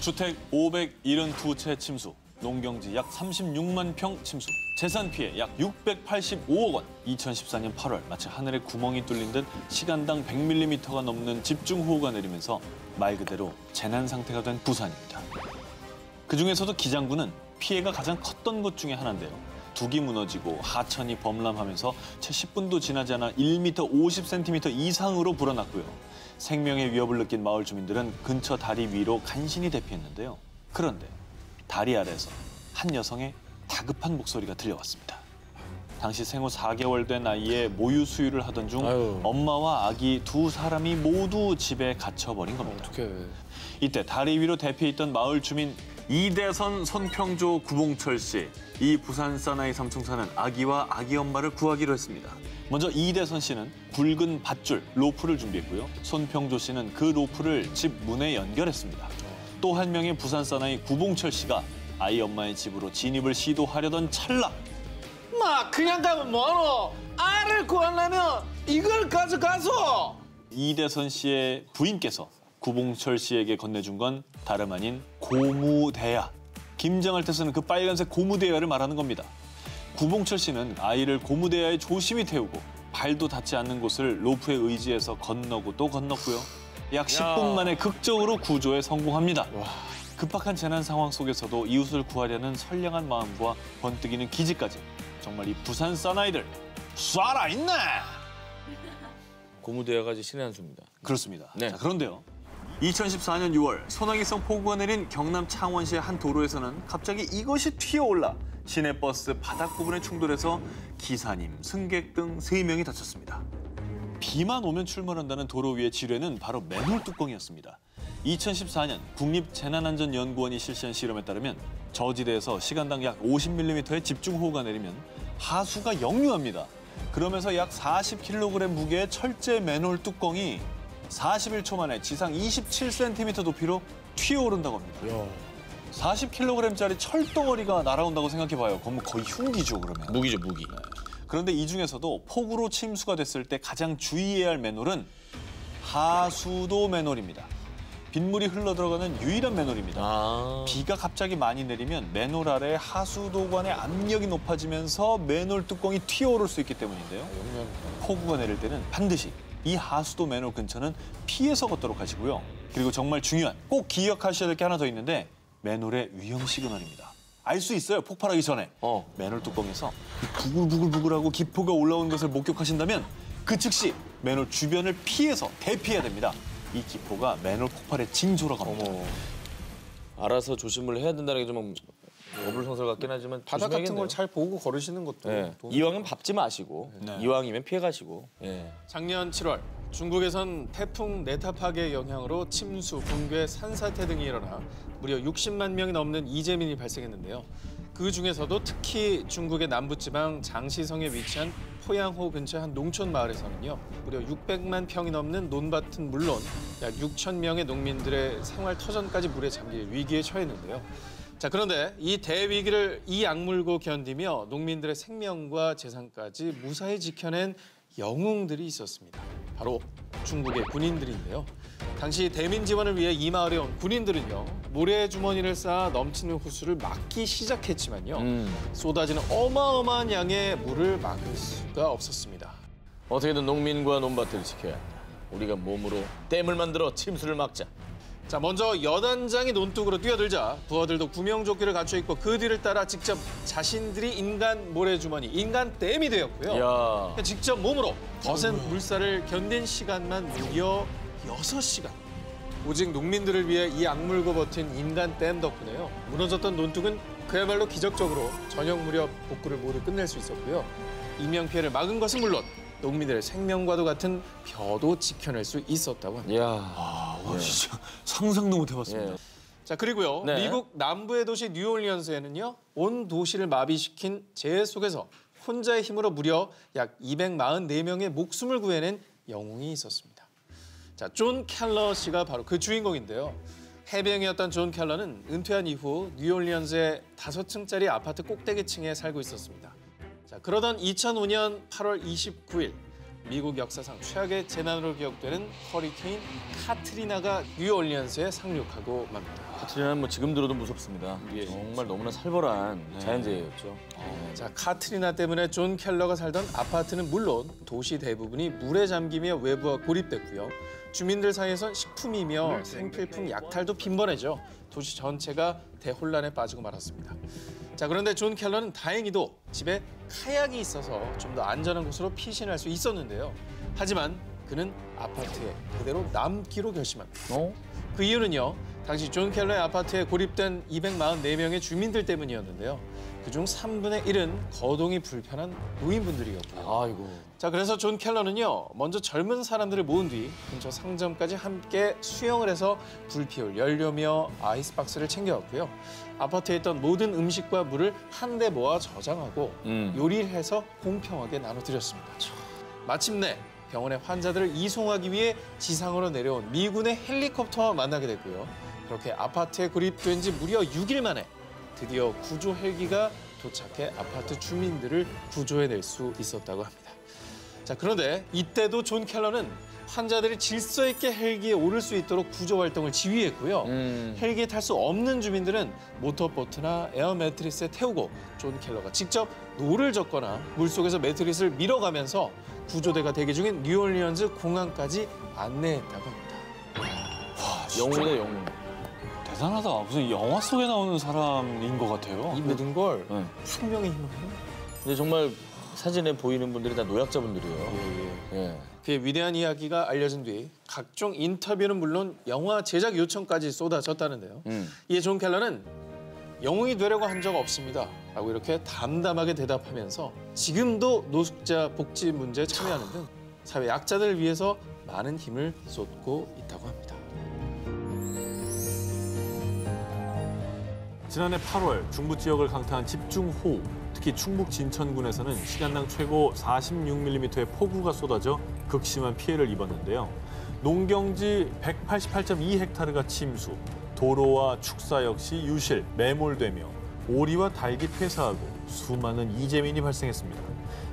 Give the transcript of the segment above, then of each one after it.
주택 572채 침수, 농경지 약 36만 평 침수, 재산 피해 약 685억 원. 2014년 8월 마치 하늘에 구멍이 뚫린 듯 시간당 100mm가 넘는 집중호우가 내리면서 말 그대로 재난 상태가 된 부산입니다. 그중에서도 기장군은 피해가 가장 컸던 것 중에 하나인데요. 둑이 무너지고 하천이 범람하면서 채 10분도 지나지 않아 1m 50cm 이상으로 불어났고요. 생명의 위협을 느낀 마을 주민들은 근처 다리 위로 간신히 대피했는데요. 그런데 다리 아래에서 한 여성의 다급한 목소리가 들려왔습니다. 당시 생후 4개월 된 아이의 모유 수유를 하던 중 엄마와 아기 두 사람이 모두 집에 갇혀버린 겁니다. 어떡해. 이때 다리 위로 대피했던 마을 주민 이대선, 손평조, 구봉철 씨. 이 부산 사나이 삼총사는 아기와 아기 엄마를 구하기로 했습니다. 먼저 이대선 씨는 굵은 밧줄, 로프를 준비했고요. 손평조 씨는 그 로프를 집 문에 연결했습니다. 또 한 명의 부산 사나이 구봉철 씨가 아이 엄마의 집으로 진입을 시도하려던 찰나. 마, 그냥 가면 뭐하노? 알을 구하려면 이걸 가져가서! 이대선 씨의 부인께서 구봉철 씨에게 건네준 건 다름 아닌 고무대야. 김장할 때 쓰는 그 빨간색 고무대야를 말하는 겁니다. 구봉철 씨는 아이를 고무대야에 조심히 태우고 발도 닿지 않는 곳을 로프에 의지해서 건너고 또 건넜고요. 약 10분 만에 극적으로 구조에 성공합니다. 급박한 재난 상황 속에서도 이웃을 구하려는 선량한 마음과 번뜩이는 기지까지. 정말 이 부산 사나이들 살아있네! 고무대야가 신의 한 수입니다. 그렇습니다. 네. 자, 그런데요. 2014년 6월 소나기성 폭우가 내린 경남 창원시의 한 도로에서는 갑자기 이것이 튀어올라 시내버스 바닥 부분에 충돌해서 기사님, 승객 등 3명이 다쳤습니다. 비만 오면 출몰한다는 도로 위의 지뢰는 바로 맨홀 뚜껑이었습니다. 2014년 국립재난안전연구원이 실시한 실험에 따르면 저지대에서 시간당 약 50mm의 집중호우가 내리면 하수가 역류합니다. 그러면서 약 40kg 무게의 철제 맨홀 뚜껑이 41초 만에 지상 27cm 높이로 튀어오른다고 합니다. 40kg짜리 철덩어리가 날아온다고 생각해봐요. 그건 거의 흉기죠, 그러면. 무기죠, 무기. 네. 그런데 이 중에서도 폭우로 침수가 됐을 때 가장 주의해야 할 맨홀은 하수도 맨홀입니다. 빗물이 흘러들어가는 유일한 맨홀입니다. 비가 갑자기 많이 내리면 맨홀 아래 하수도관의 압력이 높아지면서 맨홀 뚜껑이 튀어오를 수 있기 때문인데요. 폭우가 내릴 때는 반드시 이 하수도 맨홀 근처는 피해서 걷도록 하시고요. 그리고 정말 중요한 꼭 기억하셔야 될 게 하나 더 있는데 맨홀의 위험 시그널입니다. 알 수 있어요, 폭발하기 전에. 맨홀 뚜껑에서 부글부글부글하고 기포가 올라오는 것을 목격하신다면 그 즉시 맨홀 주변을 피해서 대피해야 됩니다. 이 기포가 맨홀 폭발의 징조라고 합니다. 알아서 조심을 해야 된다는 게 좀 어불성설 같긴 하지만 바닥 같은 조심해야겠네요. 걸 잘 보고 걸으시는 것도. 네. 이왕은 밟지 마시고 네. 이왕이면 피해 가시고. 작년 7월 중국에선 태풍 네타팍의 영향으로 침수, 붕괴, 산사태 등이 일어나 무려 60만 명이 넘는 이재민이 발생했는데요. 그 중에서도 특히 중국의 남부지방 장시성에 위치한 포양호 근처 한 농촌 마을에서는요. 무려 600만 평이 넘는 논밭은 물론 약 6천 명의 농민들의 생활 터전까지 물에 잠길 위기에 처했는데요. 자, 그런데 이 대위기를 이 악물고 견디며 농민들의 생명과 재산까지 무사히 지켜낸 영웅들이 있었습니다. 바로 중국의 군인들인데요. 당시 대민 지원을 위해 이 마을에 온 군인들은요. 모래주머니를 쌓아 넘치는 호수를 막기 시작했지만요. 쏟아지는 어마어마한 양의 물을 막을 수가 없었습니다. 어떻게든 농민과 논밭을 지켜야 한다. 우리가 몸으로 댐을 만들어 침수를 막자. 자, 먼저 여단장이 논둑으로 뛰어들자 부하들도 구명조끼를 갖춰 입고 그 뒤를 따라 직접 자신들이 인간 모래주머니, 인간 댐이 되었고요. 직접 몸으로 거센 물살을 견딘 시간만 무려 6시간. 오직 농민들을 위해 이 악물고 버틴 인간 댐 덕분에요. 무너졌던 논둑은 그야말로 기적적으로 저녁 무렵 복구를 모두 끝낼 수 있었고요. 인명피해를 막은 것은 물론 농민들의 생명과도 같은 벼도 지켜낼 수 있었다고 합니다. 진짜 상상도 못 해봤습니다. 자, 그리고요. 네. 미국 남부의 도시 뉴올리언스에는요. 온 도시를 마비시킨 재해 속에서 혼자의 힘으로 무려 약 244명의 목숨을 구해낸 영웅이 있었습니다. 자, 존 켈러 씨가 바로 그 주인공인데요. 해병이었던 존 켈러는 은퇴한 이후 뉴올리언스의 5층짜리 아파트 꼭대기층에 살고 있었습니다. 자, 그러던 2005년 8월 29일 미국 역사상 최악의 재난으로 기억되는 허리케인 카트리나가 뉴올리언스에 상륙하고 맙니다. 카트리나는 뭐 지금 들어도 무섭습니다. 예. 정말 너무나 살벌한 자연재해였죠. 자, 카트리나 때문에 존 켈러가 살던 아파트는 물론 도시 대부분이 물에 잠기며 외부와 고립됐고요. 주민들 사이에선 식품이며 생필품 약탈도 빈번해져 도시 전체가 대혼란에 빠지고 말았습니다. 자, 그런데 존 켈러는 다행히도 집에 카약이 있어서 좀 더 안전한 곳으로 피신할 수 있었는데요. 하지만 그는 아파트에 그대로 남기로 결심합니다. 그 이유는요. 당시 존 켈러의 아파트에 고립된 244명의 주민들 때문이었는데요. 그중 3분의 1은 거동이 불편한 노인분들이었고요. 아이고. 자, 그래서 존 켈러는요. 먼저 젊은 사람들을 모은 뒤 근처 상점까지 함께 수영을 해서 불 피울 연료며 아이스박스를 챙겨왔고요. 아파트에 있던 모든 음식과 물을 한데 모아 저장하고 요리를 해서 공평하게 나눠드렸습니다. 마침내 병원에 환자들을 이송하기 위해 지상으로 내려온 미군의 헬리콥터와 만나게 됐고요. 그렇게 아파트에 고립된 지 무려 6일 만에 드디어 구조 헬기가 도착해 아파트 주민들을 구조해낼 수 있었다고 합니다. 자, 그런데 이때도 존 켈러는 환자들이 질서 있게 헬기에 오를 수 있도록 구조 활동을 지휘했고요. 헬기에 탈 수 없는 주민들은 모터보트나 에어 매트리스에 태우고 존 켈러가 직접 노를 젓거나 물속에서 매트리스를 밀어가면서 구조대가 대기 중인 뉴올리언즈 공항까지 안내했다고 합니다. 영웅이다, 영웅. 대단하다. 무슨 영화 속에 나오는 사람인 것 같아요. 이 모든 걸 네. 숙명의 힘으로 근데 정말 사진에 보이는 분들이 다 노약자분들이에요. 예. 그의 위대한 이야기가 알려진 뒤 각종 인터뷰는 물론 영화 제작 요청까지 쏟아졌다는데요. 이에 존 켈러는 영웅이 되려고 한 적 없습니다. 라고 이렇게 담담하게 대답하면서 지금도 노숙자 복지 문제에 참여하는 등 사회 약자들을 위해서 많은 힘을 쏟고 있다고 합니다. 지난해 8월 중부 지역을 강타한 집중호우, 특히 충북 진천군에서는 시간당 최고 46mm의 폭우가 쏟아져 극심한 피해를 입었는데요. 농경지 188.2헥타르가 침수, 도로와 축사 역시 유실, 매몰되며 오리와 닭이 폐사하고 수많은 이재민이 발생했습니다.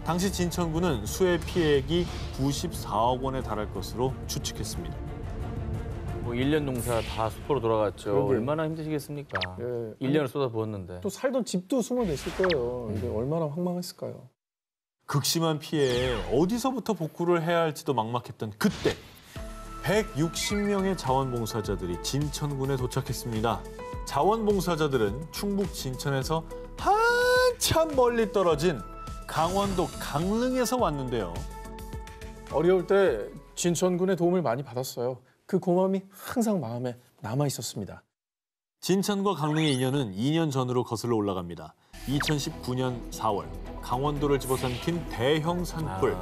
당시 진천군은 수해 피해액이 94억 원에 달할 것으로 추측했습니다. 뭐 1년 농사 다 수포로 돌아갔죠. 그러게요. 얼마나 힘드시겠습니까? 예. 1년을 쏟아부었는데. 또 살던 집도 숨어냈을 거예요. 이게 얼마나 황망했을까요? 극심한 피해에 어디서부터 복구를 해야 할지도 막막했던 그때 160명의 자원봉사자들이 진천군에 도착했습니다. 자원봉사자들은 충북 진천에서 한참 멀리 떨어진 강원도 강릉에서 왔는데요. 어려울 때 진천군의 도움을 많이 받았어요. 그 고마움이 항상 마음에 남아 있었습니다. 진천과 강릉의 인연은 2년 전으로 거슬러 올라갑니다. 2019년 4월 강원도를 집어삼킨 대형 산불.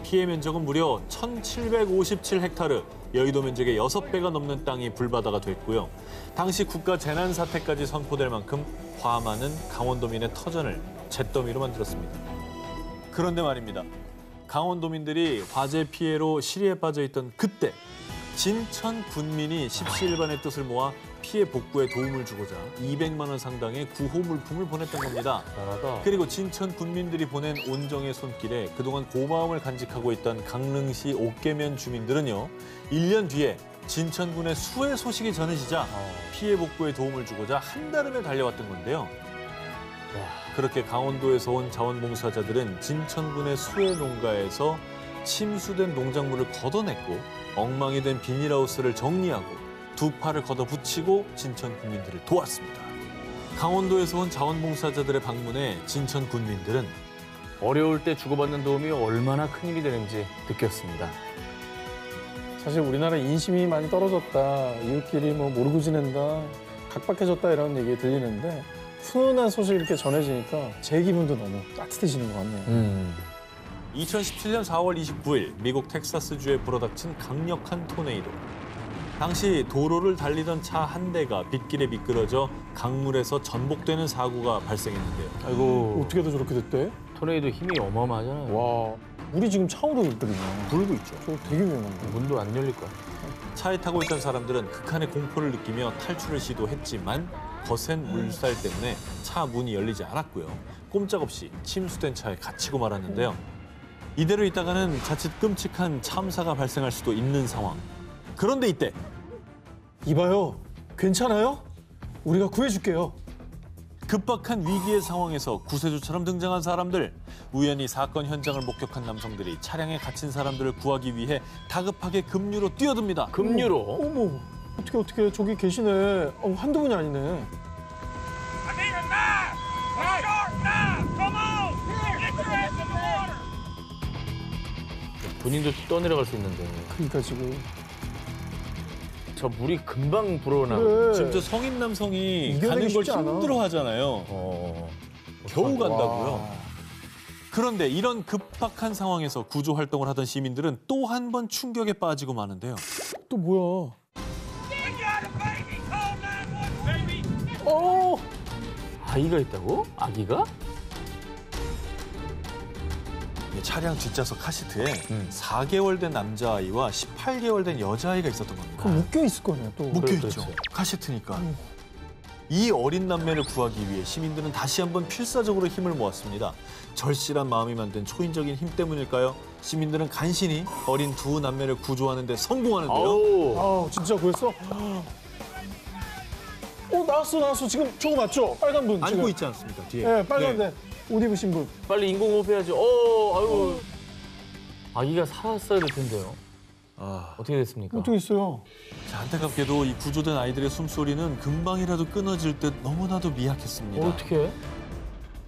피해 면적은 무려 1,757헥타르, 여의도 면적의 6배가 넘는 땅이 불바다가 됐고요. 당시 국가 재난사태까지 선포될 만큼 화많은 강원도민의 터전을 잿더미로 만들었습니다. 그런데 말입니다. 강원도민들이 화재 피해로 시리에 빠져 있던 그때 진천 군민이 십시일반의 뜻을 모아 피해 복구에 도움을 주고자 200만 원 상당의 구호 물품을 보냈던 겁니다. 그리고 진천 군민들이 보낸 온정의 손길에 그동안 고마움을 간직하고 있던 강릉시 옥계면 주민들은요. 1년 뒤에 진천군의 수해 소식이 전해지자 피해 복구에 도움을 주고자 한달음에 달려왔던 건데요. 그렇게 강원도에서 온 자원봉사자들은 진천군의 수해 농가에서 침수된 농작물을 걷어냈고 엉망이 된 비닐하우스를 정리하고 두 팔을 걷어붙이고 진천 군민들을 도왔습니다. 강원도에서 온 자원봉사자들의 방문에 진천 군민들은 어려울 때 주고받는 도움이 얼마나 큰일이 되는지 느꼈습니다. 사실 우리나라 인심이 많이 떨어졌다. 이웃끼리 뭐 모르고 지낸다. 각박해졌다 이런 얘기 들리는데 훈훈한 소식 이렇게 전해지니까 제 기분도 너무 따뜻해지는 것 같네요. 2017년 4월 29일 미국 텍사스주에 불어닥친 강력한 토네이도. 당시 도로를 달리던 차 한 대가 빗길에 미끄러져 강물에서 전복되는 사고가 발생했는데요. 아이고, 어떻게도 저렇게 됐대? 토네이도 힘이 어마어마하잖아요. 와, 물이 지금 차오르고 있거든요. 불고 있죠. 저 되게 위험한데. 문도 안 열릴 거야. 차에 타고 있던 사람들은 극한의 공포를 느끼며 탈출을 시도했지만 거센 물살 때문에 차 문이 열리지 않았고요. 꼼짝없이 침수된 차에 갇히고 말았는데요. 이대로 있다가는 자칫 끔찍한 참사가 발생할 수도 있는 상황. 그런데 이때 이봐요. 괜찮아요? 우리가 구해줄게요. 급박한 위기의 상황에서 구세주처럼 등장한 사람들. 우연히 사건 현장을 목격한 남성들이 차량에 갇힌 사람들을 구하기 위해 다급하게 급류로 뛰어듭니다. 급류로. 어머, 어떻게 저기 계시네. 한두 분이 아니네. I need a knife! A sharp knife! Come on! Get your ass in the water! 본인도 떠내려갈 수 있는데 그러니까 지금. 저 물이 금방 불어나고. 그래. 지금 저 성인 남성이 이겨내기 가는 걸 쉽지 않아. 힘들어하잖아요. 겨우 간다고요. 와. 그런데 이런 급박한 상황에서 구조 활동을 하던 시민들은 또 한 번 충격에 빠지고 마는데요. 또 뭐야? We got a baby! Call 911! Baby! 어! 아이가 있다고? 아기가? 이 차량 뒷좌석 카시트에 4개월 된 남자아이와 18개월 된 여자아이가 있었던 겁니다. 그럼 묶여 있을 거네 또. 묶여있죠. 그렇죠. 카시트니까. 이 어린 남매를 구하기 위해 시민들은 다시 한번 필사적으로 힘을 모았습니다. 절실한 마음이 만든 초인적인 힘 때문일까요? 시민들은 간신히 어린 두 남매를 구조하는 데 성공하는데요. 아우. 아 진짜 그랬어? 나왔어. 지금 저거 맞죠? 빨간 분 지금. 안고 있지 않습니까, 뒤에? 네, 빨간데 옷 입으신 분. 빨리 인공호흡 해야지. 아이고. 아기가 살았어야 될 텐데요. 아, 어떻게 됐습니까? 어떻게 있어요? 자, 안타깝게도 이 구조된 아이들의 숨소리는 금방이라도 끊어질 듯 너무나도 미약했습니다. 어떻게?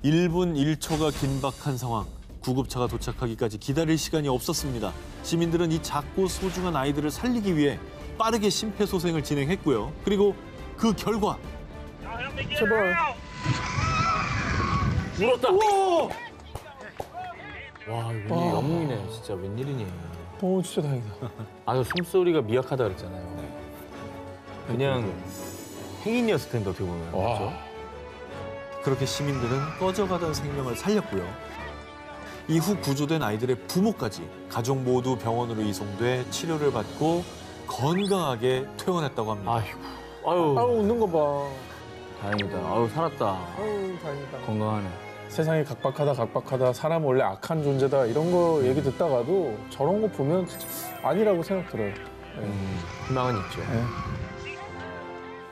1분 1초가 긴박한 상황. 구급차가 도착하기까지 기다릴 시간이 없었습니다. 시민들은 이 작고 소중한 아이들을 살리기 위해 빠르게 심폐소생을 진행했고요. 그리고 그 결과 Y'all help me get 제발. her out! 울었다. 우와! 와, 이거 영웅이네. 진짜 웬일이니. 진짜 다행이다. 아, 숨소리가 미약하다 그랬잖아요. 그냥 행인이었을 텐데 어떻게 보면. 그렇죠? 그렇게 시민들은 꺼져가던 생명을 살렸고요. 이후 구조된 아이들의 부모까지 가족 모두 병원으로 이송돼 치료를 받고 건강하게 퇴원했다고 합니다. 아이고. 아유, 아우 웃는 거 봐. 다행이다. 아유, 살았다. 아우 다행이다. 건강하네. 세상이 각박하다. 사람 원래 악한 존재다. 이런 거 얘기 듣다가도 저런 거 보면 아니라고 생각 들어요. 희망은 있죠. 네.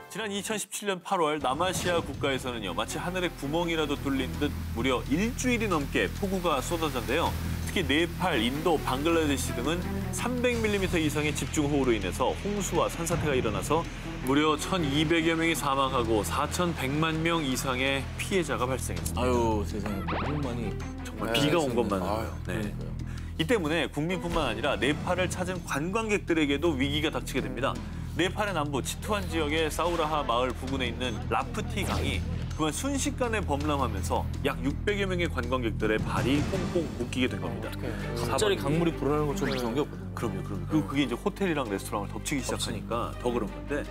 지난 2017년 8월 남아시아 국가에서는요, 마치 하늘에 구멍이라도 뚫린 듯 무려 일주일이 넘게 폭우가 쏟아졌는데요. 특히 네팔, 인도, 방글라데시 등은 300mm 이상의 집중호우로 인해서 홍수와 산사태가 일어나서 무려 1,200여 명이 사망하고 4,100만 명 이상의 피해자가 발생했습니다. 아유, 세상에. 너무 많이. 정말 비가 온 것만 아유, 네. 이 때문에 국민뿐만 아니라 네팔을 찾은 관광객들에게도 위기가 닥치게 됩니다. 네팔의 남부 치투안 지역의 사우라하 마을 부근에 있는 라프티 강이 그만 순식간에 범람하면서 약 600여 명의 관광객들의 발이 꽁꽁 묶이게 된 겁니다. 갑자기 강물이 불어나는 것처럼 무서운 게 없거든요. 그럼요. 그게 이제 호텔이랑 레스토랑을 덮치기 시작하니까 더 그런 건데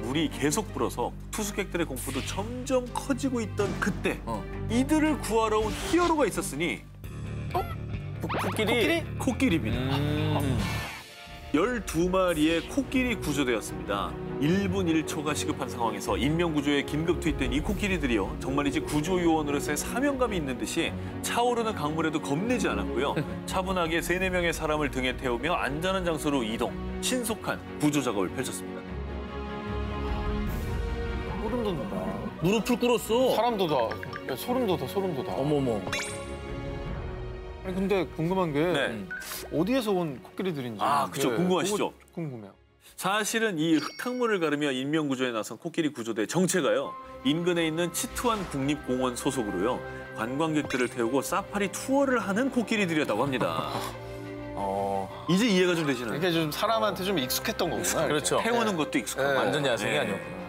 물이 계속 불어서 투숙객들의 공포도 점점 커지고 있던 그때 이들을 구하러 온 히어로가 있었으니 코끼리입니다. 12마리의 코끼리 구조되었습니다. 1분 1초가 시급한 상황에서 인명구조에 긴급 투입된 이 코끼리들이요. 정말이지 구조요원으로서의 사명감이 있는 듯이 차오르는 강물에도 겁내지 않았고요. 차분하게 3-4명의 사람을 등에 태우며 안전한 장소로 이동, 신속한 구조 작업을 펼쳤습니다. 소름 돋는다. 무릎을 꿇었어. 사람도 다. 야, 소름 돋아. 어머머. 아니 근데 궁금한 게 네. 어디에서 온 코끼리들인지. 아, 그쵸. 궁금하시죠? 그거 궁금해요. 사실은 이 흙탕물을 가르며 인명구조에 나선 코끼리 구조대 정체가요. 인근에 있는 치투안 국립공원 소속으로요. 관광객들을 태우고 사파리 투어를 하는 코끼리들이었다고 합니다. 이제 이해가 좀 되시나요? 이게 좀 사람한테 좀 익숙했던 거구나. 그렇죠. 태우는 것도 익숙하고. 네. 완전 야생이 네. 아니었구나.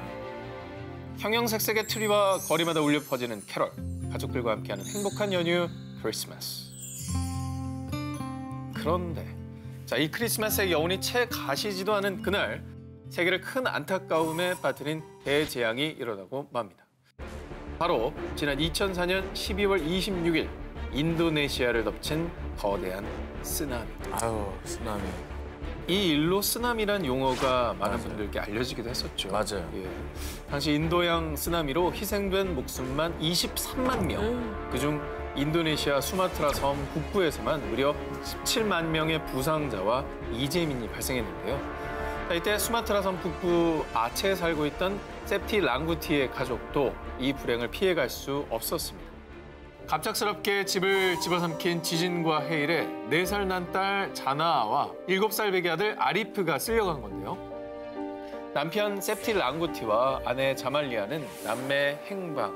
형형색색의 트리와 거리마다 울려 퍼지는 캐럴. 가족들과 함께하는 행복한 연휴 크리스마스. 그런데 이 크리스마스의 여운이 채 가시지도 않은 그날 세계를 큰 안타까움에 빠뜨린 대재앙이 일어나고 맙니다. 바로 지난 2004년 12월 26일 인도네시아를 덮친 거대한 쓰나미. 아유, 쓰나미. 이 일로 쓰나미란 용어가 많은 분들께 알려지기도 했었죠. 맞아요. 예. 당시 인도양 쓰나미로 희생된 목숨만 23만 명, 그중 인도네시아 수마트라 섬 북부에서만 무려 17만 명의 부상자와 이재민이 발생했는데요. 자, 이때 수마트라 섬 북부 아체에 살고 있던 세프티 랑구티의 가족도 이 불행을 피해갈 수 없었습니다. 갑작스럽게 집을 집어삼킨 지진과 해일에 4살 난 딸 자나아와 7살 배기 아들 아리프가 쓸려간 건데요. 남편 세프티 랑구티와 아내 자말리아는 남매 행방,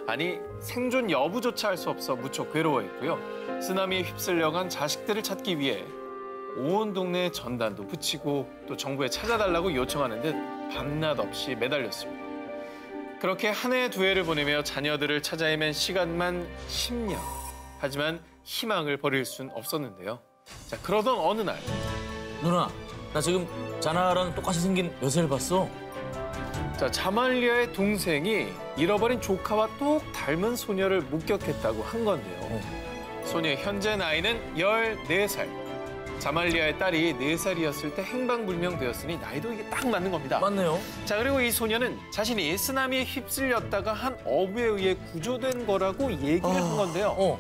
아니 생존 여부조차 알 수 없어 무척 괴로워했고요. 쓰나미에 휩쓸려간 자식들을 찾기 위해 온 동네에 전단도 붙이고 또 정부에 찾아달라고 요청하는 듯 밤낮 없이 매달렸습니다. 그렇게 한 해 두 해를 보내며 자녀들을 찾아 헤맨 시간만 10년. 하지만 희망을 버릴 순 없었는데요. 자, 그러던 어느 날 누나, 나 지금 자나랑 똑같이 생긴 여자를 봤어. 자, 자말리아의 동생이 잃어버린 조카와 똑 닮은 소녀를 목격했다고 한 건데요. 소녀의 현재 나이는 14살. 자말리아의 딸이 4살이었을 때 행방불명되었으니 나이도 이게 딱 맞는 겁니다. 맞네요. 자, 그리고 이 소녀는 자신이 쓰나미에 휩쓸렸다가 한 어부에 의해 구조된 거라고 얘기를 한 건데요.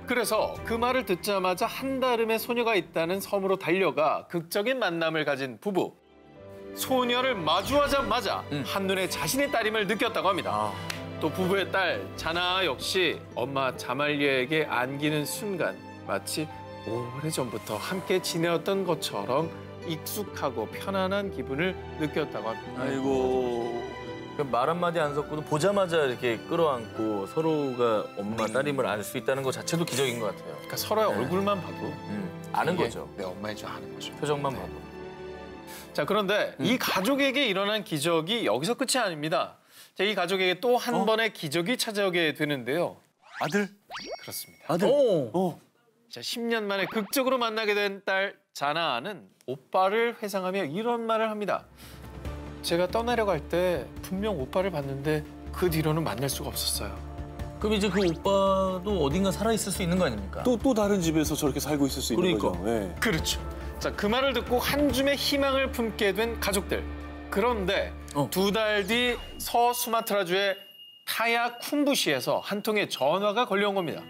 그래서 그 말을 듣자마자 한다름의 소녀가 있다는 섬으로 달려가 극적인 만남을 가진 부부. 소녀를 마주하자마자 한눈에 자신의 딸임을 느꼈다고 합니다. 또 부부의 딸 자나 역시 엄마 자말리아에게 안기는 순간 마치 오래전부터 함께 지내었던 것처럼 익숙하고 편안한 기분을 느꼈다고 합니다. 아이고. 말 한마디 안 섞고도 보자마자 이렇게 끌어안고 서로가 엄마, 딸임을 알 수 있다는 것 자체도 기적인 것 같아요. 그러니까 서로의 얼굴만 봐도 아는 이게 거죠. 내 엄마인 줄 아는 거죠. 표정만 봐도. 자, 그런데 이 가족에게 일어난 기적이 여기서 끝이 아닙니다. 자, 이 가족에게 또 한 번의 기적이 찾아오게 되는데요. 아들? 그렇습니다. 아들? 자, 10년 만에 극적으로 만나게 된 딸 자나아는 오빠를 회상하며 이런 말을 합니다. 제가 떠나려고 할 때 분명 오빠를 봤는데 그 뒤로는 만날 수가 없었어요. 그럼 이제 그 오빠도 어딘가 살아있을 수 있는 거 아닙니까? 또 다른 집에서 저렇게 살고 있을 수 있는 그러니까. 거죠. 네. 그렇죠. 자, 그 말을 듣고 한 줌의 희망을 품게 된 가족들. 그런데 2달 뒤 서수마트라주의 타야쿰부시에서 한 통의 전화가 걸려온 겁니다.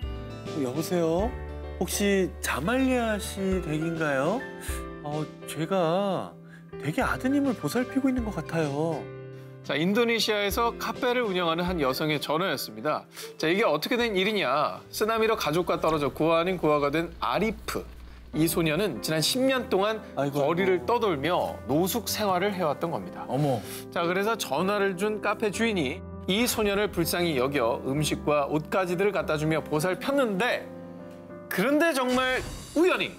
여보세요? 혹시 자말리아 씨 댁인가요? 제가 댁의 아드님을 보살피고 있는 것 같아요. 자, 인도네시아에서 카페를 운영하는 한 여성의 전화였습니다. 자, 이게 어떻게 된 일이냐. 쓰나미로 가족과 떨어져 고아 아닌 고아가 된 아리프. 이 소녀는 지난 10년 동안 거리를 떠돌며 노숙 생활을 해왔던 겁니다. 어머. 자, 그래서 전화를 준 카페 주인이 이 소녀를 불쌍히 여겨 음식과 옷가지들을 갖다 주며 보살폈는데 그런데 정말 우연히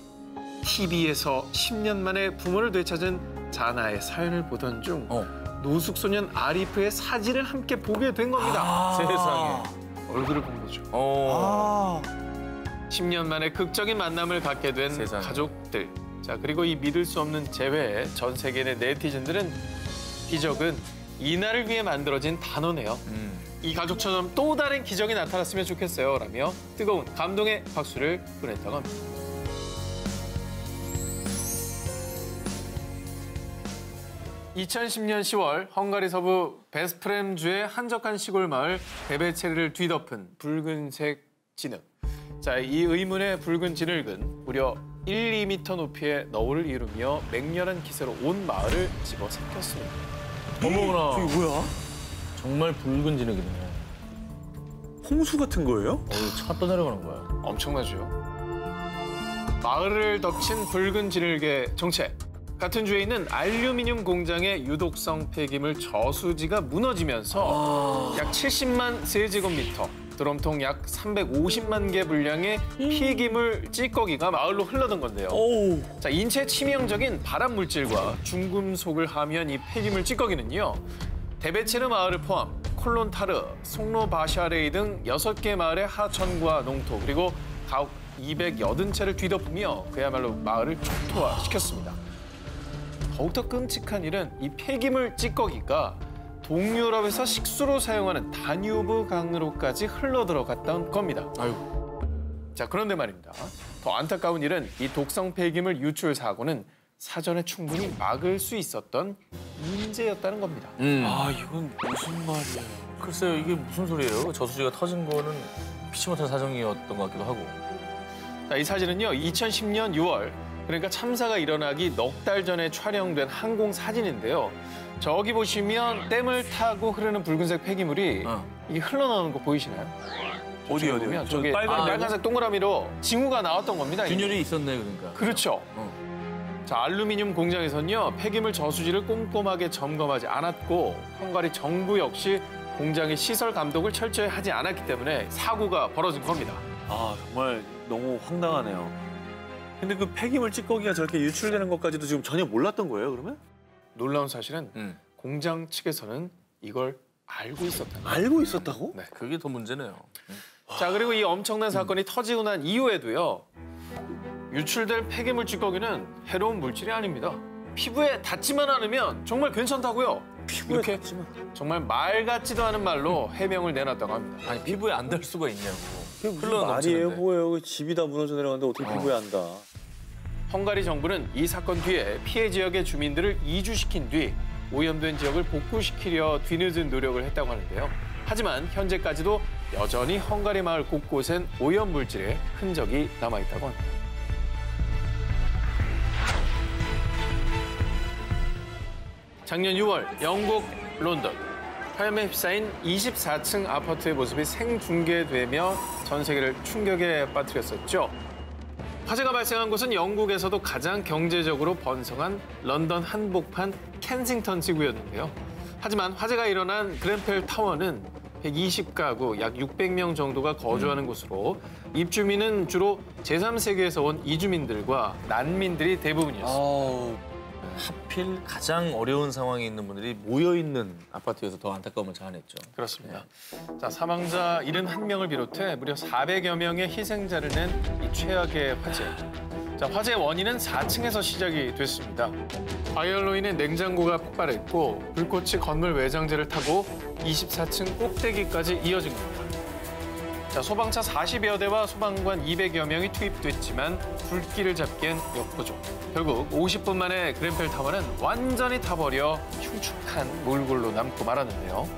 TV에서 10년 만에 부모를 되찾은 자나의 사연을 보던 중 노숙소년 아리프의 사진을 함께 보게 된 겁니다. 세상에. 얼굴을 본 거죠. 10년 만에 극적인 만남을 갖게 된 세상에. 가족들. 자, 그리고 이 믿을 수 없는 재회에 전 세계의 네티즌들은 기적은 이날을 위해 만들어진 단어네요. 이 가족처럼 또 다른 기적이 나타났으면 좋겠어요. 라며 뜨거운 감동의 박수를 보냈다고 합니다. (2010년 10월) 헝가리 서부 베스프렘주의 한적한 시골 마을 데베체르를 뒤덮은 붉은색 진흙. 자, 이 의문의 붉은 진흙은 무려 1, 2m 높이의 너울을 이루며 맹렬한 기세로 온 마을을 집어삼켰습니다. 어머나. 저기 뭐야? 정말 붉은 진흙이네. 홍수 같은 거예요? 차가 떠내려가는 거야. 엄청나죠. 마을을 덮친 붉은 진흙의 정체. 같은 주에 있는 알루미늄 공장의 유독성 폐기물 저수지가 무너지면서 약 70만 세제곱미터, 드럼통 약 350만 개 분량의 폐기물 찌꺼기가 마을로 흘러든 건데요. 자, 인체 치명적인 발암 물질과 중금속을 함유한 이 폐기물 찌꺼기는요. 데베체르 마을을 포함 콜론타르, 송로바샤레이 등 6개 마을의 하천과 농토 그리고 가옥 280채를 뒤덮으며 그야말로 마을을 초토화시켰습니다. 더욱더 끔찍한 일은 이 폐기물 찌꺼기가 동유럽에서 식수로 사용하는 다뉴브 강으로까지 흘러들어갔던 겁니다. 자, 그런데 말입니다. 더 안타까운 일은 이 독성 폐기물 유출 사고는 사전에 충분히 막을 수 있었던 인재였다는 겁니다. 이건 무슨 말이에요? 글쎄요, 이게 무슨 소리예요? 저수지가 터진 거는 피치 못한 사정이었던 것 같기도 하고. 자, 이 사진은요, 2010년 6월, 그러니까 참사가 일어나기 넉 달 전에 촬영된 항공 사진인데요. 저기 보시면 댐을 타고 흐르는 붉은색 폐기물이 이게 흘러나오는 거 보이시나요? 어디요? 보면 저게 빨간 빨간색 동그라미로 징후가 나왔던 겁니다. 이게. 균열이 있었네, 그러니까. 그렇죠. 자, 알루미늄 공장에서는요, 폐기물 저수지를 꼼꼼하게 점검하지 않았고 헝가리 정부 역시 공장의 시설 감독을 철저히 하지 않았기 때문에 사고가 벌어진 겁니다. 아, 정말 너무 황당하네요. 근데 그 폐기물 찌꺼기가 저렇게 유출되는 것까지도 지금 전혀 몰랐던 거예요, 그러면? 놀라운 사실은 공장 측에서는 이걸 알고 있었다는 거예요. 알고 있었다고? 네. 그게 더 문제네요. 자, 그리고 이 엄청난 사건이 터지고 난 이후에도요, 유출될 폐기물 찌꺼기는 해로운 물질이 아닙니다. 피부에 닿지만 않으면 정말 괜찮다고요. 이렇게 정말 말 같지도 않은 말로 해명을 내놨다고 합니다. 아니, 피부에 안 닿을 수가 있냐고. 그게 무슨 흘러 말이에요, 넘치는데. 뭐예요? 집이 다 무너져 내려가는데 어떻게 피부에 안다. 헝가리 정부는 이 사건 뒤에 피해 지역의 주민들을 이주시킨 뒤 오염된 지역을 복구시키려 뒤늦은 노력을 했다고 하는데요. 하지만 현재까지도 여전히 헝가리 마을 곳곳엔 오염 물질의 흔적이 남아있다고 합니다. 작년 6월 영국 런던 화염에 휩싸인 24층 아파트의 모습이 생중계되며 전 세계를 충격에 빠뜨렸었죠. 화재가 발생한 곳은 영국에서도 가장 경제적으로 번성한 런던 한복판 켄싱턴 지구였는데요. 하지만 화재가 일어난 그ren펠 타워는 120가구, 약 600명 정도가 거주하는 곳으로 입주민은 주로 제3세계에서 온 이주민들과 난민들이 대부분이었습니다. 하필 가장 어려운 상황에 있는 분들이 모여있는 아파트여서 더 안타까움을 자아냈죠. 그렇습니다. 자, 사망자 71명을 비롯해 무려 400여 명의 희생자를 낸 이 최악의 화재. 자, 화재의 원인은 4층에서 시작이 됐습니다. 파이어로 인해 냉장고가 폭발했고 불꽃이 건물 외장재를 타고 24층 꼭대기까지 이어진 겁니다. 자, 소방차 40여 대와 소방관 200여 명이 투입됐지만 불길을 잡기엔 역부족. 결국 50분 만에 그ren펠 타워는 완전히 타버려 흉측한 몰골로 남고 말았는데요.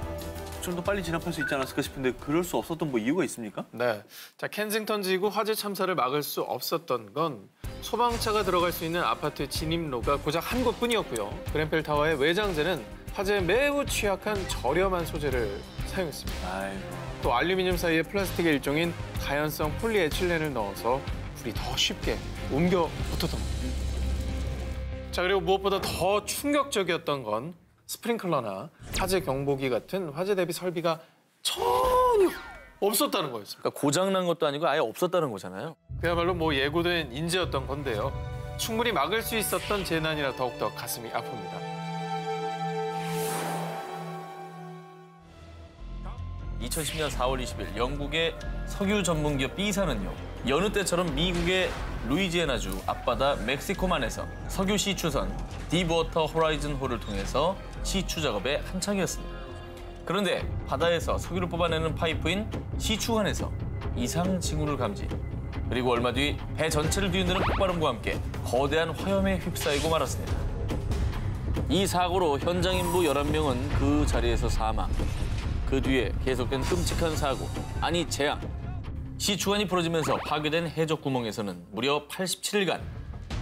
좀 더 빨리 진압할 수 있지 않았을까 싶은데 그럴 수 없었던 뭐 이유가 있습니까? 네, 자, 켄싱턴 지구 화재 참사를 막을 수 없었던 건 소방차가 들어갈 수 있는 아파트 진입로가 고작 한 곳뿐이었고요. 그ren펠 타워의 외장재는 화재에 매우 취약한 저렴한 소재를 사용했습니다. 아이고. 또 알루미늄 사이에 플라스틱의 일종인 가연성 폴리에틸렌을 넣어서 불이 더 쉽게 옮겨 붙었던 겁니다. 자, 그리고 무엇보다 더 충격적이었던 건 스프링클러나 화재 경보기 같은 화재 대비 설비가 전혀 없었다는 거였습니다. 그러니까 고장난 것도 아니고 아예 없었다는 거잖아요. 그야말로 뭐 예고된 인재였던 건데요. 충분히 막을 수 있었던 재난이라 더욱더 가슴이 아픕니다. 2010년 4월 20일 영국의 석유 전문기업 B사는요. 여느 때처럼 미국의 루이지애나주 앞바다 멕시코만에서 석유 시추선 딥워터 호라이즌 호를 통해서 시추 작업에 한창이었습니다. 그런데 바다에서 석유를 뽑아내는 파이프인 시추관에서 이상 징후를 감지. 그리고 얼마 뒤 배 전체를 뒤흔드는 폭발음과 함께 거대한 화염에 휩싸이고 말았습니다. 이 사고로 현장 인부 11명은 그 자리에서 사망. 그 뒤에 계속된 끔찍한 사고, 아니 재앙. 시추관이 부러지면서 파괴된 해적 구멍에서는 무려 87일간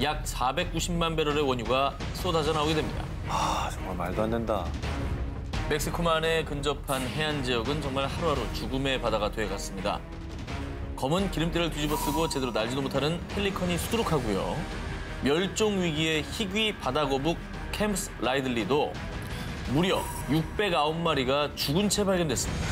약 490만 배럴의 원유가 쏟아져 나오게 됩니다. 아, 정말 말도 안 된다. 멕시코만에 근접한 해안 지역은 정말 하루하루 죽음의 바다가 돼갔습니다. 검은 기름때를 뒤집어 쓰고 제대로 날지도 못하는 펠리컨이 수두룩하고요. 멸종 위기의 희귀 바다거북 캠스 라이들리도 무려 609마리가 죽은 채 발견됐습니다.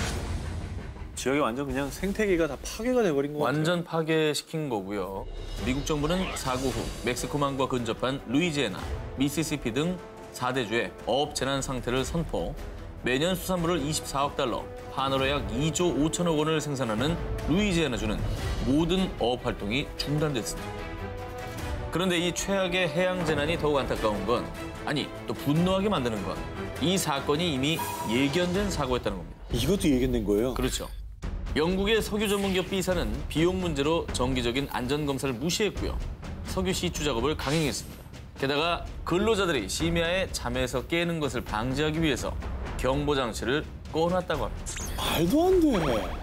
지역이 완전 그냥 생태계가 다 파괴가 돼버린 것 같아요. 완전 파괴시킨 거고요. 미국 정부는 사고 후 멕시코만과 근접한 루이지애나, 미시시피 등 4대주에 어업 재난 상태를 선포, 매년 수산물을 24억 달러, 한화로 약 2조 5천억 원을 생산하는 루이지애나주는 모든 어업 활동이 중단됐습니다. 그런데 이 최악의 해양 재난이 더욱 안타까운 건, 아니 또 분노하게 만드는 건, 이 사건이 이미 예견된 사고였다는 겁니다. 이것도 예견된 거예요? 그렇죠. 영국의 석유 전문기업 B사는 비용 문제로 정기적인 안전검사를 무시했고요. 석유 시추 작업을 강행했습니다. 게다가 근로자들이 심야에 잠에서 깨는 것을 방지하기 위해서 경보장치를 꺼놨다고 합니다. 말도 안 돼.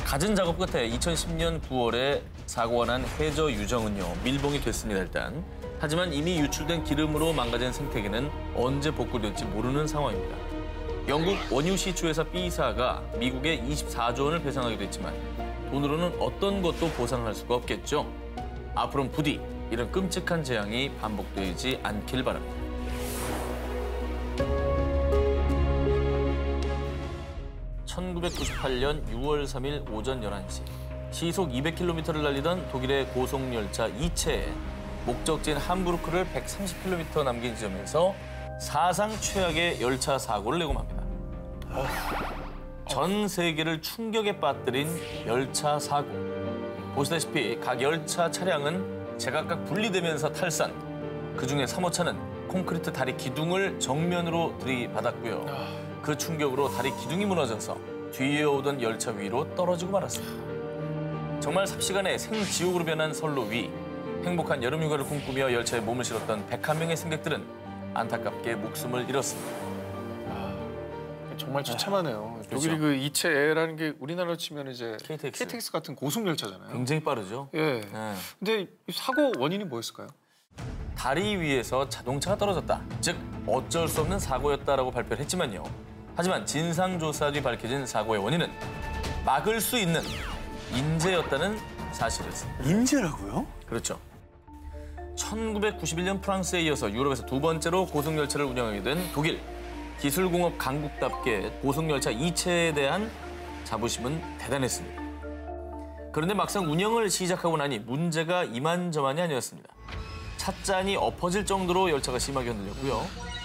갖은 작업 끝에 2010년 9월에 사고가 난 해저 유정은요 밀봉이 됐습니다 일단. 하지만 이미 유출된 기름으로 망가진 생태계는 언제 복구될지 모르는 상황입니다. 영국 원유 시추회사 B사가 미국에 24조 원을 배상하기도 했지만 돈으로는 어떤 것도 보상할 수가 없겠죠. 앞으로는 부디 이런 끔찍한 재앙이 반복되지 않길 바랍니다. (1998년 6월 3일) 오전 11시 시속 200km를 달리던 독일의 고속열차 2체에 목적지인 함부르크를 130km 남긴 지점에서 사상 최악의 열차 사고를 내고 맙니다. 전 세계를 충격에 빠뜨린 열차 사고. 보시다시피 각 열차 차량은 제각각 분리되면서 탈산. 그중에 3호차는 콘크리트 다리 기둥을 정면으로 들이받았고요. 그 충격으로 다리 기둥이 무너져서 뒤에 오던 열차 위로 떨어지고 말았습니다. 정말 삽시간에 생지옥으로 변한 선로 위. 행복한 여름 휴가를 꿈꾸며 열차에 몸을 실었던 101명의 승객들은 안타깝게 목숨을 잃었습니다. 정말 처참하네요. 그렇죠. 독일이 그 이체라는 게 우리나라로 치면 이제 KTX. KTX 같은 고속열차잖아요. 굉장히 빠르죠. 예. 네. 근데 이 사고 원인이 뭐였을까요? 다리 위에서 자동차가 떨어졌다. 즉 어쩔 수 없는 사고였다라고 발표를 했지만요. 하지만 진상조사 뒤 밝혀진 사고의 원인은 막을 수 있는 인재였다는 사실이었습니다. 인재라고요? 그렇죠. 1991년 프랑스에 이어서 유럽에서 두 번째로 고속열차를 운영하게 된 독일. 기술공업 강국답게 고속열차 2체에 대한 자부심은 대단했습니다. 그런데 막상 운영을 시작하고 나니 문제가 이만저만이 아니었습니다. 찻잔이 엎어질 정도로 열차가 심하게 흔들렸고요.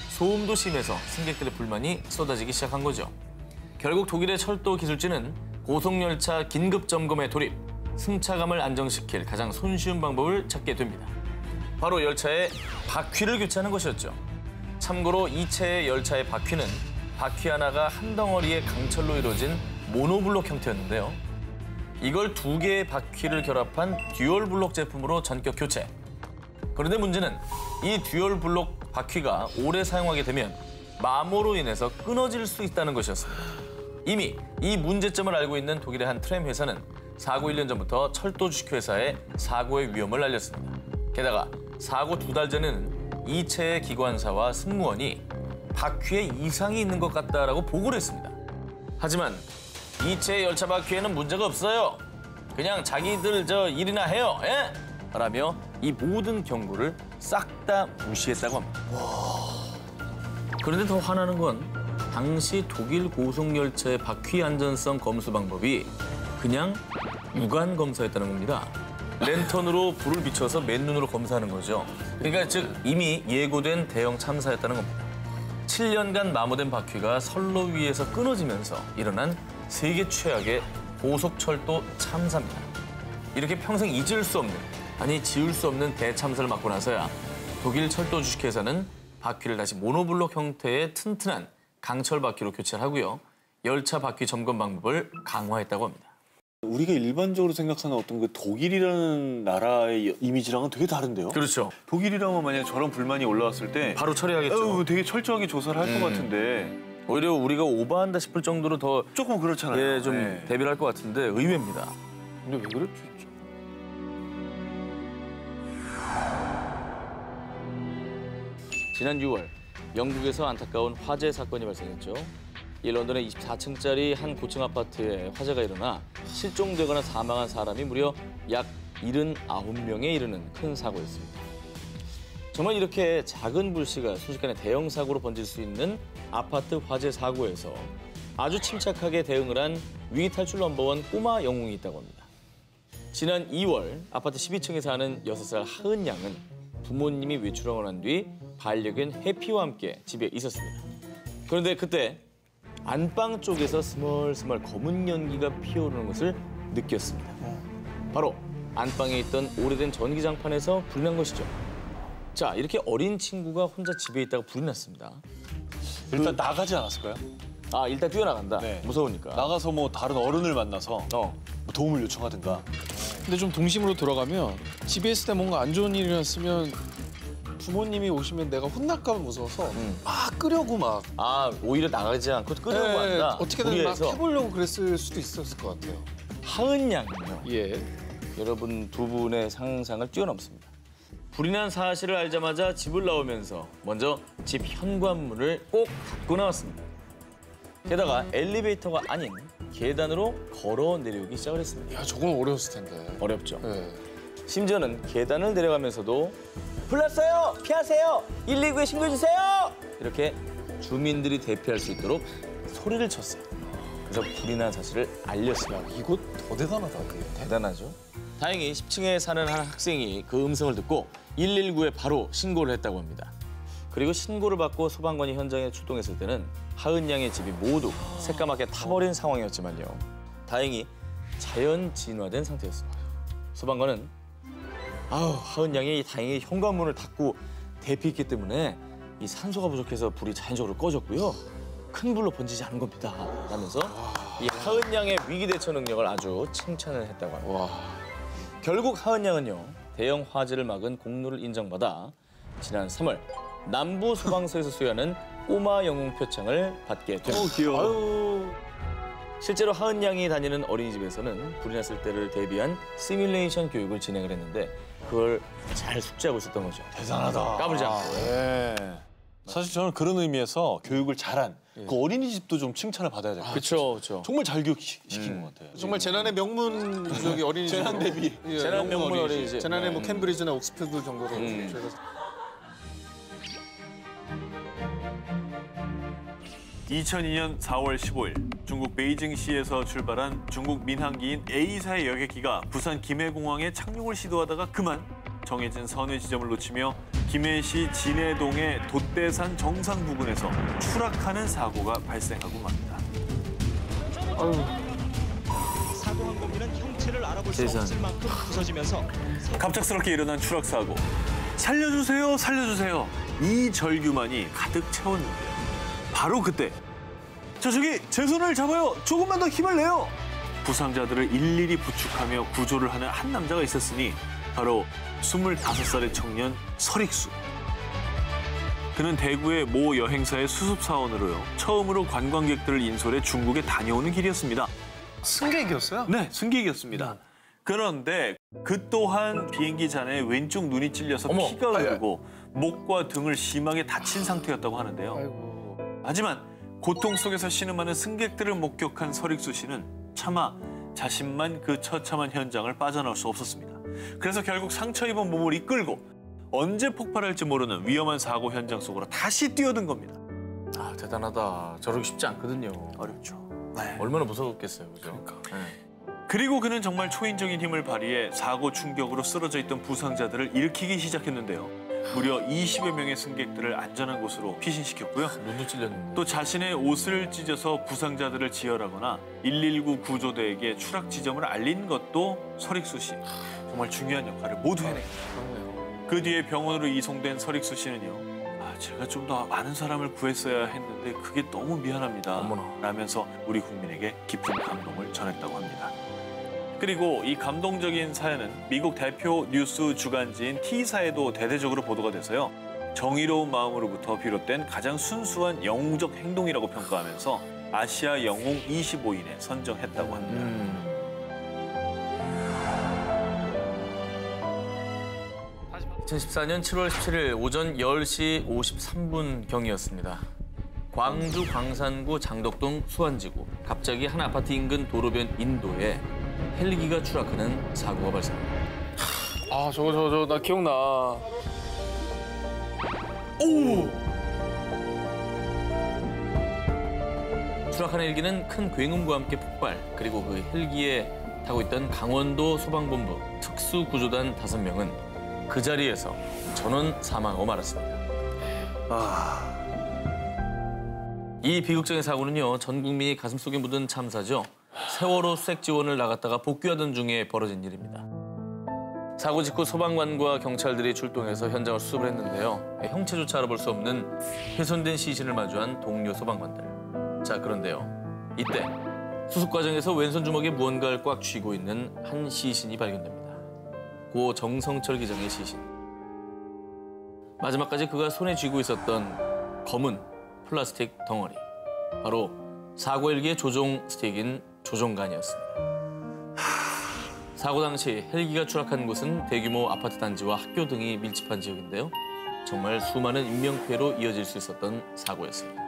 소음도 심해서 승객들의 불만이 쏟아지기 시작한 거죠. 결국 독일의 철도 기술진은 고속열차 긴급 점검에 돌입, 승차감을 안정시킬 가장 손쉬운 방법을 찾게 됩니다. 바로 열차의 바퀴를 교체하는 것이었죠. 참고로 이체의 열차의 바퀴는 바퀴 하나가 한 덩어리의 강철로 이루어진 모노블록 형태였는데요. 이걸 두 개의 바퀴를 결합한 듀얼블록 제품으로 전격 교체. 그런데 문제는 이 듀얼블록 바퀴가 오래 사용하게 되면 마모로 인해서 끊어질 수 있다는 것이었습니다. 이미 이 문제점을 알고 있는 독일의 한 트램 회사는 사고 1년 전부터 철도 주식회사에 사고의 위험을 알렸습니다. 게다가 사고 2달 전에는 이체의 기관사와 승무원이 바퀴에 이상이 있는 것 같다라고 보고를 했습니다. 하지만 이체의 열차 바퀴에는 문제가 없어요. 그냥 자기들 일이나 해요. 예? 라며 이 모든 경고를 싹 다 무시했다고 합니다. 그런데 더 화나는 건 당시 독일 고속열차의 바퀴 안전성 검수 방법이 그냥 육안 검사였다는 겁니다. 랜턴으로 불을 비춰서 맨눈으로 검사하는 거죠. 그러니까 즉 이미 예고된 대형 참사였다는 겁니다. 7년간 마모된 바퀴가 선로 위에서 끊어지면서 일어난 세계 최악의 고속철도 참사입니다. 이렇게 평생 잊을 수 없는, 아니 지울 수 없는 대참사를 맞고 나서야 독일 철도 주식회사는 바퀴를 다시 모노블록 형태의 튼튼한 강철 바퀴로 교체를 하고요. 열차 바퀴 점검 방법을 강화했다고 합니다. 우리가 일반적으로 생각하는 어떤 그 독일이라는 나라의 이미지랑은 되게 다른데요? 그렇죠. 독일이라면 만약에 저런 불만이 올라왔을 때 바로 처리하겠죠. 되게 철저하게 조사를 할 것 같은데 오히려 우리가 오버한다 싶을 정도로 더 조금 그렇잖아요. 좀 네. 대비를 할 것 같은데 의외입니다. 근데 왜 그랬지? 지난 6월 영국에서 안타까운 화재 사건이 발생했죠. 이 런던의 24층짜리 한 고층 아파트에 화재가 일어나 실종되거나 사망한 사람이 무려 약 79명에 이르는 큰 사고였습니다. 정말 이렇게 작은 불씨가 순식간에 대형 사고로 번질 수 있는 아파트 화재 사고에서 아주 침착하게 대응을 한 위기 탈출 넘버원 꼬마 영웅이 있다고 합니다. 지난 2월 아파트 12층에 사는 6살 하은 양은 부모님이 외출하고 난 뒤 반려견 해피와 함께 집에 있었습니다. 그런데 그때 안방 쪽에서 스멀스멀 검은 연기가 피어오르는 것을 느꼈습니다. 바로 안방에 있던 오래된 전기장판에서 불이 난 것이죠. 자, 이렇게 어린 친구가 혼자 집에 있다가 불이 났습니다. 일단 나가지 않았을까요? 아, 일단 뛰어나간다. 네. 무서우니까. 나가서 뭐 다른 어른을 만나서 뭐 도움을 요청하든가. 근데 좀 동심으로 돌아가면 집에 있을 때 뭔가 안 좋은 일이 일어났으면 부모님이 오시면 내가 혼날까 봐 무서워서 막 끄려고 막 아, 오히려 나가지 않고 끄려고 한다. 어떻게든 막 무리해서. 해보려고 그랬을 수도 있었을 것 같아요. 하은 양은요. 예. 여러분 두 분의 상상을 뛰어넘습니다. 불이 난 사실을 알자마자 집을 나오면서 먼저 집 현관문을 꼭 닫고 나왔습니다. 게다가 엘리베이터가 아닌 계단으로 걸어 내려오기 시작을 했습니다. 야, 저건 어려웠을 텐데. 어렵죠. 예. 심지어는 계단을 내려가면서도 불났어요! 피하세요! 119에 신고해주세요! 이렇게 주민들이 대피할 수 있도록 소리를 쳤어요. 그래서 불이 난 사실을 알렸습니다. 이거 더 대단하다. 대단하죠? 다행히 10층에 사는 한 학생이 그 음성을 듣고 119에 바로 신고를 했다고 합니다. 그리고 신고를 받고 소방관이 현장에 출동했을 때는 하은 양의 집이 모두 새까맣게 타버린 상황이었지만요. 다행히 자연 진화된 상태였습니다. 소방관은 하은 양이 다행히 현관문을 닫고 대피했기 때문에 이 산소가 부족해서 불이 자연적으로 꺼졌고요. 큰 불로 번지지 않은 겁니다. 라면서 이 하은 양의 위기 대처 능력을 아주 칭찬을 했다고 합니다. 와. 결국 하은 양은요. 대형 화재를 막은 공로를 인정받아 지난 3월 남부 소방서에서 수여하는 꼬마 영웅 표창을 받게 됩니다. 귀여워. 실제로 하은 양이 다니는 어린이집에서는 불이 났을 때를 대비한 시뮬레이션 교육을 진행을 했는데 그걸 잘 숙지하고 있었던 거죠. 대단하다. 까불지 않고. 네. 사실 저는 그런 의미에서 교육을 잘한 그 어린이집도 좀 칭찬을 받아야 될 것 같아요. 그렇죠, 그렇죠. 정말 잘 교육시킨 것 같아요. 정말 재난의 명문 저기 어린이집. 재난 대비. 예, 재난 명문 어린이집. 재난의 뭐 캠브리지나 옥스퍼드 정도로 저희가 2002년 4월 15일 중국 베이징시에서 출발한 중국 민항기인 A사의 여객기가 부산 김해공항에 착륙을 시도하다가 그만 정해진 선회 지점을 놓치며 김해시 진해동의 돛대산 정상 부근에서 추락하는 사고가 발생하고 맙니다. 사고 항공기는 형체를 알아볼 수 없을 만큼 부서지면서 갑작스럽게 일어난 추락 사고. 살려주세요, 살려주세요. 이 절규만이 가득 채웠는데요. 바로 그때 저기 제 손을 잡아요. 조금만 더 힘을 내요. 부상자들을 일일이 부축하며 구조를 하는 한 남자가 있었으니 바로 25살의 청년 설익수. 그는 대구의 모 여행사의 수습사원으로요. 처음으로 관광객들을 인솔해 중국에 다녀오는 길이었습니다. 승객이었어요? 네, 승객이었습니다. 그런데 그 또한 비행기 잔에 왼쪽 눈이 찔려서 피가 흐르고 목과 등을 심하게 다친 상태였다고 하는데요. 아이고. 하지만 고통 속에서 신음하는 승객들을 목격한 설익수 씨는 차마 자신만 그 처참한 현장을 빠져나올 수 없었습니다. 그래서 결국 상처 입은 몸을 이끌고 언제 폭발할지 모르는 위험한 사고 현장 속으로 다시 뛰어든 겁니다. 아, 대단하다. 저러기 쉽지 않거든요. 어렵죠. 얼마나 무서웠겠어요, 그죠? 그러니까. 그리고 그는 정말 초인적인 힘을 발휘해 사고 충격으로 쓰러져 있던 부상자들을 일으키기 시작했는데요. 무려 20여 명의 승객들을 안전한 곳으로 피신시켰고요. 눈도 찔렸는데. 또 자신의 옷을 찢어서 부상자들을 지혈하거나 119 구조대에게 추락 지점을 알린 것도 설익수 씨. 정말 중요한 역할을 모두 해냈죠. 그 뒤에 병원으로 이송된 설익수 씨는요. 제가 좀 더 많은 사람을 구했어야 했는데 그게 너무 미안합니다. 어머나. 라면서 우리 국민에게 깊은 감동을 전했다고 합니다. 그리고 이 감동적인 사연은 미국 대표 뉴스 주간지인 T사에도 대대적으로 보도가 돼서요. 정의로운 마음으로부터 비롯된 가장 순수한 영웅적 행동이라고 평가하면서 아시아 영웅 25인에 선정했다고 합니다. 2014년 7월 17일 오전 10시 53분 경이었습니다. 광주 광산구 장덕동 수안지구. 갑자기 한 아파트 인근 도로변 인도에 헬기가 추락하는 사고가 발생합니다. 아, 저거 나 기억나. 추락한 헬기는 큰 굉음과 함께 폭발, 그리고 그 헬기에 타고 있던 강원도 소방본부 특수구조단 5명은 그 자리에서 전원 사망하고 말았습니다. 이 비극적인 사고는요, 전 국민이 가슴속에 묻은 참사죠. 세월호 수색 지원을 나갔다가 복귀하던 중에 벌어진 일입니다. 사고 직후 소방관과 경찰들이 출동해서 현장을 수습을 했는데요. 형체조차 알아볼 수 없는 훼손된 시신을 마주한 동료 소방관들. 자, 그런데요. 이때 수습 과정에서 왼손 주먹에 무언가를 꽉 쥐고 있는 한 시신이 발견됩니다. 고 정성철 기장의 시신. 마지막까지 그가 손에 쥐고 있었던 검은 플라스틱 덩어리. 바로 사고 헬기의 조종 스틱인 조종관이었습니다. 사고 당시 헬기가 추락한 곳은 대규모 아파트 단지와 학교 등이 밀집한 지역인데요. 정말 수많은 인명피해로 이어질 수 있었던 사고였습니다.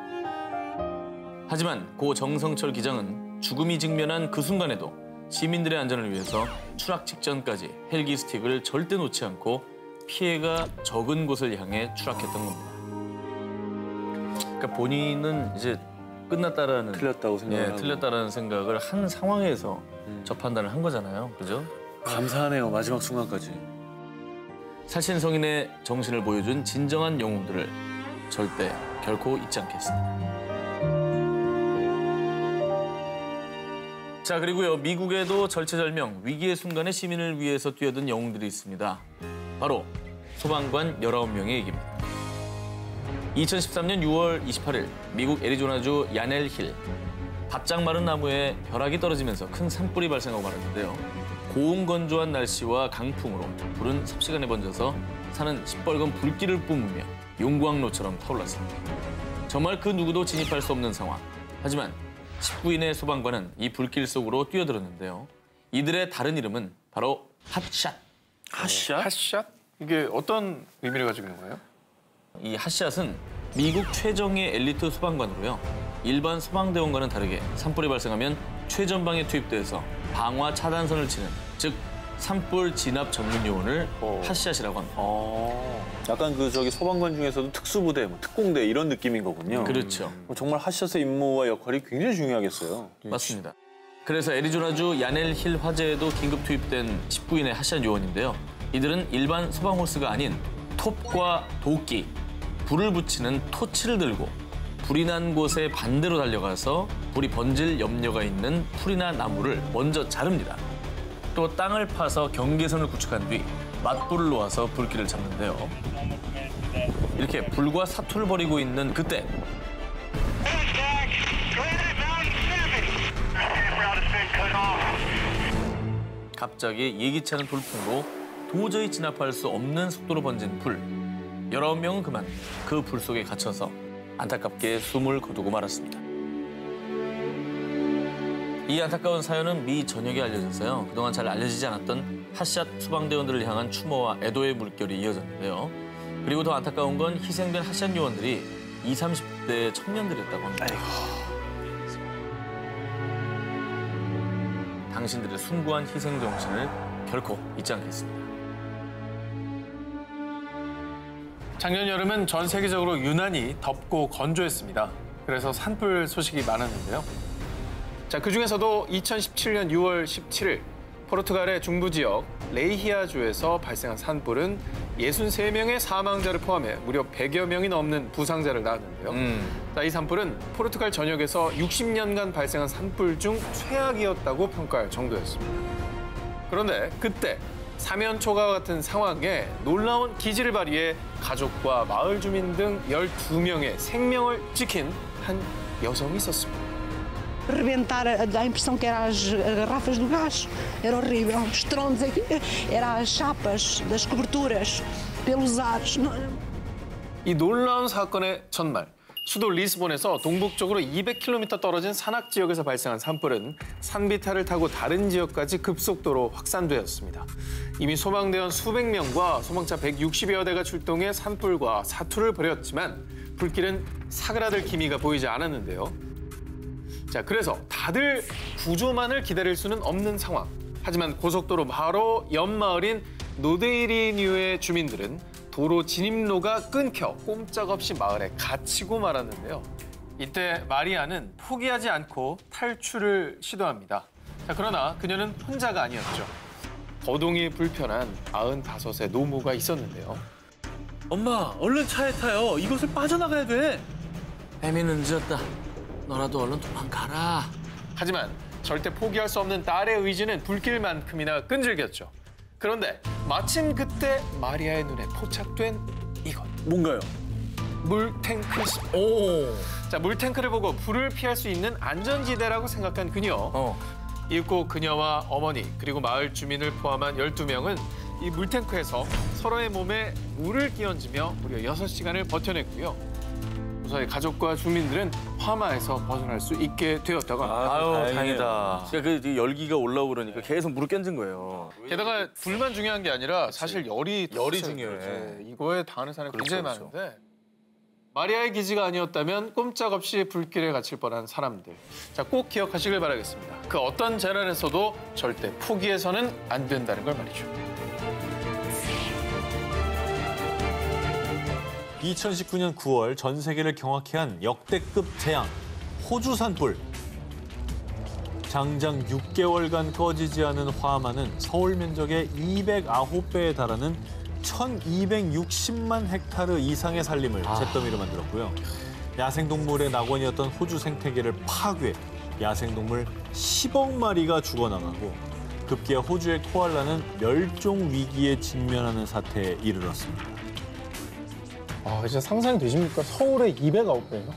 하지만 고 정성철 기장은 죽음이 직면한 그 순간에도 시민들의 안전을 위해서 추락 직전까지 헬기 스틱을 절대 놓지 않고 피해가 적은 곳을 향해 추락했던 겁니다. 그러니까 본인은 이제 끝났다라는 틀렸다고 생각을 하고. 틀렸다라는 생각을 한 상황에서 저 판단을 한 거잖아요. 그죠? 감사하네요. 마지막 순간까지. 살신성인의 정신을 보여준 진정한 영웅들을 절대 결코 잊지 않겠습니다. 자, 그리고요. 미국에도 절체절명, 위기의 순간에 시민을 위해서 뛰어든 영웅들이 있습니다. 바로 소방관 19명의 얘기입니다. 2013년 6월 28일 미국 애리조나주 야넬 힐. 바짝 마른 나무에 벼락이 떨어지면서 큰 산불이 발생하고 말았는데요. 고온건조한 날씨와 강풍으로 불은 삽시간에 번져서 산은 시뻘건 불길을 뿜으며 용광로처럼 타올랐습니다. 정말 그 누구도 진입할 수 없는 상황. 하지만 19인의 소방관은 이 불길 속으로 뛰어들었는데요. 이들의 다른 이름은 바로 핫샷. 핫샷? 핫샷? 이게 어떤 의미를 가지고 있는 거예요? 이 핫샷은 미국 최정예 엘리트 소방관으로요. 일반 소방대원과는 다르게 산불이 발생하면 최전방에 투입돼서 방화 차단선을 치는, 즉 산불 진압 전문 요원을 핫샷이라고 합니다. 약간 그 저기 소방관 중에서도 특수부대, 뭐 특공대 이런 느낌인 거군요. 그렇죠. 정말 핫샷의 임무와 역할이 굉장히 중요하겠어요. 맞습니다. 그래서 애리조나주 야넬 힐 화재에도 긴급 투입된 19인의 핫샷 요원인데요. 이들은 일반 소방 호스가 아닌 톱과 도끼, 불을 붙이는 토치를 들고 불이 난 곳에 반대로 달려가서 불이 번질 염려가 있는 풀이나 나무를 먼저 자릅니다. 또 땅을 파서 경계선을 구축한 뒤 맞불을 놓아서 불길을 잡는데요. 이렇게 불과 사투를 벌이고 있는 그때 갑자기 예기치 않은 돌풍으로 도저히 진압할 수 없는 속도로 번진 불. 19명은 그만 그 불 속에 갇혀서 안타깝게 숨을 거두고 말았습니다. 이 안타까운 사연은 미 전역에 알려졌어요. 그동안 잘 알려지지 않았던 핫샷 소방대원들을 향한 추모와 애도의 물결이 이어졌는데요. 그리고 더 안타까운 건 희생된 핫샷 요원들이 20, 30대 청년들이었다고 합니다. 당신들의 숭고한 희생 정신을 결코 잊지 않겠습니다. 작년 여름은 전 세계적으로 유난히 덥고 건조했습니다. 그래서 산불 소식이 많았는데요. 자, 그중에서도 2017년 6월 17일 포르투갈의 중부 지역 레이히아주에서 발생한 산불은 63명의 사망자를 포함해 무려 100여 명이 넘는 부상자를 낳았는데요. 자, 이 산불은 포르투갈 전역에서 60년간 발생한 산불 중 최악이었다고 평가할 정도였습니다. 그런데 그때 사면초가 같은 상황에 놀라운 기지를 발휘해 가족과 마을 주민 등 12명의 생명을 지킨 한 여성이 있었습니다. Rebentar, a impressão que eram as garrafas do gás, era horrível. Os troncos aqui, eram as chapas das coberturas, pelos ares. 이 놀라운 사건의 전말, 수도 리스본에서 동북쪽으로 200km 떨어진 산악 지역에서 발생한 산불은 산비탈을 타고 다른 지역까지 급속도로 확산되었습니다. 이미 소방대원 수백 명과 소방차 160여 대가 출동해 산불과 사투를 벌였지만 불길은 사그라들 기미가 보이지 않았는데요. 자, 그래서 다들 구조만을 기다릴 수는 없는 상황. 하지만 고속도로 바로 옆 마을인 노데이리뉴의 주민들은 도로 진입로가 끊겨 꼼짝없이 마을에 갇히고 말았는데요. 이때 마리아는 포기하지 않고 탈출을 시도합니다. 자, 그러나 그녀는 혼자가 아니었죠. 거동이 불편한 95세 노모가 있었는데요. 엄마, 얼른 차에 타요. 이곳을 빠져나가야 돼. 애미는 늦었다. 너라도 얼른 도망가라. 하지만 절대 포기할 수 없는 딸의 의지는 불길만큼이나 끈질겼죠. 그런데 마침 그때 마리아의 눈에 포착된 이것. 뭔가요? 물탱크였습니다. 자, 물탱크를 보고 불을 피할 수 있는 안전지대라고 생각한 그녀. 이윽고 그녀와 어머니 그리고 마을 주민을 포함한 12명은 이 물탱크에서 서로의 몸에 물을 끼얹으며 무려 6시간을 버텨냈고요. 무사히 가족과 주민들은 화마에서 벗어날 수 있게 되었다가 아유, 다행이다. 그러니까 그 열기가 올라오고 그러니까 계속 물을 껴준 거예요. 게다가 불만 중요한 게 아니라 사실 열이 중요해. 네, 이거에 당하는 사람이 굉장히 그렇죠. 많은데 마리아의 기지가 아니었다면 꼼짝없이 불길에 갇힐 뻔한 사람들. 자, 꼭 기억하시길 바라겠습니다. 그 어떤 재난에서도 절대 포기해서는 안 된다는 걸 말이죠. 2019년 9월 전 세계를 경악해 한 역대급 재앙, 호주 산불. 장장 6개월간 꺼지지 않은 화마는 서울 면적의 209배에 달하는 1260만 헥타르 이상의 산림을 잿더미로 만들었고요. 야생동물의 낙원이었던 호주 생태계를 파괴, 야생동물 10억 마리가 죽어나가고 급기야 호주의 코알라는 멸종 위기에 직면하는 사태에 이르렀습니다. 아, 진짜 상상이 되십니까? 서울의 209배예요?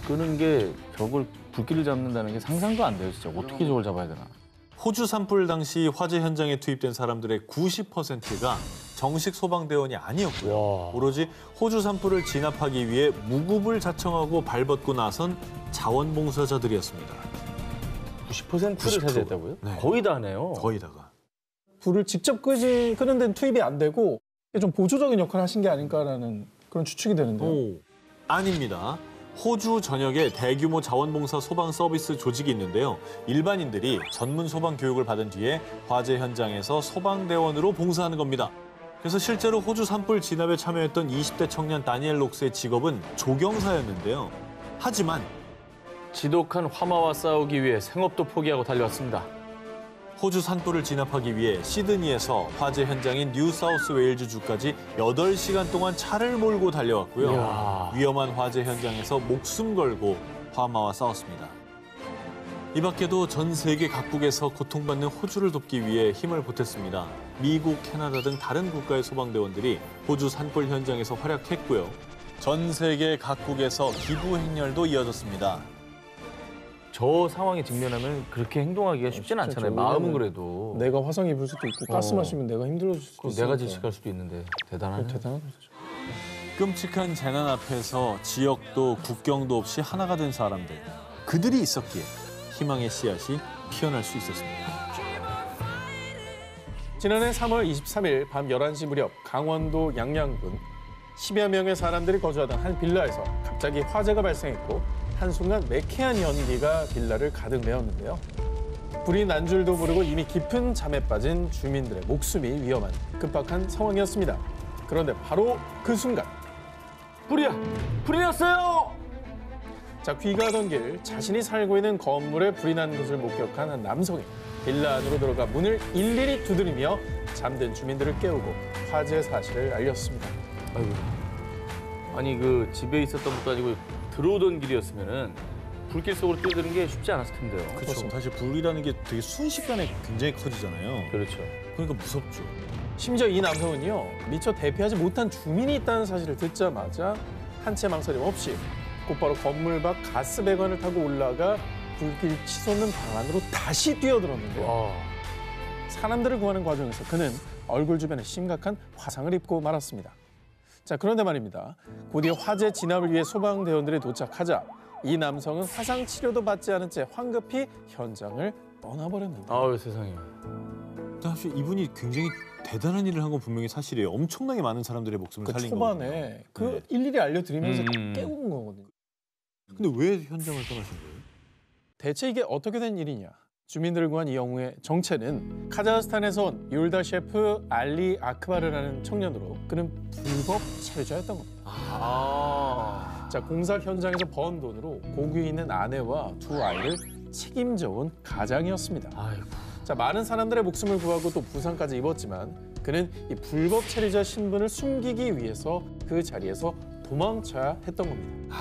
끄는 게 저걸 불길을 잡는다는 게 상상도 안 돼요, 진짜. 어떻게 저걸 잡아야 되나. 호주 산불 당시 화재 현장에 투입된 사람들의 90%가 정식 소방대원이 아니었고요. 오로지 호주 산불을 진압하기 위해 무급을 자청하고 발벗고 나선 자원봉사자들이었습니다. 90%를 90%. 차지했다고요? 네. 거의 다네요. 거의 다가. 불을 직접 끄는 데는 투입이 안 되고 좀 보조적인 역할을 하신 게 아닐까라는 그런 추측이 되는데요. 아닙니다. 호주 전역에 대규모 자원봉사 소방 서비스 조직이 있는데요. 일반인들이 전문 소방 교육을 받은 뒤에 화재 현장에서 소방대원으로 봉사하는 겁니다. 그래서 실제로 호주 산불 진압에 참여했던 20대 청년 다니엘 록스의 직업은 조경사였는데요. 하지만 지독한 화마와 싸우기 위해 생업도 포기하고 달려왔습니다. 호주 산불을 진압하기 위해 시드니에서 화재 현장인 뉴사우스웨일즈주까지 8시간 동안 차를 몰고 달려왔고요. 이야. 위험한 화재 현장에서 목숨 걸고 화마와 싸웠습니다. 이 밖에도 전 세계 각국에서 고통받는 호주를 돕기 위해 힘을 보탰습니다. 미국, 캐나다 등 다른 국가의 소방대원들이 호주 산불 현장에서 활약했고요. 전 세계 각국에서 기부 행렬도 이어졌습니다. 저 상황에 직면하면 그렇게 행동하기가 쉽진 않잖아요. 마음은 그래도. 내가 화상 입을 수도 있고 가스 마시면 내가 힘들어질 수도 있고 내가 질식할 수도 있는데 대단하네. 대단한 거죠. 끔찍한 재난 앞에서 지역도 국경도 없이 하나가 된 사람들. 그들이 있었기에 희망의 씨앗이 피어날 수 있었습니다. 지난해 3월 23일 밤 11시 무렵 강원도 양양군 10여 명의 사람들이 거주하던 한 빌라에서 갑자기 화재가 발생했고 한순간 매캐한 연기가 빌라를 가득 메웠는데요. 불이 난 줄도 모르고 이미 깊은 잠에 빠진 주민들의 목숨이 위험한 급박한 상황이었습니다. 그런데 바로 그 순간 불이야! 불이 났어요! 자, 귀가하던 길 자신이 살고 있는 건물에 불이 난 것을 목격한 한 남성이 빌라 안으로 들어가 문을 일일이 두드리며 잠든 주민들을 깨우고 화재 사실을 알렸습니다. 아이고. 아니 그 집에 있었던 것도 아니고 들어오던 길이었으면은 불길 속으로 뛰어드는 게 쉽지 않았을 텐데요. 그렇죠. 사실 불이라는 게 되게 순식간에 굉장히 커지잖아요. 그렇죠. 그러니까 무섭죠. 심지어 이 남성은요, 미처 대피하지 못한 주민이 있다는 사실을 듣자마자 한 채 망설임 없이 곧바로 건물 밖 가스 배관을 타고 올라가 불길 치솟는 방 안으로 다시 뛰어들었는데요. 사람들을 구하는 과정에서 그는 얼굴 주변에 심각한 화상을 입고 말았습니다. 자, 그런데 말입니다. 곧이어 화재 진압을 위해 소방대원들이 도착하자 이 남성은 화상 치료도 받지 않은 채 황급히 현장을 떠나버렸는데. 아유 세상에. 사실 이분이 굉장히 대단한 일을 한 건 분명히 사실이에요. 엄청나게 많은 사람들의 목숨을 그 살린 초반에 거거든요. 그 네. 일일이 알려드리면서 깨우는 거거든요. 근데 왜 현장을 떠나신 거예요? 대체 이게 어떻게 된 일이냐? 주민들을 구한 이 영웅의 정체는 카자흐스탄에서 온 율다 셰프 알리 아크바르라는 청년으로 그는 불법 체류자였던 겁니다. 자, 공사 현장에서 번 돈으로 고국에 있는 아내와 두 아이를 책임져 온 가장이었습니다. 아이고. 자, 많은 사람들의 목숨을 구하고 또 부상까지 입었지만 그는 이 불법 체류자 신분을 숨기기 위해서 그 자리에서 도망쳐야 했던 겁니다.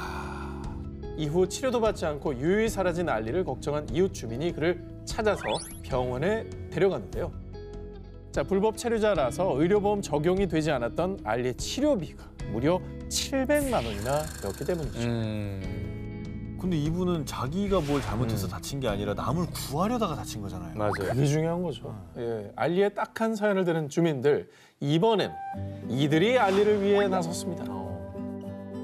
이후 치료도 받지 않고 유유히 사라진 알리를 걱정한 이웃 주민이 그를 찾아서 병원에 데려갔는데요. 자, 불법 체류자라서 의료보험 적용이 되지 않았던 알리의 치료비가 무려 700만 원이나 되었기 때문이죠. 근데 이분은 자기가 뭘 잘못해서 다친 게 아니라 남을 구하려다가 다친 거잖아요. 맞아요. 그게 중요한 거죠. 예, 알리의 딱한 사연을 들은 주민들, 이번엔 이들이 알리를 위해 나섰습니다.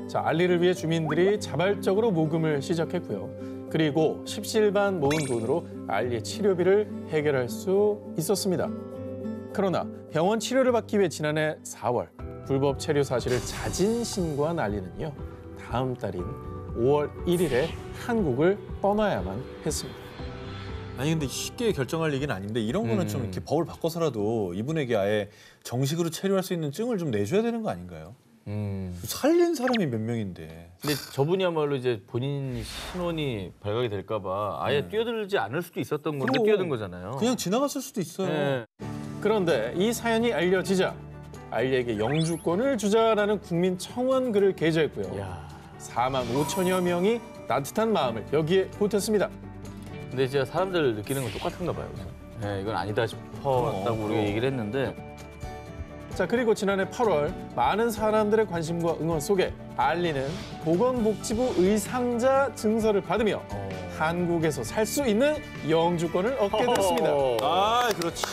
자, 알리를 위해 주민들이 자발적으로 모금을 시작했고요. 그리고 십시일반 모은 돈으로 알리의 치료비를 해결할 수 있었습니다. 그러나 병원 치료를 받기 위해 지난해 4월 불법 체류 사실을 자진 신고한 알리는요. 다음 달인 5월 1일에 한국을 떠나야만 했습니다. 아니 근데 쉽게 결정할 얘기는 아닌데 이런 거는 좀 이렇게 법을 바꿔서라도 이분에게 아예 정식으로 체류할 수 있는 증을 좀 내줘야 되는 거 아닌가요? 살린 사람이 몇 명인데. 근데 저분이야말로 이제 본인 신원이 발각이 될까봐 아예 뛰어들지 않을 수도 있었던 건데 그럼. 뛰어든 거잖아요. 그냥 지나갔을 수도 있어요. 네. 그런데 이 사연이 알려지자 알리에게 영주권을 주자라는 국민 청원 글을 게재했고요. 야. 4만 5천여 명이 따뜻한 마음을 여기에 보탰습니다. 근데 진짜 사람들 느끼는 건 똑같은가 봐요. 네, 이건 아니다 싶었다고 우리가 얘기를 했는데 자, 그리고 지난해 8월 많은 사람들의 관심과 응원 속에 알리는 보건복지부 의상자 증서를 받으며 한국에서 살 수 있는 영주권을 얻게 됐습니다. 아, 그렇지.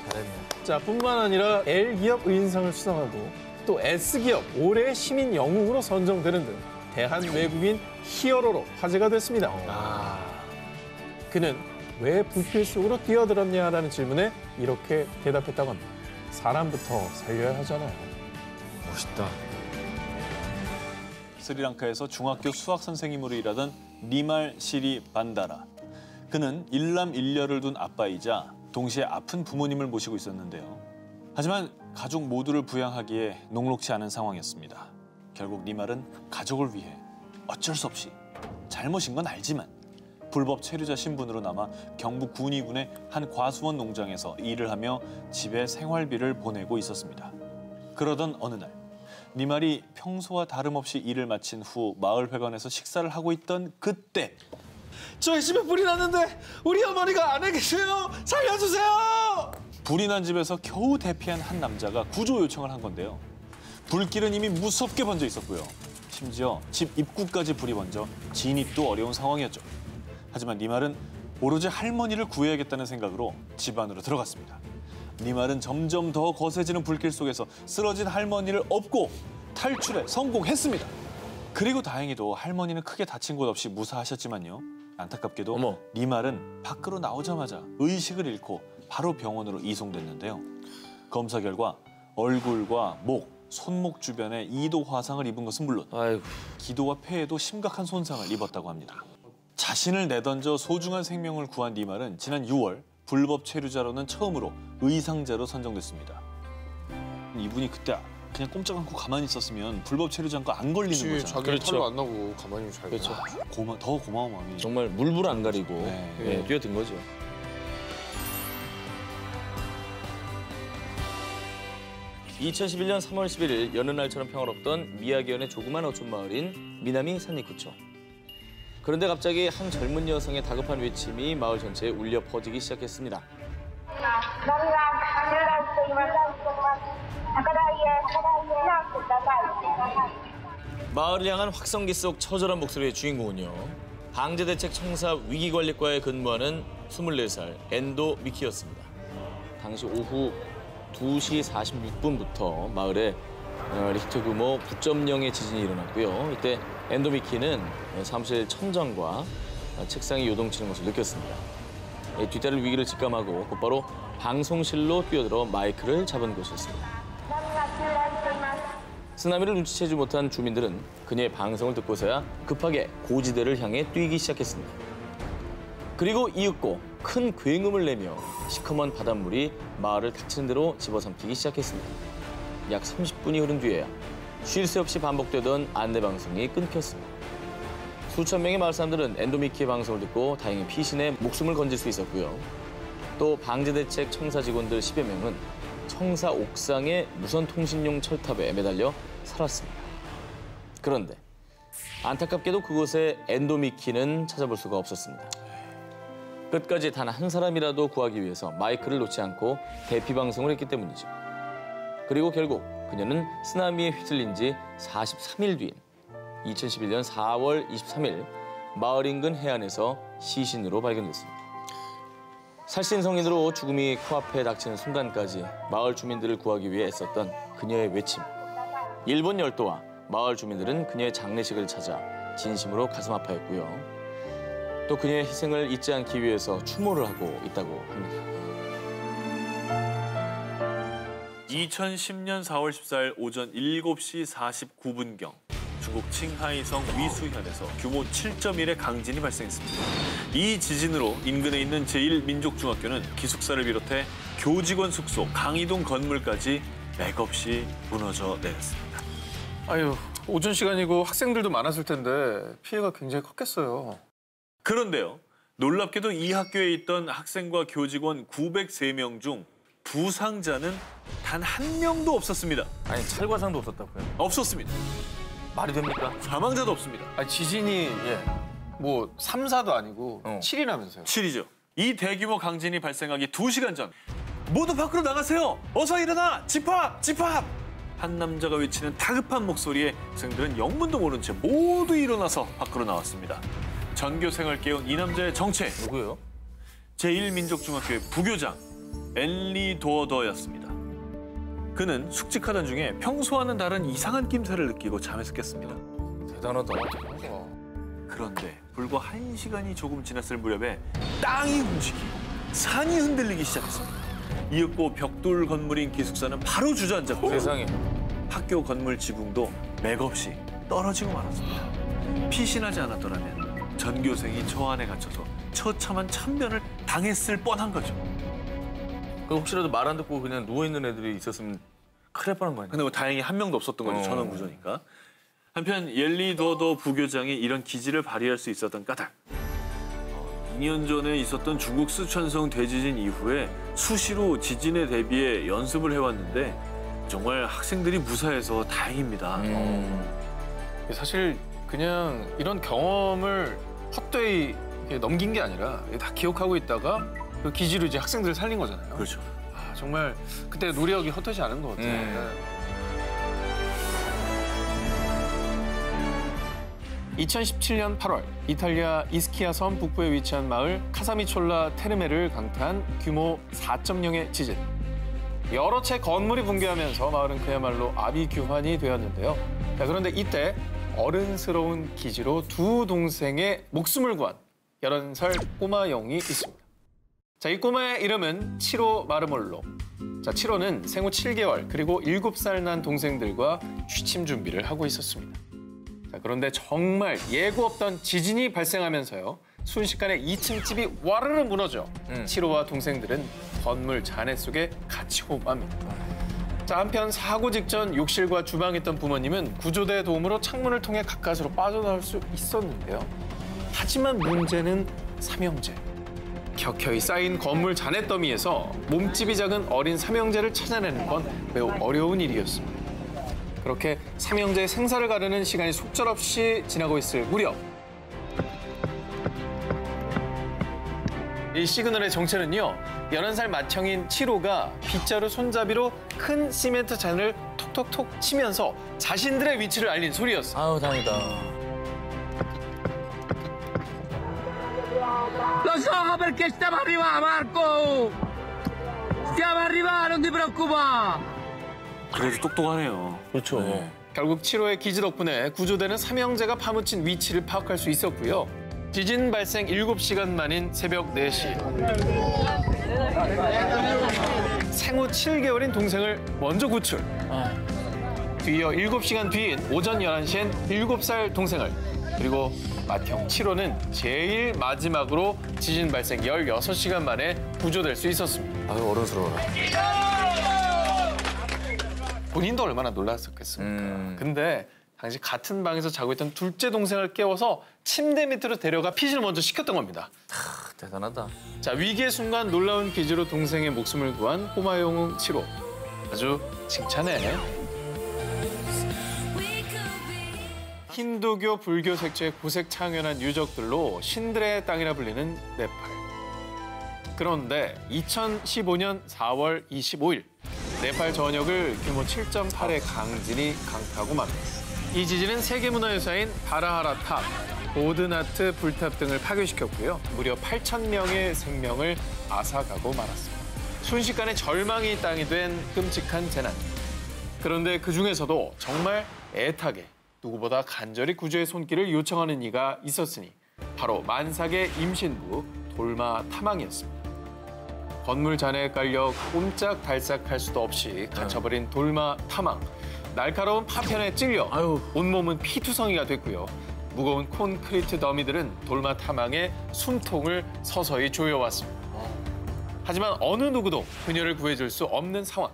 잘했네. 자, 뿐만 아니라 L기업 의인상을 수상하고 또 S기업 올해의 시민 영웅으로 선정되는 등 대한 외국인 히어로로 화제가 됐습니다. 그는 왜 불길 속으로 뛰어들었냐라는 질문에 이렇게 대답했다고 합니다. 사람부터 살려야 하잖아요. 멋있다. 스리랑카에서 중학교 수학 선생님으로 일하던 니말 시리 반다라. 그는 일남일녀를 둔 아빠이자 동시에 아픈 부모님을 모시고 있었는데요. 하지만 가족 모두를 부양하기에 녹록치 않은 상황이었습니다. 결국 니말은 가족을 위해 어쩔 수 없이 잘못인 건 알지만 불법 체류자 신분으로 남아 경북 군위군의 한 과수원 농장에서 일을 하며 집에 생활비를 보내고 있었습니다. 그러던 어느 날 니말이 평소와 다름없이 일을 마친 후 마을 회관에서 식사를 하고 있던 그때 저희 집에 불이 났는데 우리 어머니가 안에 계세요. 살려주세요. 불이 난 집에서 겨우 대피한 한 남자가 구조 요청을 한 건데요. 불길은 이미 무섭게 번져 있었고요. 심지어 집 입구까지 불이 번져 진입도 어려운 상황이었죠. 하지만 니말은 오로지 할머니를 구해야겠다는 생각으로 집 안으로 들어갔습니다. 니말은 점점 더 거세지는 불길 속에서 쓰러진 할머니를 업고 탈출에 성공했습니다. 그리고 다행히도 할머니는 크게 다친 곳 없이 무사하셨지만요. 안타깝게도 어머. 니말은 밖으로 나오자마자 의식을 잃고 바로 병원으로 이송됐는데요. 검사 결과 얼굴과 목, 손목 주변에 2도 화상을 입은 것은 물론 아이고. 기도와 폐에도 심각한 손상을 입었다고 합니다. 자신을 내던져 소중한 생명을 구한 니말은 지난 6월 불법 체류자로는 처음으로 의상자로 선정됐습니다. 이분이 그때 그냥 꼼짝 않고 가만히 있었으면 불법 체류자인 거 안 걸리는 거잖아요. 자기 그렇죠. 털도 안 나고 가만히 잘. 그렇죠. 더 고마운 마음이. 정말 물불 안 가리고 네. 예, 뛰어든 거죠. (2011년 3월 11일) 여느 날처럼 평화롭던 미야기현의 조그만 어촌 마을인 미나미 산리쿠초. 그런데 갑자기 한 젊은 여성의 다급한 외침이 마을 전체에 울려 퍼지기 시작했습니다. 마을을 향한 확성기 속 처절한 목소리의 주인공은요. 방제대책 청사 위기관리과에 근무하는 24살 엔도 미키였습니다. 당시 오후 2시 46분부터 마을에 리히터 규모 9.0의 지진이 일어났고요. 이때 엔도 미키는 사무실 천장과 책상이 요동치는 것을 느꼈습니다. 뒤따를 위기를 직감하고 곧바로 방송실로 뛰어들어 마이크를 잡은 것이었습니다. 쓰나미를 눈치채지 못한 주민들은 그녀의 방송을 듣고서야 급하게 고지대를 향해 뛰기 시작했습니다. 그리고 이윽고 큰 굉음을 내며 시커먼 바닷물이 마을을 닥치는 대로 집어삼키기 시작했습니다. 약 30분이 흐른 뒤에야 쉴 새 없이 반복되던 안내방송이 끊겼습니다. 수천 명의 마을 사람들은 엔도미키의 방송을 듣고 다행히 피신에 목숨을 건질 수 있었고요. 또 방제대책 청사 직원들 10여 명은 청사 옥상의 무선통신용 철탑에 매달려 살았습니다. 그런데 안타깝게도 그곳에 엔도미키는 찾아볼 수가 없었습니다. 끝까지 단 한 사람이라도 구하기 위해서 마이크를 놓지 않고 대피 방송을 했기 때문이죠. 그리고 결국 그녀는 쓰나미에 휩쓸린 지 43일 뒤인 2011년 4월 23일 마을 인근 해안에서 시신으로 발견됐습니다. 살신 성인으로 죽음이 코앞에 닥치는 순간까지 마을 주민들을 구하기 위해 애썼던 그녀의 외침. 일본 열도와 마을 주민들은 그녀의 장례식을 찾아 진심으로 가슴 아파했고요. 또 그녀의 희생을 잊지 않기 위해서 추모를 하고 있다고 합니다. 2010년 4월 14일 오전 7시 49분경 중국 칭하이성 위수현에서 규모 7.1의 강진이 발생했습니다. 이 지진으로 인근에 있는 제1민족중학교는 기숙사를 비롯해 교직원 숙소, 강의동 건물까지 맥없이 무너져 내렸습니다. 아유, 오전 시간이고 학생들도 많았을 텐데 피해가 굉장히 컸겠어요. 그런데요, 놀랍게도 이 학교에 있던 학생과 교직원 903명 중 부상자는 단 한 명도 없었습니다. 아니 찰과상도 없었다고요? 없었습니다. 말이 됩니까? 사망자도 없습니다. 아니, 지진이 뭐 3, 4도 아니고 7이라면서요. 7이죠. 이 대규모 강진이 발생하기 2시간 전 모두 밖으로 나가세요. 어서 일어나. 집합! 집합! 한 남자가 외치는 다급한 목소리에 학생들은 영문도 모른 채 모두 일어나서 밖으로 나왔습니다. 전교생을 깨운 이 남자의 정체. 누구예요? 제1민족중학교의 부교장 엔리 도어더였습니다. 그는 숙직하던 중에 평소와는 다른 이상한 낌새를 느끼고 잠에서 깼습니다. 대단하다. 그런데 불과 1시간이 조금 지났을 무렵에 땅이 움직이고 산이 흔들리기 시작했습니다. 이윽고 벽돌 건물인 기숙사는 바로 주저앉았고 세상에. 학교 건물 지붕도 맥없이 떨어지고 말았습니다. 피신하지 않았더라면 전교생이 저 안에 갇혀서 처참한 참변을 당했을 뻔한 거죠. 그 혹시라도 말 안 듣고 그냥 누워있는 애들이 있었으면 큰일 날 뻔한 거 아니에요? 근데 뭐 다행히 한 명도 없었던 거죠. 전원 구조니까. 한편 옐리 도어더 부교장이 이런 기지를 발휘할 수 있었던 까닭. 2년 전에 있었던 중국 쓰촨성 대지진 이후에 수시로 지진에 대비해 연습을 해왔는데 정말 학생들이 무사해서 다행입니다. 사실 그냥 이런 경험을 헛되이 넘긴 게 아니라 다 기억하고 있다가 그 기지로 이제 학생들을 살린 거잖아요. 그렇죠. 아, 정말 그때 노력이 헛되지 않은 것 같아요. 네. 2017년 8월 이탈리아 이스키아 섬 북부에 위치한 마을 카사미촐라 테르메를 강타한 규모 4.0의 지진. 여러 채 건물이 붕괴하면서 마을은 그야말로 아비규환이 되었는데요. 자, 그런데 이때 어른스러운 기지로 두 동생의 목숨을 구한 11살 꼬마 영이 있습니다. 자, 이 꼬마의 이름은 치로 마르몰로. 자, 치로는 생후 7개월 그리고 7살 난 동생들과 취침 준비를 하고 있었습니다. 자, 그런데 정말 예고 없던 지진이 발생하면서요. 순식간에 2층 집이 와르르 무너져 치로와 동생들은 건물 잔해 속에 갇히고 맙니다. 자, 한편 사고 직전 욕실과 주방에 있던 부모님은 구조대의 도움으로 창문을 통해 가까스로 빠져나올 수 있었는데요. 하지만 문제는 삼형제. 켜켜이 쌓인 건물 잔해 더미에서 몸집이 작은 어린 삼형제를 찾아내는 건 매우 어려운 일이었습니다. 그렇게 삼형제의 생사를 가르는 시간이 속절없이 지나고 있을 무렵 이 시그널의 정체는요. 11살 맏형인 치로가 빗자루 손잡이로 큰 시멘트 잔을 톡톡톡 치면서 자신들의 위치를 알린 소리였어요. 아우 다행이다. Lo so perché stiamo arrivando, Marco! Stiamo arrivando, non ti preoccupare! 그래도 똑똑하네요. 그렇죠. 결국 치로의 기지 덕분에 구조대는 삼형제가 파묻힌 위치를 파악할 수 있었고요. 지진 발생 7시간 만인 새벽 4시. 생후 7개월인 동생을 먼저 구출. 뒤이어 7시간 뒤인 오전 11시엔 7살 동생을, 그리고 맏형 치로는 제일 마지막으로 지진 발생 16시간 만에 구조될 수 있었습니다. 아유 어른스러워라. 본인도 얼마나 놀랐었겠습니까. 근데 당시 같은 방에서 자고 있던 둘째 동생을 깨워서 침대 밑으로 데려가 피신을 먼저 시켰던 겁니다. 대단하다. 자, 위기의 순간 놀라운 기지로 동생의 목숨을 구한 호마영웅 치로. 아주 칭찬해. 힌두교, 불교 색채의 고색 창연한 유적들로 신들의 땅이라 불리는 네팔. 그런데 2015년 4월 25일 네팔 전역을 규모 7.8의 강진이 강타하고 맙니다. 이 지진은 세계문화유산인 바라하라 탑, 보드나트 불탑 등을 파괴시켰고요. 무려 8,000명의 생명을 앗아가고 말았습니다. 순식간에 절망이 땅이 된 끔찍한 재난. 그런데 그중에서도 정말 애타게 누구보다 간절히 구조의 손길을 요청하는 이가 있었으니 바로 만삭의 임신부 돌마 탐왕이었습니다. 건물 잔해에 깔려 꼼짝달싹할 수도 없이 갇혀버린 돌마 탐왕. 날카로운 파편에 찔려 온몸은 피투성이가 됐고요. 무거운 콘크리트 더미들은 돌마 탐왕의 숨통을 서서히 조여왔습니다. 하지만 어느 누구도 그녀를 구해줄 수 없는 상황.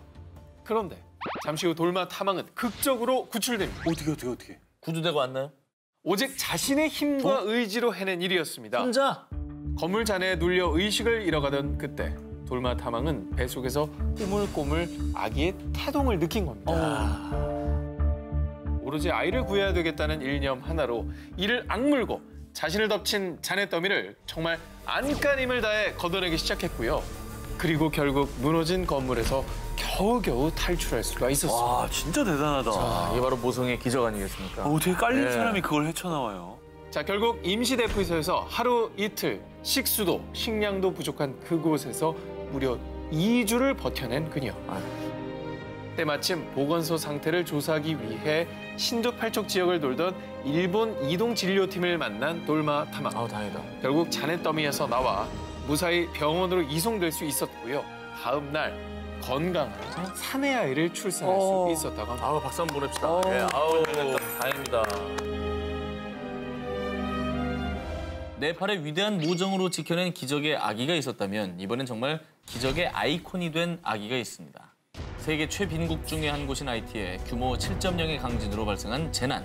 그런데 잠시 후 돌마 탐왕은 극적으로 구출됩니다. 어떻게? 구조대가 왔나요? 오직 자신의 힘과 의지로 해낸 일이었습니다. 혼자? 건물 잔해에 눌려 의식을 잃어가던 그때 돌마 탐왕은 뱃속에서 꼬물꼬물 아기의 태동을 느낀 겁니다. 오로지 아이를 구해야 되겠다는 일념 하나로 이를 악물고 자신을 덮친 잔해 더미를 정말 안간힘을 다해 걷어내기 시작했고요. 그리고 결국 무너진 건물에서 겨우겨우 탈출할 수가 있었습니다. 와, 진짜 대단하다. 자, 이게 바로 모성의 기적 아니겠습니까? 어떻게 깔린 네. 사람이 그걸 헤쳐나와요? 자, 결국 임시대피소에서 하루 이틀 식수도 식량도 부족한 그곳에서 무려 2주를 버텨낸 그녀. 때마침 보건소 상태를 조사하기 위해 신도팔척 지역을 돌던 일본 이동진료팀을 만난 돌마 탐왕. 아우, 다행이다. 결국 잔해 더미에서 나와 무사히 병원으로 이송될 수 있었고요. 다음 날 건강한 사내 아이를 출산할 수 있었다고 합니다. 아우, 박수 한번 보냅시다. 예, 아우, 다행입니다. 네팔의 위대한 모정으로 지켜낸 기적의 아기가 있었다면 이번엔 정말 기적의 아이콘이 된 아기가 있습니다. 세계 최빈국 중의 한 곳인 하이티에 규모 7.0의 강진으로 발생한 재난.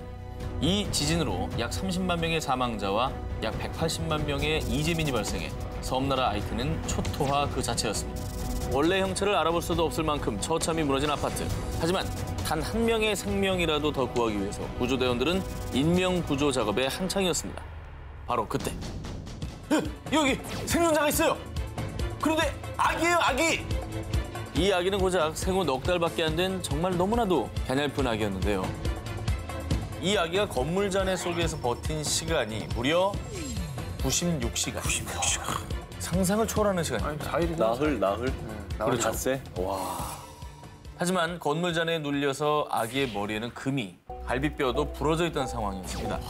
이 지진으로 약 30만 명의 사망자와 약 180만 명의 이재민이 발생해 섬나라 하이티는 초토화 그 자체였습니다. 원래 형체를 알아볼 수도 없을 만큼 처참히 무너진 아파트. 하지만 단 한 명의 생명이라도 더 구하기 위해서 구조대원들은 인명구조 작업에 한창이었습니다. 바로 그때. 여기 생존자가 있어요. 그런데 아기예요, 아기. 이 아기는 고작 생후 넉 달밖에 안 된 정말 너무나도 가냘픈 아기였는데요. 이 아기가 건물 잔해 속에서 버틴 시간이 무려 96시간. 96시간. 상상을 초월하는 시간입니다. 나흘. 그렇죠. 닷새? 하지만 건물 잔해에 눌려서 아기의 머리에는 금이, 갈비뼈도 부러져 있던 상황이었습니다.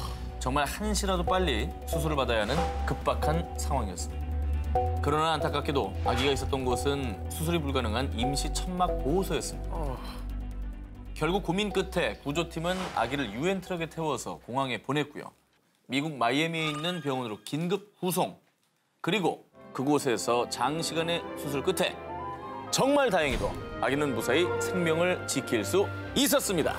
정말 한시라도 빨리 수술을 받아야 하는 급박한 상황이었습니다. 그러나 안타깝게도 아기가 있었던 곳은 수술이 불가능한 임시 천막 보호소였습니다. 결국 고민 끝에 구조팀은 아기를 유엔 트럭에 태워서 공항에 보냈고요. 미국 마이애미에 있는 병원으로 긴급 후송. 그리고 그곳에서 장시간의 수술 끝에 정말 다행히도 아기는 무사히 생명을 지킬 수 있었습니다.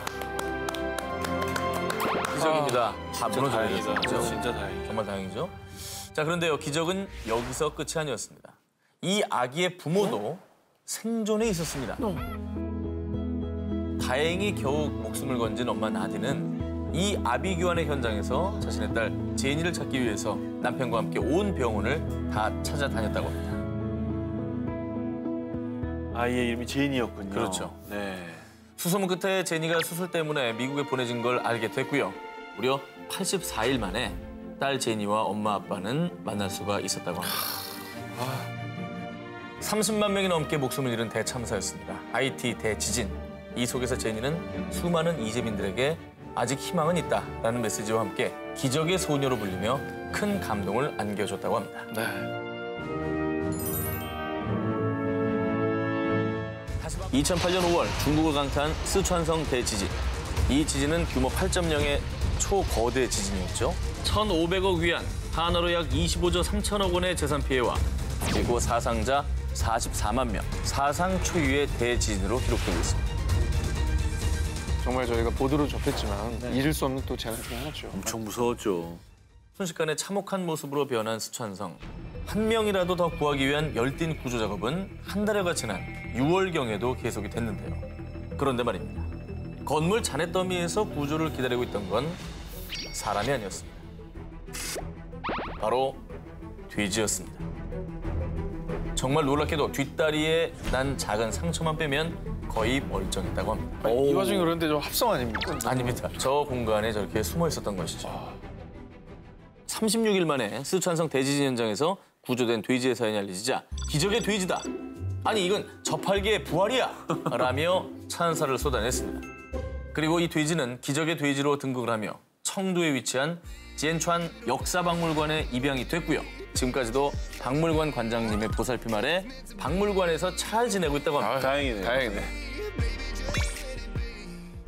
기적입니다. 다 무너져요. 진짜 다행이다. 정말 다행이죠. 자, 그런데요, 기적은 여기서 끝이 아니었습니다. 이 아기의 부모도 생존에 있었습니다. 다행히 겨우 목숨을 건진 엄마 나디는 이 아비 교환의 현장에서 자신의 딸 제니를 찾기 위해서 남편과 함께 온 병원을 다 찾아다녔다고 합니다. 아이의 이름이 제인이었군요. 그렇죠. 네. 수소문 끝에 제니가 수술 때문에 미국에 보내진 걸 알게 됐고요. 무려 84일 만에 딸 제니와 엄마 아빠는 만날 수가 있었다고 합니다. 30만 명이 넘게 목숨을 잃은 대참사였습니다. 하이티 대지진. 이 속에서 제니는 수많은 이재민들에게 아직 희망은 있다라는 메시지와 함께 기적의 소녀로 불리며 큰 감동을 안겨줬다고 합니다. 네. 2008년 5월 중국을 강타한 스촨성 대지진. 이 지진은 규모 8.0의 초거대 지진이었죠. 1,500억 위안, 한화로 약 25조 3천억 원의 재산 피해와 그리고 사상자 44만 명, 사상 초유의 대지진으로 기록되고 있습니다. 정말 저희가 보도로 접했지만 잊을 수 없는 또 재난 중에 하나죠. 엄청 무서웠죠. 순식간에 참혹한 모습으로 변한 스촨성. 한 명이라도 더 구하기 위한 열띤 구조 작업은 한 달여가 지난 6월경에도 계속이 됐는데요. 그런데 말입니다. 건물 잔해 더미에서 구조를 기다리고 있던 건 사람이 아니었습니다. 바로 돼지였습니다. 정말 놀랍게도 뒷다리에 난 작은 상처만 빼면 거의 멀쩡했다고 합니다. 이 와중에 그런데 좀 합성 아닙니까? 아닙니다. 저 공간에 저렇게 숨어 있었던 것이죠. 36일 만에 스촨성 대지진 현장에서 구조된 돼지의 사연이 알려지자 기적의 돼지다. 아니 이건 저팔계의 부활이야. 라며 찬사를 쏟아냈습니다. 그리고 이 돼지는 기적의 돼지로 등극을 하며 청두에 위치한 지엔촨 역사박물관에 입양이 됐고요. 지금까지도 박물관 관장님의 보살핌 아래 박물관에서 잘 지내고 있다고 합니다. 다행이네.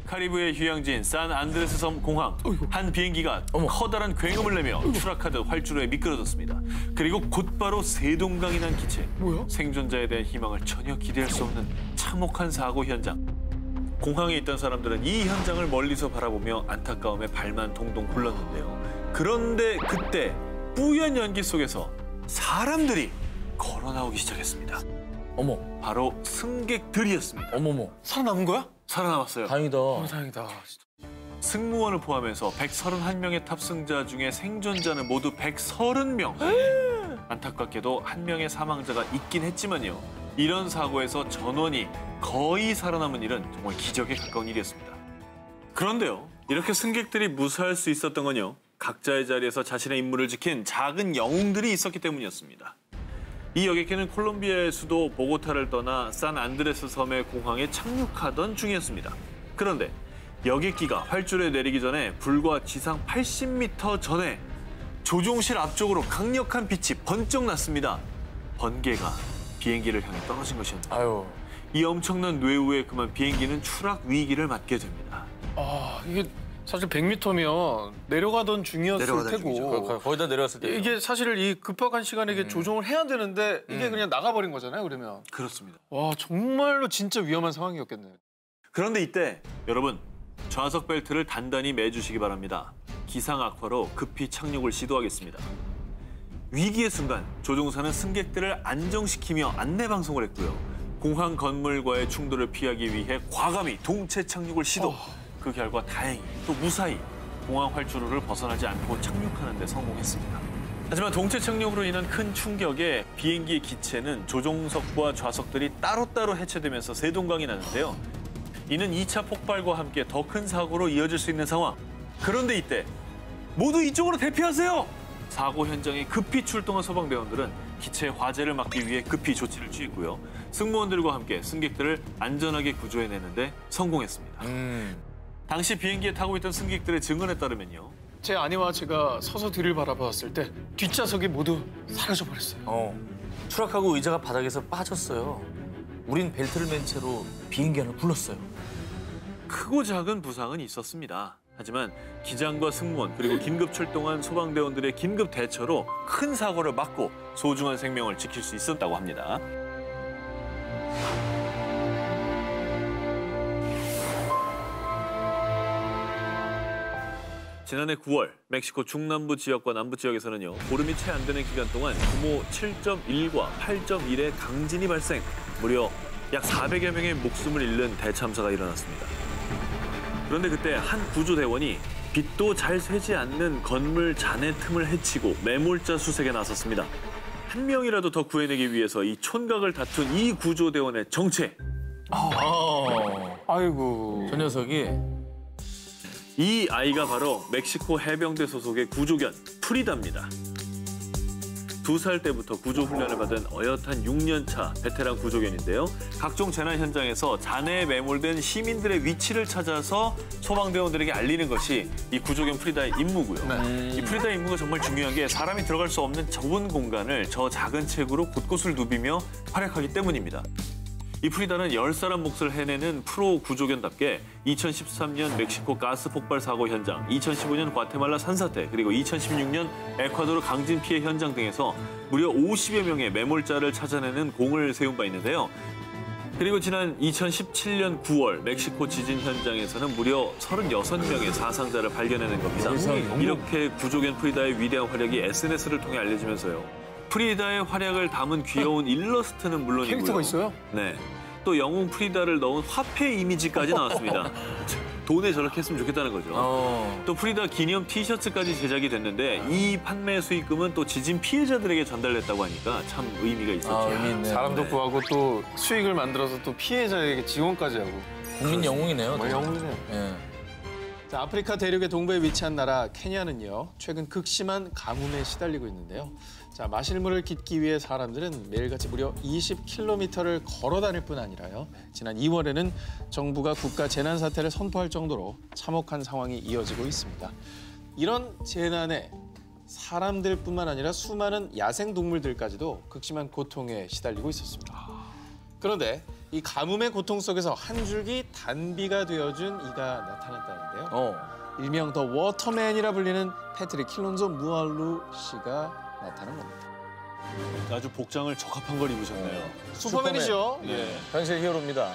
카리브해 휴양지인 산 안드레스 섬 공항. 한 비행기가 커다란 굉음을 내며 추락하듯 활주로에 미끄러졌습니다. 그리고 곧바로 세동강이 난 기체. 생존자에 대한 희망을 전혀 기대할 수 없는 참혹한 사고 현장. 공항에 있던 사람들은 이 현장을 멀리서 바라보며 안타까움에 발만 동동 굴렀는데요. 그런데 그때 뿌연 연기 속에서 사람들이 걸어 나오기 시작했습니다. 어머, 바로 승객들이었습니다. 어머머. 살아남은 거야? 살아남았어요. 다행이다. 다행이다. 승무원을 포함해서 131명의 탑승자 중에 생존자는 모두 130명. 안타깝게도 한 명의 사망자가 있긴 했지만요. 이런 사고에서 전원이 거의 살아남은 일은 정말 기적에 가까운 일이었습니다. 그런데요, 이렇게 승객들이 무사할 수 있었던 건요, 각자의 자리에서 자신의 임무를 지킨 작은 영웅들이 있었기 때문이었습니다. 이 여객기는 콜롬비아의 수도 보고타를 떠나 산 안드레스 섬의 공항에 착륙하던 중이었습니다. 그런데 여객기가 활주로에 내리기 전에 불과 지상 80m 전에 조종실 앞쪽으로 강력한 빛이 번쩍 났습니다. 번개가 비행기를 향해 떨어진 것이었는데 아유. 이 엄청난 뇌우에 그만 비행기는 추락 위기를 맞게 됩니다. 이게 사실 100m면 내려가던 중이었을 내려가던 테고 중이죠. 거의 다 내려왔을 때. 이게 사실 이 급박한 시간에 이게 조종을 해야 되는데 이게 그냥 나가버린 거잖아요, 그러면. 그렇습니다. 와, 정말로 진짜 위험한 상황이었겠네요. 그런데 이때 여러분, 좌석 벨트를 단단히 매주시기 바랍니다. 기상 악화로 급히 착륙을 시도하겠습니다. 위기의 순간 조종사는 승객들을 안정시키며 안내 방송을 했고요. 공항 건물과의 충돌을 피하기 위해 과감히 동체 착륙을 시도. 그 결과 다행히 또 무사히 공항 활주로를 벗어나지 않고 착륙하는 데 성공했습니다. 하지만 동체 착륙으로 인한 큰 충격에 비행기의 기체는 조종석과 좌석들이 따로따로 해체되면서 세동강이 나는데요. 이는 2차 폭발과 함께 더 큰 사고로 이어질 수 있는 상황. 그런데 이때 모두 이쪽으로 대피하세요! 사고 현장에 급히 출동한 소방대원들은 기체의 화재를 막기 위해 급히 조치를 취했고요. 승무원들과 함께 승객들을 안전하게 구조해내는데 성공했습니다. 당시 비행기에 타고 있던 승객들의 증언에 따르면요. 제 아내와 제가 서서 뒤를 바라봤을 때 뒷좌석이 모두 사라져버렸어요. 추락하고 의자가 바닥에서 빠졌어요. 우린 벨트를 맨 채로 비행기 안을 굴렀어요. 크고 작은 부상은 있었습니다. 하지만 기장과 승무원 그리고 긴급 출동한 소방대원들의 긴급 대처로 큰 사고를 막고 소중한 생명을 지킬 수 있었다고 합니다. 지난해 9월 멕시코 중남부 지역과 남부 지역에서는요, 보름이 채 안 되는 기간 동안 규모 7.1과 8.1의 강진이 발생, 무려 약 400여 명의 목숨을 잃는 대참사가 일어났습니다. 그런데 그때 한 구조대원이 빛도 잘 새지 않는 건물 잔해 틈을 헤치고 매몰자 수색에 나섰습니다. 한 명이라도 더 구해내기 위해서 이 촌각을 다툰 이 구조대원의 정체. 아이고. 저 녀석이 이 아이가 바로 멕시코 해병대 소속의 구조견 프리다입니다. 2살 때부터 구조훈련을 받은 어엿한 6년차 베테랑 구조견인데요. 각종 재난 현장에서 잔해에 매몰된 시민들의 위치를 찾아서 소방대원들에게 알리는 것이 이 구조견 프리다의 임무고요. 이 프리다의 임무가 정말 중요한 게 사람이 들어갈 수 없는 좁은 공간을 저 작은 체구로 곳곳을 누비며 활약하기 때문입니다. 이 프리다는 10사람 몫을 해내는 프로 구조견답게 2013년 멕시코 가스 폭발 사고 현장, 2015년 과테말라 산사태, 그리고 2016년 에콰도르 강진 피해 현장 등에서 무려 50여 명의 매몰자를 찾아내는 공을 세운 바 있는데요. 그리고 지난 2017년 9월 멕시코 지진 현장에서는 무려 36명의 사상자를 발견해낸 겁니다. 이렇게 구조견 프리다의 위대한 활약이 SNS를 통해 알려지면서요. 프리다의 활약을 담은 귀여운 일러스트는 물론이고요. 캐릭터가 있어요? 네. 또 영웅 프리다를 넣은 화폐 이미지까지 나왔습니다. 돈에 저렇게 했으면 좋겠다는 거죠. 또 프리다 기념 티셔츠까지 제작이 됐는데 이 판매 수익금은 또 지진 피해자들에게 전달됐다고 하니까 참 의미가 있었죠. 의미 있네요. 사람도 구하고 또 수익을 만들어서 또 피해자에게 지원까지 하고. 국민 영웅이네요. 뭐 영웅이네요. 예. 자, 아프리카 대륙의 동부에 위치한 나라 케냐는요, 최근 극심한 가뭄에 시달리고 있는데요. 자, 마실 물을 깃기 위해 사람들은 매일같이 무려 20km를 걸어 다닐 뿐 아니라요. 지난 2월에는 정부가 국가 재난 사태를 선포할 정도로 참혹한 상황이 이어지고 있습니다. 이런 재난에 사람들뿐만 아니라 수많은 야생 동물들까지도 극심한 고통에 시달리고 있었습니다. 그런데 이 가뭄의 고통 속에서 한 줄기 단비가 되어준 이가 나타났다는데요. 일명 더 워터맨이라 불리는 패트릭 킬론조 무알루 씨가 나타난 겁니다. 아주 복장을 적합한 걸 입으셨네요. 슈퍼맨이죠. 예. 현실 히어로입니다.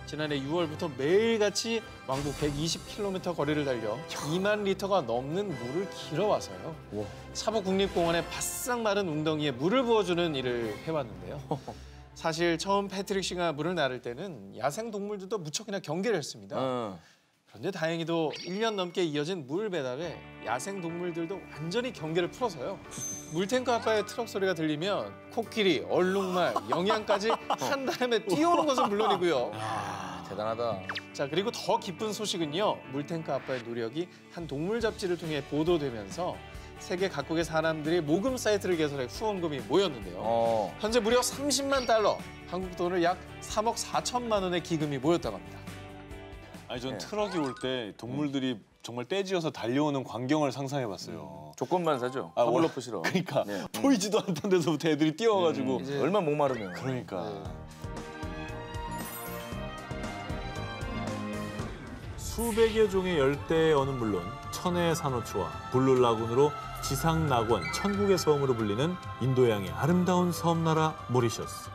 지난해 6월부터 매일같이 왕복 120km 거리를 달려 2만 리터가 넘는 물을 길어와서요. 차복 국립공원의 바싹 마른 웅덩이에 물을 부어주는 일을 해왔는데요. 사실 처음 패트릭 씨가 물을 나를 때는 야생 동물들도 무척이나 경계를 했습니다. 그런데 다행히도 1년 넘게 이어진 물 배달에 야생 동물들도 완전히 경계를 풀어서요. 물탱크 아빠의 트럭 소리가 들리면 코끼리, 얼룩말, 영양까지 한 다음에 뛰어오는 것은 물론이고요. 대단하다. 자, 그리고 더 기쁜 소식은요. 물탱크 아빠의 노력이 한 동물 잡지를 통해 보도되면서 세계 각국의 사람들이 모금 사이트를 개설해 후원금이 모였는데요. 현재 무려 30만 달러, 한국 돈을 약 3억 4천만 원의 기금이 모였다고 합니다. 아니 전 트럭이 올 때 동물들이 정말 떼지어서 달려오는 광경을 상상해봤어요. 조건만 사죠. 아, 화물로 푸시러. 그러니까 보이지도 않던 데서부터 애들이 뛰어가지고. 얼마나 목마르면. 그러니까. 수백여 종의 열대 어는 물론 천혜의 산호초와 블루라군으로 지상낙원, 천국의 섬으로 불리는 인도양의 아름다운 섬나라 모리셔스.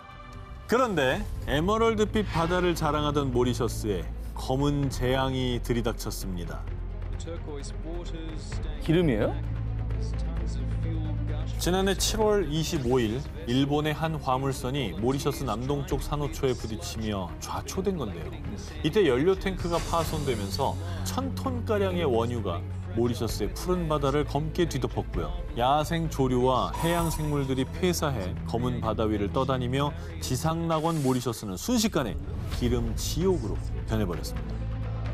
그런데 에메랄드빛 바다를 자랑하던 모리셔스에 검은 재앙이 들이닥쳤습니다. 기름이에요? 지난해 7월 25일 일본의 한 화물선이 모리셔스 남동쪽 산호초에 부딪히며 좌초된 건데요. 이때 연료 탱크가 파손되면서 1000톤가량의 원유가 모리셔스의 푸른 바다를 검게 뒤덮었고요. 야생 조류와 해양 생물들이 폐사해 검은 바다 위를 떠다니며 지상낙원 모리셔스는 순식간에 기름 지옥으로 변해버렸습니다.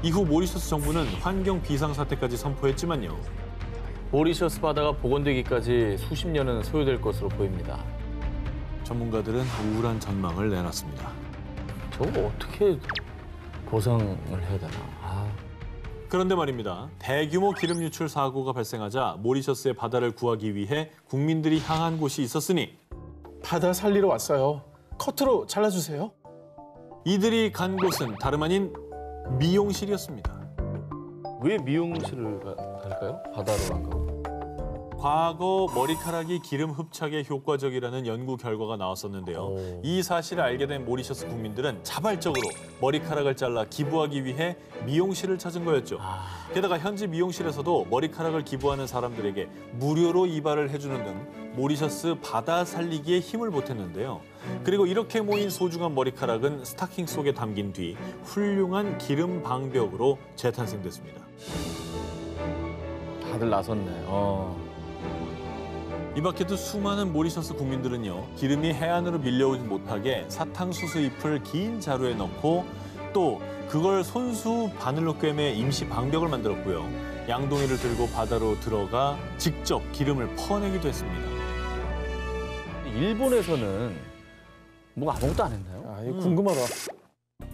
이후 모리셔스 정부는 환경 비상사태까지 선포했지만요. 모리셔스 바다가 복원되기까지 수십 년은 소요될 것으로 보입니다. 전문가들은 우울한 전망을 내놨습니다. 저거 어떻게 보상을 해야 되나? 그런데 말입니다. 대규모 기름 유출 사고가 발생하자 모리셔스의 바다를 구하기 위해 국민들이 향한 곳이 있었으니 바다 살리러 왔어요. 커트로 잘라주세요. 이들이 간 곳은 다름 아닌 미용실이었습니다. 왜 미용실을 갈까요? 바다로 간 거? 과거 머리카락이 기름 흡착에 효과적이라는 연구 결과가 나왔었는데요. 이 사실을 알게 된 모리셔스 국민들은 자발적으로 머리카락을 잘라 기부하기 위해 미용실을 찾은 거였죠. 게다가 현지 미용실에서도 머리카락을 기부하는 사람들에게 무료로 이발을 해주는 등 모리셔스 바다 살리기에 힘을 보탰는데요. 그리고 이렇게 모인 소중한 머리카락은 스타킹 속에 담긴 뒤 훌륭한 기름 방벽으로 재탄생됐습니다. 다들 나섰네. 이 밖에도 수많은 모리셔스 국민들은요. 기름이 해안으로 밀려오지 못하게 사탕수수 잎을 긴 자루에 넣고 또 그걸 손수 바늘로 꿰매 임시 방벽을 만들었고요. 양동이를 들고 바다로 들어가 직접 기름을 퍼내기도 했습니다. 일본에서는 뭐 아무것도 안 했나요? 이거 궁금하다.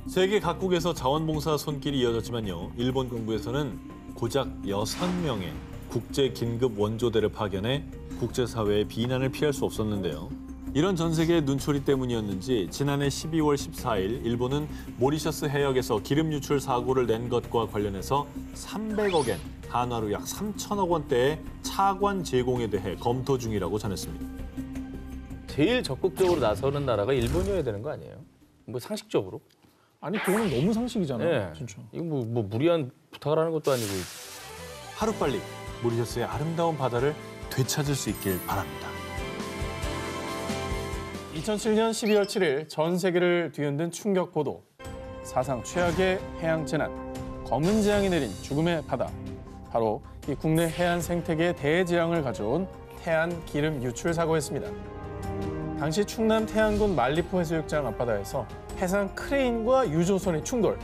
세계 각국에서 자원봉사 손길이 이어졌지만요. 일본 정부에서는 고작 6명의 국제 긴급 원조대를 파견해 국제사회의 비난을 피할 수 없었는데요. 이런 전 세계의 눈초리 때문이었는지 지난해 12월 14일 일본은 모리셔스 해역에서 기름 유출 사고를 낸 것과 관련해서 300억엔, 한화로 약 3천억 원대의 차관 제공에 대해 검토 중이라고 전했습니다. 제일 적극적으로 나서는 나라가 일본이어야 되는 거 아니에요? 뭐 상식적으로? 아니 그거는 너무 상식이잖아. 네. 진짜. 이거 뭐 무리한 부탁을 하는 것도 아니고. 하루빨리 모리셔스의 아름다운 바다를 되찾을 수 있길 바랍니다. 2007년 12월 7일 전 세계를 뒤흔든 충격 보도. 사상 최악의 해양 재난. 검은 재앙이 내린 죽음의 바다. 바로 이 국내 해안 생태계의 대재앙을 가져온 태안 기름 유출 사고였습니다. 당시 충남 태안군 말리포 해수욕장 앞바다에서 해상 크레인과 유조선의 충돌,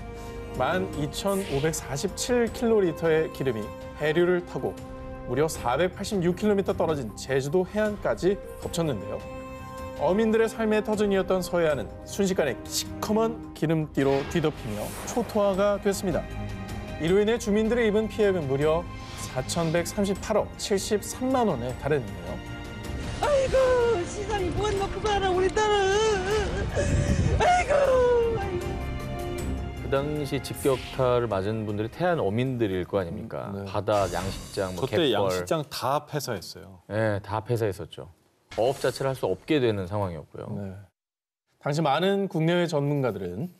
12,547kg의 기름이 해류를 타고 무려 486km 떨어진 제주도 해안까지 덮쳤는데요. 어민들의 삶의 터전이었던 서해안은 순식간에 시커먼 기름띠로 뒤덮이며 초토화가 됐습니다. 이로 인해 주민들의 입은 피해액은 무려 4,138억 73만 원에 달했는데요. 아이고 세상에 뭔 놓고 살아 우리 딸은. 아이고. 그 당시 직격타를 맞은 분들이 태안 어민들일 거 아닙니까? 네. 바다, 양식장, 뭐 저때 갯벌. 양식장 다 폐사했어요. 네, 다 폐사했었죠. 어업 자체를 할 수 없게 되는 상황이었고요. 네. 당시 많은 국내외 전문가들은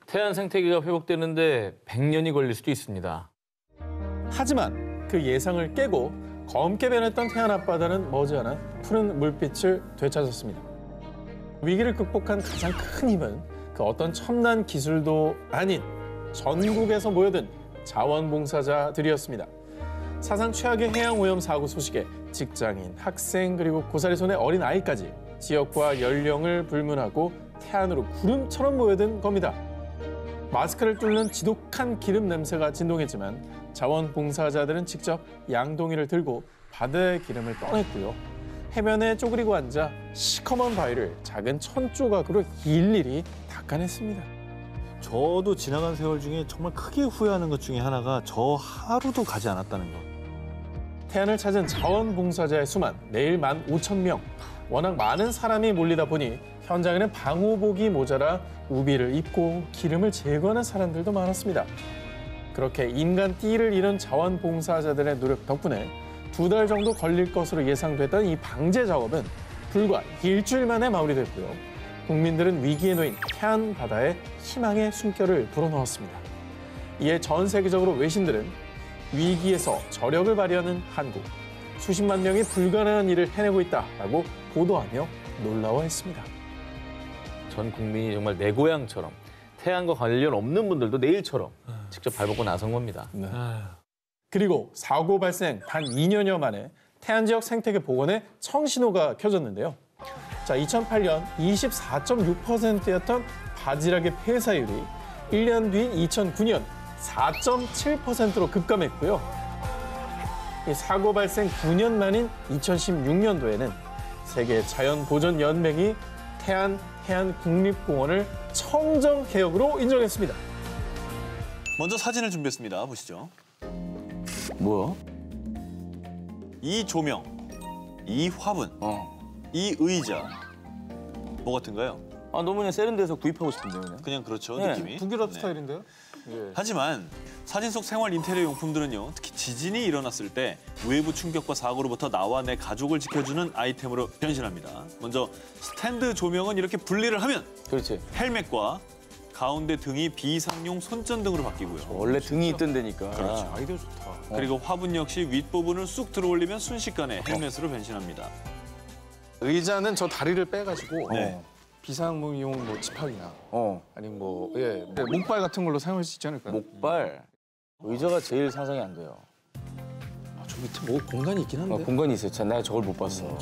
태안 생태계가 회복되는데 100년이 걸릴 수도 있습니다. 하지만 그 예상을 깨고 검게 변했던 태안 앞바다는 머지않아 푸른 물빛을 되찾았습니다. 위기를 극복한 가장 큰 힘은 그 어떤 첨단 기술도 아닌 전국에서 모여든 자원봉사자들이었습니다. 사상 최악의 해양오염 사고 소식에 직장인, 학생 그리고 고사리 손의 어린 아이까지 지역과 연령을 불문하고 태안으로 구름처럼 모여든 겁니다. 마스크를 뚫는 지독한 기름 냄새가 진동했지만 자원봉사자들은 직접 양동이를 들고 바다의 기름을 떠냈고요. 해면에 쪼그리고 앉아 시커먼 바위를 작은 천 조각으로 일일이 닦아냈습니다. 저도 지나간 세월 중에 정말 크게 후회하는 것 중에 하나가 저 하루도 가지 않았다는 것. 태안을 찾은 자원봉사자의 수만 내일 15,000명. 워낙 많은 사람이 몰리다 보니 현장에는 방호복이 모자라 우비를 입고 기름을 제거하는 사람들도 많았습니다. 그렇게 인간 띠를 잃은 자원봉사자들의 노력 덕분에 2달 정도 걸릴 것으로 예상됐던 이 방제 작업은 불과 일주일 만에 마무리됐고요. 국민들은 위기에 놓인 태안 바다에 희망의 숨결을 불어넣었습니다. 이에 전 세계적으로 외신들은 위기에서 저력을 발휘하는 한국, 수십만 명이 불가능한 일을 해내고 있다라고 보도하며 놀라워했습니다. 전 국민이 정말 내 고향처럼 태안과 관련 없는 분들도 내일처럼 직접 발벗고 나선 겁니다. 네. 그리고 사고 발생 단 2년여 만에 태안 지역 생태계 복원에 청신호가 켜졌는데요. 자, 2008년 24.6%였던 바지락의 폐사율이 1년 뒤인 2009년 4.7%로 급감했고요. 이 사고 발생 9년 만인 2016년도에는 세계 자연보전연맹이 태안 해안국립공원을 청정개혁으로 인정했습니다. 먼저 사진을 준비했습니다. 보시죠. 뭐야? 이 조명, 이 화분, 이 의자 뭐 같은가요? 아 너무 그냥 세련돼서 구입하고 싶은데요, 그냥. 그냥 그렇죠, 네. 느낌이. 북유럽 네. 스타일인데요? 예. 하지만 사진 속 생활 인테리어 용품들은요, 특히 지진이 일어났을 때 외부 충격과 사고로부터 나와 내 가족을 지켜주는 아이템으로 변신합니다. 먼저 스탠드 조명은 이렇게 분리를 하면 그렇지. 헬멧과 가운데 등이 비상용 손전등으로 바뀌고요. 원래 등이 있던 데니까. 그렇죠. 아이디어 좋다. 그리고 화분 역시 윗부분을 쑥 들어올리면 순식간에 헬멧으로 변신합니다. 의자는 저 다리를 빼가지고 네. 비상용용 뭐 지팡이나 아니면 뭐 목발 같은 걸로 사용할 수 있지 않을까요? 목발. 의자가 제일 상상이 안 돼요. 저 밑에 뭐 공간이 있긴 한데. 공간이 있어요. 나 저걸 못 봤어.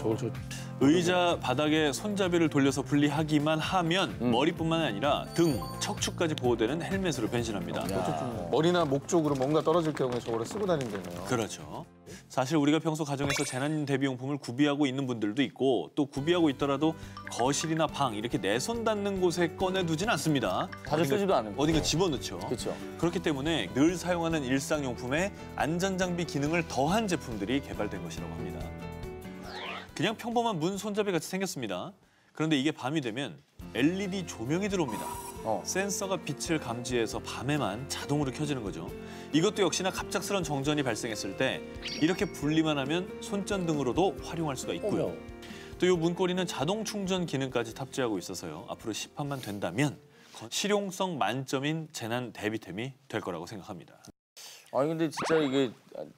의자 바닥에 손잡이를 돌려서 분리하기만 하면 머리뿐만 아니라 등, 척추까지 보호되는 헬멧으로 변신합니다. 머리나 목 쪽으로 뭔가 떨어질 경우에 저거를 쓰고 다닌다네요. 그렇죠. 사실 우리가 평소 가정에서 재난 대비용품을 구비하고 있는 분들도 있고 또 구비하고 있더라도 거실이나 방 이렇게 내 손 닿는 곳에 꺼내두진 않습니다. 자주 쓰지도 않고. 어딘가 집어넣죠. 그렇죠. 그렇기 때문에 늘 사용하는 일상용품에 안전장비 기능을 더한 제품들이 개발된 것이라고 합니다. 그냥 평범한 문 손잡이 같이 생겼습니다. 그런데 이게 밤이 되면 LED 조명이 들어옵니다. 센서가 빛을 감지해서 밤에만 자동으로 켜지는 거죠. 이것도 역시나 갑작스런 정전이 발생했을 때 이렇게 분리만 하면 손전등으로도 활용할 수가 있고요. 또 이 문고리는 자동 충전 기능까지 탑재하고 있어서요. 앞으로 시판만 된다면 실용성 만점인 재난 대비템이 될 거라고 생각합니다. 아니 근데 진짜 이게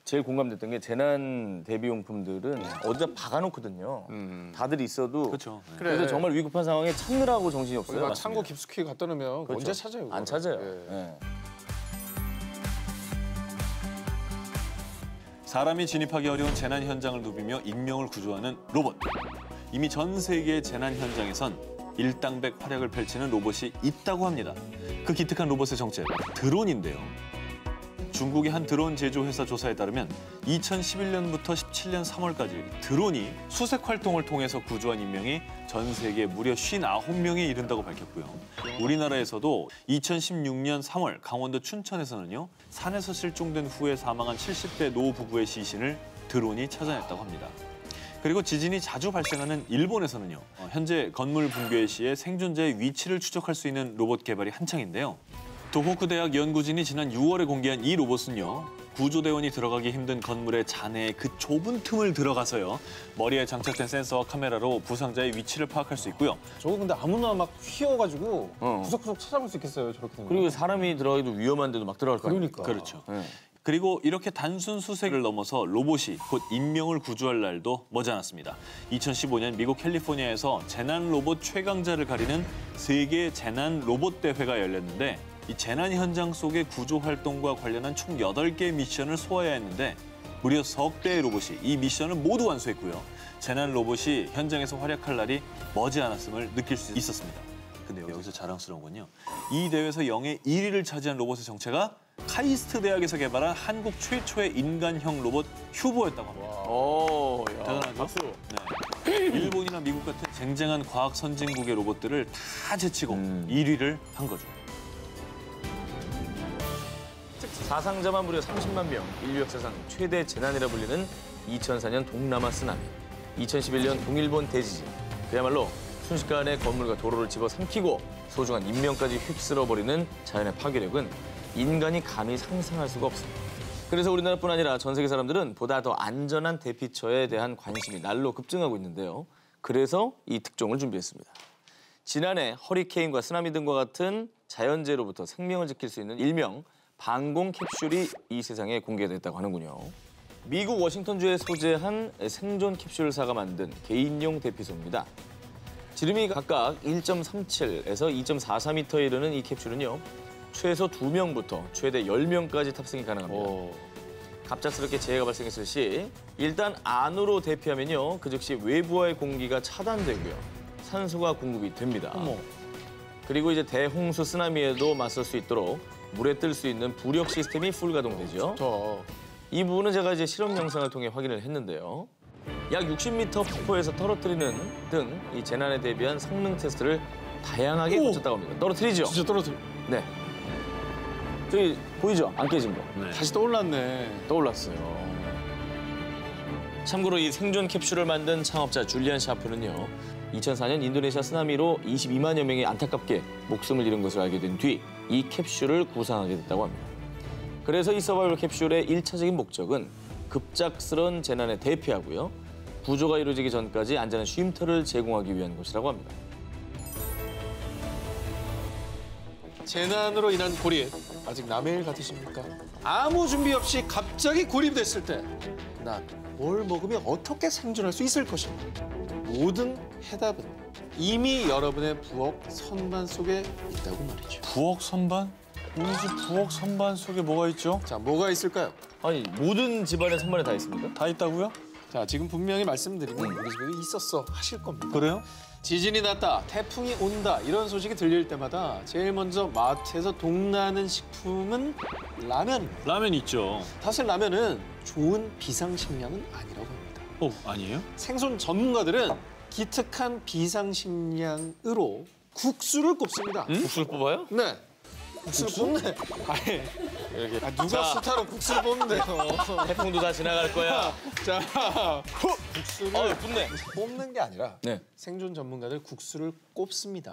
제일 공감됐던 게 재난 대비용품들은 어디다 박아놓거든요. 다들 있어도. 그렇죠. 네. 그래서 정말 위급한 상황에 찾느라고 정신이 없어요. 창고 깊숙이 갖다 놓으면 그렇죠. 언제 찾아요? 안 그거를. 찾아요. 예. 예. 사람이 진입하기 어려운 재난 현장을 누비며 인명을 구조하는 로봇. 이미 전 세계의 재난 현장에선 일당백 활약을 펼치는 로봇이 있다고 합니다. 그 기특한 로봇의 정체, 드론인데요. 중국의 한 드론 제조회사 조사에 따르면 2011년부터 17년 3월까지 드론이 수색 활동을 통해서 구조한 인명이 전 세계 무려 59명에 이른다고 밝혔고요. 우리나라에서도 2016년 3월 강원도 춘천에서는요. 산에서 실종된 후에 사망한 70대 노 부부의 시신을 드론이 찾아냈다고 합니다. 그리고 지진이 자주 발생하는 일본에서는요. 현재 건물 붕괴 시에 생존자의 위치를 추적할 수 있는 로봇 개발이 한창인데요. 도호쿠 대학 연구진이 지난 6월에 공개한 이 로봇은요. 구조대원이 들어가기 힘든 건물의 잔해의 그 좁은 틈을 들어가서요. 머리에 장착된 센서와 카메라로 부상자의 위치를 파악할 수 있고요. 저거 근데 아무나 막 휘어가지고 구석구석 찾아볼 수 있겠어요, 저렇게 되면. 그리고 사람이 들어가기도 위험한데도 막 들어갈 거 아니에요. 그러니까. 그렇죠. 네. 그리고 이렇게 단순 수색을 넘어서 로봇이 곧 인명을 구조할 날도 머지않았습니다. 2015년 미국 캘리포니아에서 재난 로봇 최강자를 가리는 세계 재난 로봇 대회가 열렸는데 이 재난 현장 속의 구조 활동과 관련한 총 8개의 미션을 소화해야 했는데 무려 석 대의 로봇이 이 미션을 모두 완수했고요. 재난 로봇이 현장에서 활약할 날이 머지않았음을 느낄 수 있었습니다. 근데 여기서 자랑스러운 건요. 이 대회에서 영예 1위를 차지한 로봇의 정체가 카이스트 대학에서 개발한 한국 최초의 인간형 로봇 휴보였다고 합니다. 오, 야. 대단하죠? 박수. 네. 일본이나 미국 같은 쟁쟁한 과학 선진국의 로봇들을 다 제치고 1위를 한 거죠. 사상자만 무려 30만 명, 인류 역사상 최대 재난이라 불리는 2004년 동남아 쓰나미, 2011년 동일본 대지진. 그야말로 순식간에 건물과 도로를 집어삼키고 소중한 인명까지 휩쓸어버리는 자연의 파괴력은 인간이 감히 상상할 수가 없습니다. 그래서 우리나라뿐 아니라 전 세계 사람들은 보다 더 안전한 대피처에 대한 관심이 날로 급증하고 있는데요. 그래서 이 특종을 준비했습니다. 지난해 허리케인과 쓰나미 등과 같은 자연재해로부터 생명을 지킬 수 있는 일명 방공 캡슐이 이 세상에 공개됐다고 하는군요. 미국 워싱턴주에 소재한 생존 캡슐사가 만든 개인용 대피소입니다. 지름이 각각 1.37에서 2.44m에 이르는 이 캡슐은요. 최소 2명부터 최대 10명까지 탑승이 가능합니다. 갑작스럽게 재해가 발생했을 시 일단 안으로 대피하면요. 그 즉시 외부와의 공기가 차단되고요. 산소가 공급이 됩니다. 그리고 이제 대홍수 쓰나미에도 맞설 수 있도록 물에 뜰 수 있는 부력 시스템이 풀 가동되죠. 이 부분은 제가 이제 실험 영상을 통해 확인을 했는데요. 약 60m 폭포에서 떨어뜨리는 등 이 재난에 대비한 성능 테스트를 다양하게 거쳤다고 합니다. 떨어뜨리죠? 진짜 떨어뜨려. 네. 저기 보이죠? 안 깨진 거. 네. 다시 떠올랐네. 떠올랐어요. 참고로 이 생존 캡슐을 만든 창업자 줄리안 샤프는요. 2004년 인도네시아 쓰나미로 22만여 명이 안타깝게 목숨을 잃은 것을 알게 된 뒤 이 캡슐을 구상하게 됐다고 합니다. 그래서 이 서바이벌 캡슐의 1차적인 목적은 급작스러운 재난에 대피하고요. 구조가 이루어지기 전까지 안전한 쉼터를 제공하기 위한 것이라고 합니다. 재난으로 인한 고립, 아직 남의 일 같으십니까? 아무 준비 없이 갑자기 고립됐을 때 난 뭘 먹으면 어떻게 생존할 수 있을 것인가? 모든 해답은 이미 여러분의 부엌 선반 속에 있다고 말이죠. 부엌 선반? 우리 집 부엌 선반 속에 뭐가 있죠? 자, 뭐가 있을까요? 아니, 모든 집안의 선반에 다 있습니까? 다 있다고요? 자, 지금 분명히 말씀드리면 우리 집에 있었어 하실 겁니다. 그래요? 지진이 났다, 태풍이 온다 이런 소식이 들릴 때마다 제일 먼저 마트에서 동나는 식품은 라면입니다. 라면 있죠. 사실 라면은 좋은 비상식량은 아니라고 합니다. 아니에요? 생존 전문가들은 기특한 비상식량으로 국수를 꼽습니다. 국수를 뽑아요? 네. 국수를 뽑네. 아예. 누가 스타로 국수를 뽑는데요. 태풍도 다 지나갈 거야. 자, 국수를 붙네. 뽑는 게 아니라 네. 생존 전문가들 국수를 꼽습니다.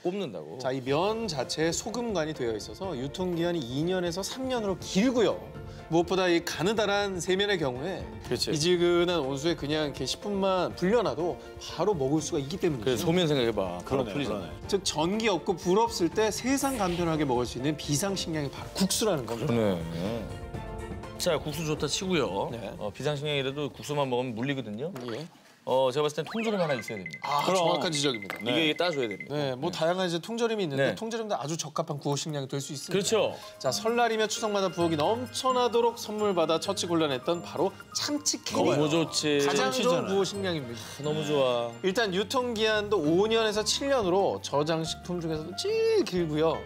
꼽는다고. 자, 이 면 자체에 소금간이 되어 있어서 유통기한이 2년에서 3년으로 길고요. 무엇보다 이 가느다란 세면의 경우에 그렇지. 미지근한 온수에 그냥 이렇게 10분만 불려놔도 바로 먹을 수가 있기 때문이죠. 그래, 소면 생각해봐. 그러네. 즉 전기 없고 불 없을 때 세상 간편하게 먹을 수 있는 비상식량이 바로 국수라는 겁니다. 네. 자, 국수 좋다 치고요. 네. 비상식량이라도 국수만 먹으면 물리거든요. 예. 제가 봤을 땐 통조림 하나 있어야 됩니다. 정확한 지적입니다. 이게 따줘야 됩니다. 네, 뭐 다양한 이제 통조림이 있는데 네. 통조림도 아주 적합한 구호 식량이 될 수 있습니다. 그렇죠. 자, 설날이며 추석마다 부엌이 넘쳐나도록 선물 받아 처치 곤란했던 바로 참치 캐리. 너무 좋지. 가장 좋은 구호 식량입니다. 너무 좋아. 일단 유통기한도 5년에서 7년으로 저장식품 중에서도 제일 길고요.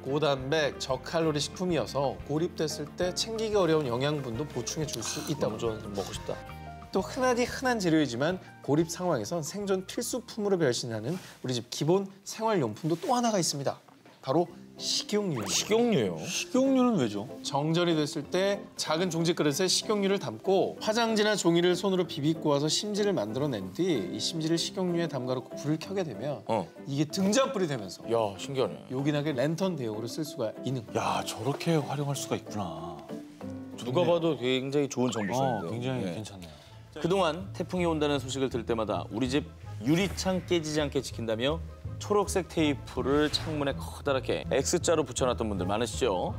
고단백, 저칼로리 식품이어서 고립됐을 때 챙기기 어려운 영양분도 보충해 줄 수 있다고. 너무 좋아. 좀 먹고 싶다. 또 흔하디 흔한 재료이지만 고립 상황에선 생존 필수품으로 변신하는 우리 집 기본 생활용품도 또 하나가 있습니다. 바로 식용유입니다. 식용유요? 식용유는 왜죠? 정전이 됐을 때 작은 종지 그릇에 식용유를 담고 화장지나 종이를 손으로 비비꼬아서 심지를 만들어낸 뒤 이 심지를 식용유에 담가놓고 불을 켜게 되면 이게 등잔불이 되면서 야, 신기하네. 요긴하게 랜턴 대용으로 쓸 수가 있는 거예요. 야, 저렇게 활용할 수가 있구나. 누가 봐도 굉장히 좋은 정보였는데요. 굉장히 네. 괜찮네요. 그동안 태풍이 온다는 소식을 들을 때마다 우리 집 유리창 깨지지 않게 지킨다며 초록색 테이프를 창문에 커다랗게 X자로 붙여놨던 분들 많으시죠?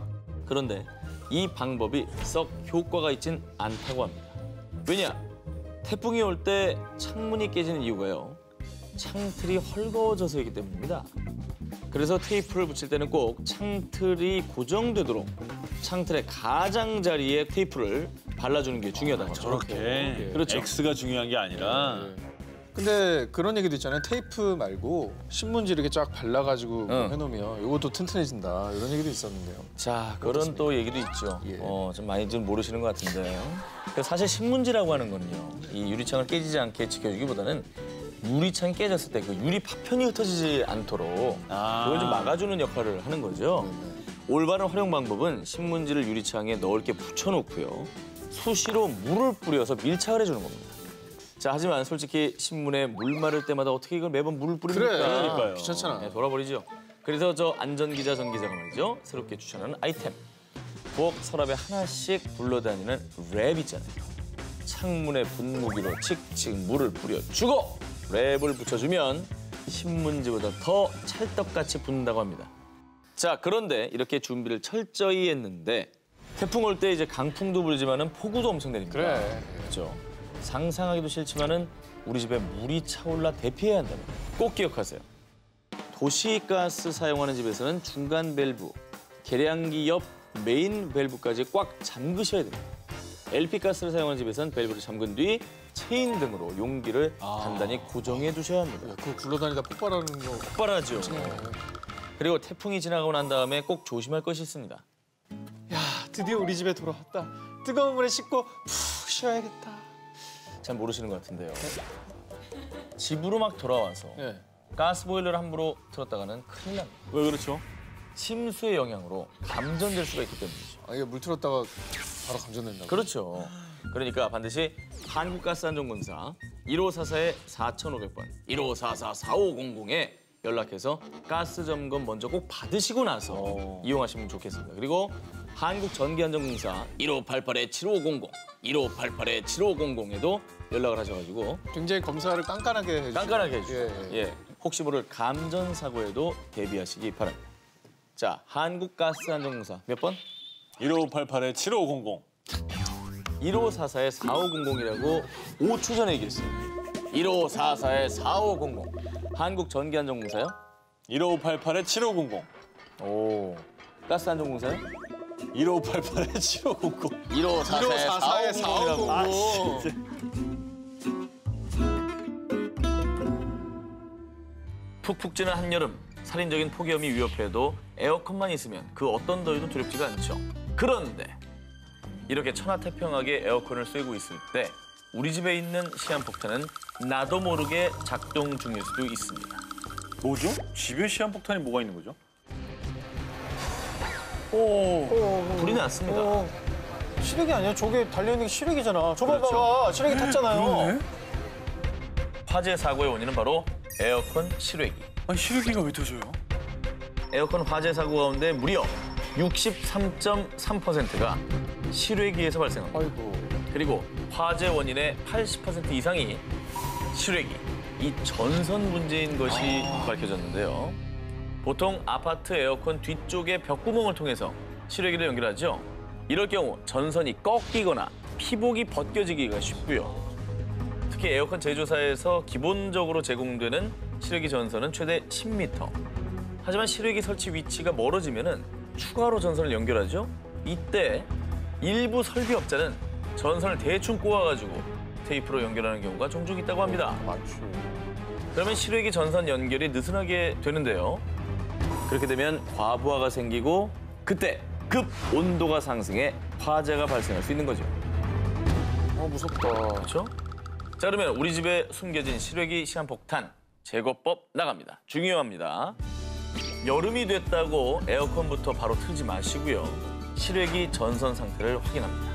그런데 이 방법이 썩 효과가 있진 않다고 합니다. 왜냐? 태풍이 올 때 창문이 깨지는 이유가요. 창틀이 헐거워져서이기 때문입니다. 그래서 테이프를 붙일 때는 꼭 창틀이 고정되도록 창틀의 가장자리에 테이프를 발라주는 게 중요하다고. 저렇게 그렇죠. X가 중요한 게 아니라 근데 그런 얘기도 있잖아요. 테이프 말고 신문지 이렇게 쫙 발라가지고 해놓으면 이것도 튼튼해진다. 이런 얘기도 있었는데요. 자, 그런 또 얘기도 있죠. 예. 좀 많이 좀 모르시는 것 같은데요. 사실 신문지라고 하는 거는요. 이 유리창을 깨지지 않게 지켜주기보다는 유리창이 깨졌을 때 그 유리 파편이 흩어지지 않도록 그걸 좀 막아주는 역할을 하는 거죠. 올바른 활용 방법은 신문지를 유리창에 넓게 붙여놓고요. 수시로 물을 뿌려서 밀착을 해주는 겁니다. 자, 하지만 솔직히 신문에 물 마를 때마다 어떻게 이걸 매번 물을 뿌립니까? 그러니까요. 귀찮잖아. 네, 돌아버리죠. 그래서 저 안전기자 전 기자가 말이죠. 새롭게 추천하는 아이템. 부엌 서랍에 하나씩 굴러다니는 랩 있잖아요. 창문에 분무기로 칙칙 물을 뿌려주고 랩을 붙여주면 신문지보다 더 찰떡같이 붙는다고 합니다. 자, 그런데 이렇게 준비를 철저히 했는데 태풍 올 때 이제 강풍도 불지만은 폭우도 엄청 내립니다. 그래. 그렇죠. 상상하기도 싫지만은 우리 집에 물이 차올라 대피해야 한다면 꼭 기억하세요. 도시가스 사용하는 집에서는 중간 밸브, 계량기 옆 메인 밸브까지 꽉 잠그셔야 됩니다. LP가스를 사용하는 집에서는 밸브를 잠근 뒤 체인 등으로 용기를 단단히 고정해 두셔야 합니다. 그거 굴러다니다 폭발하는 거. 폭발하죠. 그리고 태풍이 지나가고 난 다음에 꼭 조심할 것이 있습니다. 야, 드디어 우리 집에 돌아왔다. 뜨거운 물에 씻고 푹 쉬어야겠다. 잘 모르시는 것 같은데요. 집으로 막 돌아와서 네. 가스보일러를 함부로 틀었다가는 큰일 납니다. 왜 그렇죠? 침수의 영향으로 감전될 수가 있기 때문이죠. 이게 물 틀었다가 바로 감전된다고? 그렇죠. 그러니까 반드시 한국가스안전공사 1544-4500번, 1544-4500에 연락해서 가스 점검 먼저 꼭 받으시고 나서 이용하시면 좋겠습니다. 그리고 한국전기안전공사 1588-7500, 1588-7500에도 연락을 하셔가지고 굉장히 검사를 깐깐하게 해주죠. 깐깐하게 해주죠. 예. 예. 혹시 모를 감전 사고에도 대비하시기 바랍니다. 자, 한국가스안전공사 몇 번? 1588-7500. 1544-4500이라고 5초 전에 얘기했어요. 1544-4500. 한국전기안전공사요? 1588-7500. 오. 가스안전공사요? 1588-7500. 1544-4500이라고. 푹푹 찌는 한여름, 살인적인 폭염이 위협해도 에어컨만 있으면 그 어떤 더위도 두렵지가 않죠. 그런데 이렇게 천하태평하게 에어컨을 쐬고 있을 때 우리 집에 있는 시한폭탄은 나도 모르게 작동 중일 수도 있습니다. 뭐죠? 집에 시한폭탄이 뭐가 있는 거죠? 불이 났습니다. 시래기 아니야? 저게 달려있는 게 시래기잖아. 저거 봐봐. 시래기 탔잖아요. 화재 사고의 원인은 바로 에어컨 실외기. 아니, 시래기가 왜 터져요? 에어컨 화재 사고 가운데 무려 63.3%가 실외기에서 발생합니다. 아이고. 그리고 화재 원인의 80% 이상이 실외기, 이 전선 문제인 것이 밝혀졌는데요. 보통 아파트 에어컨 뒤쪽의 벽구멍을 통해서 실외기를 연결하죠. 이럴 경우 전선이 꺾이거나 피복이 벗겨지기가 쉽고요. 특히 에어컨 제조사에서 기본적으로 제공되는 실외기 전선은 최대 10m. 하지만 실외기 설치 위치가 멀어지면은 추가로 전선을 연결하죠. 이때 일부 설비업자는 전선을 대충 꼬아가지고 테이프로 연결하는 경우가 종종 있다고 합니다. 많지. 그러면 실외기 전선 연결이 느슨하게 되는데요. 그렇게 되면 과부하가 생기고 그때 급 온도가 상승해 화재가 발생할 수 있는 거죠. 무섭다. 그렇죠? 자, 그러면 우리 집에 숨겨진 실외기 시한폭탄 제거법 나갑니다. 중요합니다. 여름이 됐다고 에어컨부터 바로 틀지 마시고요. 실외기 전선 상태를 확인합니다.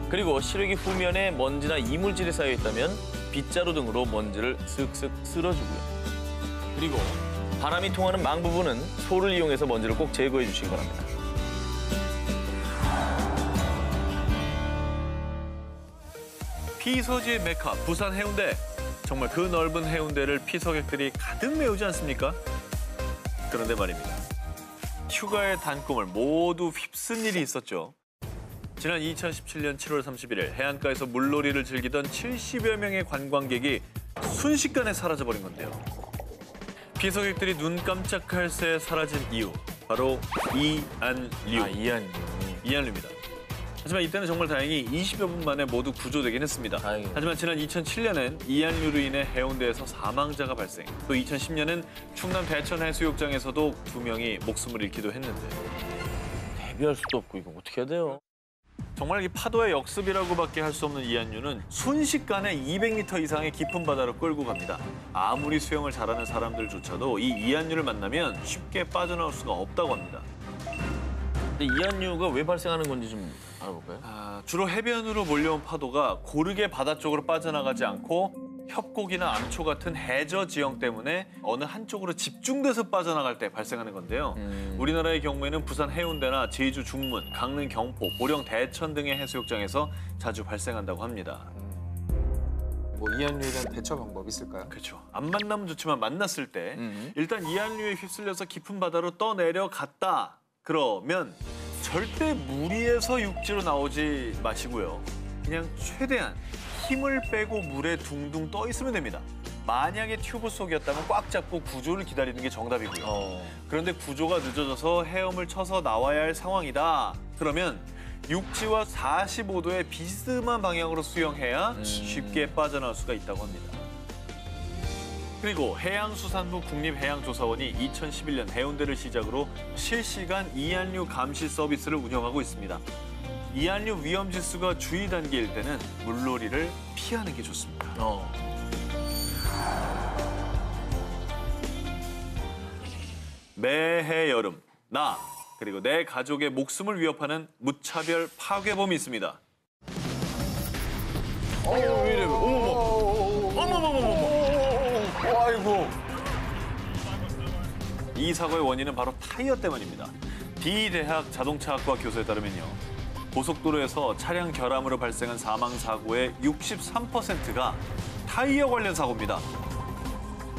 그리고 실외기 후면에 먼지나 이물질이 쌓여 있다면 빗자루 등으로 먼지를 슥슥 쓸어주고요. 그리고 바람이 통하는 망 부분은 소를 이용해서 먼지를 꼭 제거해 주시기 바랍니다. 피서지의 메카 부산 해운대. 정말 그 넓은 해운대를 피서객들이 가득 메우지 않습니까? 그런데 말입니다. 휴가의 단꿈을 모두 휩쓴 일이 있었죠. 지난 2017년 7월 31일 해안가에서 물놀이를 즐기던 70여 명의 관광객이 순식간에 사라져버린 건데요. 피서객들이 눈 깜짝할 새에 사라진 이유, 바로 이안류. 이안류입니다. 하지만 이때는 정말 다행히 20여 분 만에 모두 구조되긴 했습니다. 다행이네요. 하지만 지난 2007년엔 이안류로 인해 해운대에서 사망자가 발생. 또 2010년엔 충남 대천 해수욕장에서도 2명이 목숨을 잃기도 했는데. 대비할 수도 없고 이거 어떻게 해야 돼요? 정말 이 파도의 역습이라고밖에 할 수 없는 이안류는 순식간에 200m 이상의 깊은 바다로 끌고 갑니다. 아무리 수영을 잘하는 사람들조차도 이 이안류를 만나면 쉽게 빠져나올 수가 없다고 합니다. 근데 이안류가 왜 발생하는 건지 좀 알아볼까요? 주로 해변으로 몰려온 파도가 고르게 바다 쪽으로 빠져나가지 않고 협곡이나 암초 같은 해저 지형 때문에 어느 한쪽으로 집중돼서 빠져나갈 때 발생하는 건데요. 우리나라의 경우에는 부산 해운대나 제주 중문, 강릉 경포, 보령 대천 등의 해수욕장에서 자주 발생한다고 합니다. 뭐 이안류에 대한 대처 방법 있을까요? 그렇죠. 안 만나면 좋지만 만났을 때 일단 이안류에 휩쓸려서 깊은 바다로 떠내려갔다. 그러면 절대 무리해서 육지로 나오지 마시고요. 그냥 최대한 힘을 빼고 물에 둥둥 떠 있으면 됩니다. 만약에 튜브 속이었다면 꽉 잡고 구조를 기다리는 게 정답이고요. 그런데 구조가 늦어져서 헤엄을 쳐서 나와야 할 상황이다. 그러면 육지와 45도의 비스듬한 방향으로 수영해야 쉽게 빠져나올 수가 있다고 합니다. 그리고 해양수산부 국립해양조사원이 2011년 해운대를 시작으로 실시간 이안류 감시 서비스를 운영하고 있습니다. 이안류 위험 지수가 주의 단계일 때는 물놀이를 피하는 게 좋습니다. 매해 여름, 나 그리고 내 가족의 목숨을 위협하는 무차별 파괴범이 있습니다. 왜 이래? 어머머머머머. 아이고. 이 사고의 원인은 바로 타이어 때문입니다. D대학 자동차학과 교수에 따르면요. 고속도로에서 차량 결함으로 발생한 사망사고의 63%가 타이어 관련 사고입니다.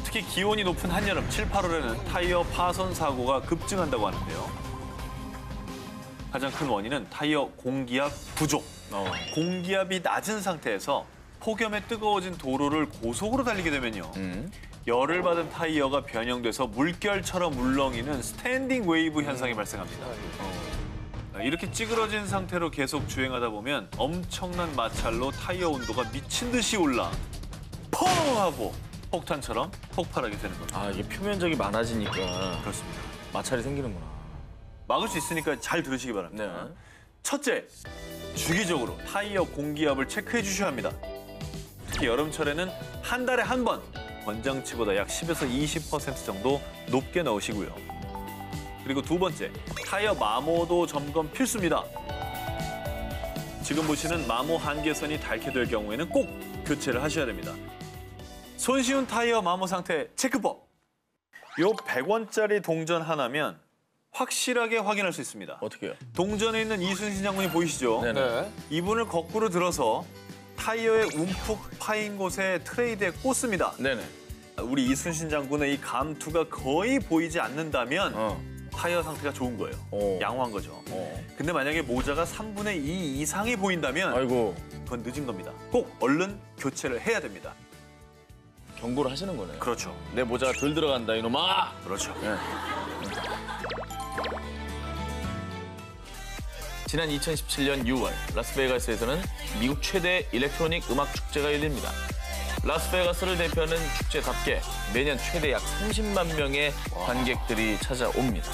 특히 기온이 높은 한여름 7, 8월에는 타이어 파손 사고가 급증한다고 하는데요. 가장 큰 원인은 타이어 공기압 부족. 공기압이 낮은 상태에서 폭염에 뜨거워진 도로를 고속으로 달리게 되면요. 열을 받은 타이어가 변형돼서 물결처럼 물렁이는 스탠딩 웨이브 현상이 발생합니다. 이렇게 찌그러진 상태로 계속 주행하다 보면 엄청난 마찰로 타이어 온도가 미친 듯이 올라 펑 하고 폭탄처럼 폭발하게 되는 겁니다. 이게 표면적이 많아지니까 그렇습니다. 마찰이 생기는구나. 막을 수 있으니까 잘 들으시기 바랍니다. 네. 첫째, 주기적으로 타이어 공기압을 체크해 주셔야 합니다. 특히 여름철에는 한 달에 한 번 권장치보다 약 10에서 20% 정도 높게 넣으시고요. 그리고 두 번째, 타이어 마모도 점검 필수입니다. 지금 보시는 마모 한계선이 닳게 될 경우에는 꼭 교체를 하셔야 됩니다. 손쉬운 타이어 마모 상태 체크법. 요 100원짜리 동전 하나면 확실하게 확인할 수 있습니다. 어떻게요? 동전에 있는 이순신 장군이 보이시죠? 네네. 이분을 거꾸로 들어서 타이어의 움푹 파인 곳에 트레이드에 꽂습니다. 네네. 우리 이순신 장군의 이 감투가 거의 보이지 않는다면 타이어 상태가 좋은 거예요. 양호한 거죠. 근데 만약에 모자가 3분의 2 이상이 보인다면 아이고. 그건 늦은 겁니다. 꼭 얼른 교체를 해야 됩니다. 경고를 하시는 거네요. 그렇죠. 내 모자가 덜 들어간다 이놈아. 그렇죠. 지난 2017년 6월 라스베가스에서는 미국 최대 일렉트로닉 음악 축제가 열립니다. 라스베가스를 대표하는 축제답게 매년 최대 약 30만 명의 관객들이 찾아옵니다.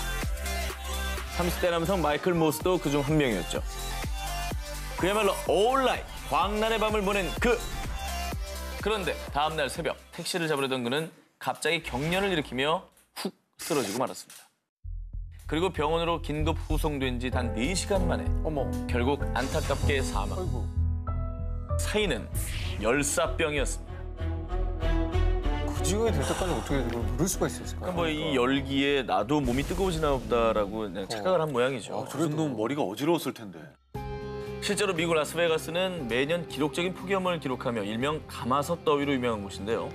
30대 남성 마이클 모스도 그중 한 명이었죠. 그야말로 올라이 광란의 밤을 보낸 그런데 다음 날 새벽 택시를 잡으려던 그는 갑자기 경련을 일으키며 훅 쓰러지고 말았습니다. 그리고 병원으로 긴급 후송된 지 단 4시간 만에 결국 안타깝게 사망. 사인은 열사병이었습니다. 그 지경이 될 때까지 어떻게 누를 수가 있을까? 뭐 이 열기에 나도 몸이 뜨거워지나 보다라고 그냥 착각을 한 모양이죠. 저 정도면 머리가 어지러웠을 텐데. 실제로 미국 라스베가스는 매년 기록적인 폭염을 기록하며 일명 가마솥 더위로 유명한 곳인데요.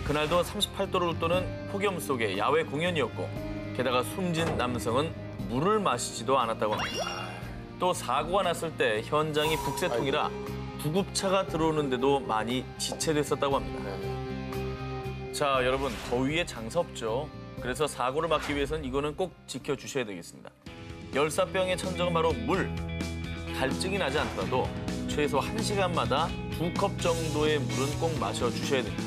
그날도 38도를 웃도는 폭염 속의 야외 공연이었고 게다가 숨진 남성은 물을 마시지도 않았다고 합니다. 또 사고가 났을 때 현장이 북새통이라 구급차가 들어오는데도 많이 지체됐었다고 합니다. 자, 여러분 더위에 장사 없죠. 그래서 사고를 막기 위해서는 이거는 꼭 지켜주셔야 되겠습니다. 열사병의 천적은 바로 물. 갈증이 나지 않더라도 최소 1시간마다 2컵 정도의 물은 꼭 마셔주셔야 됩니다.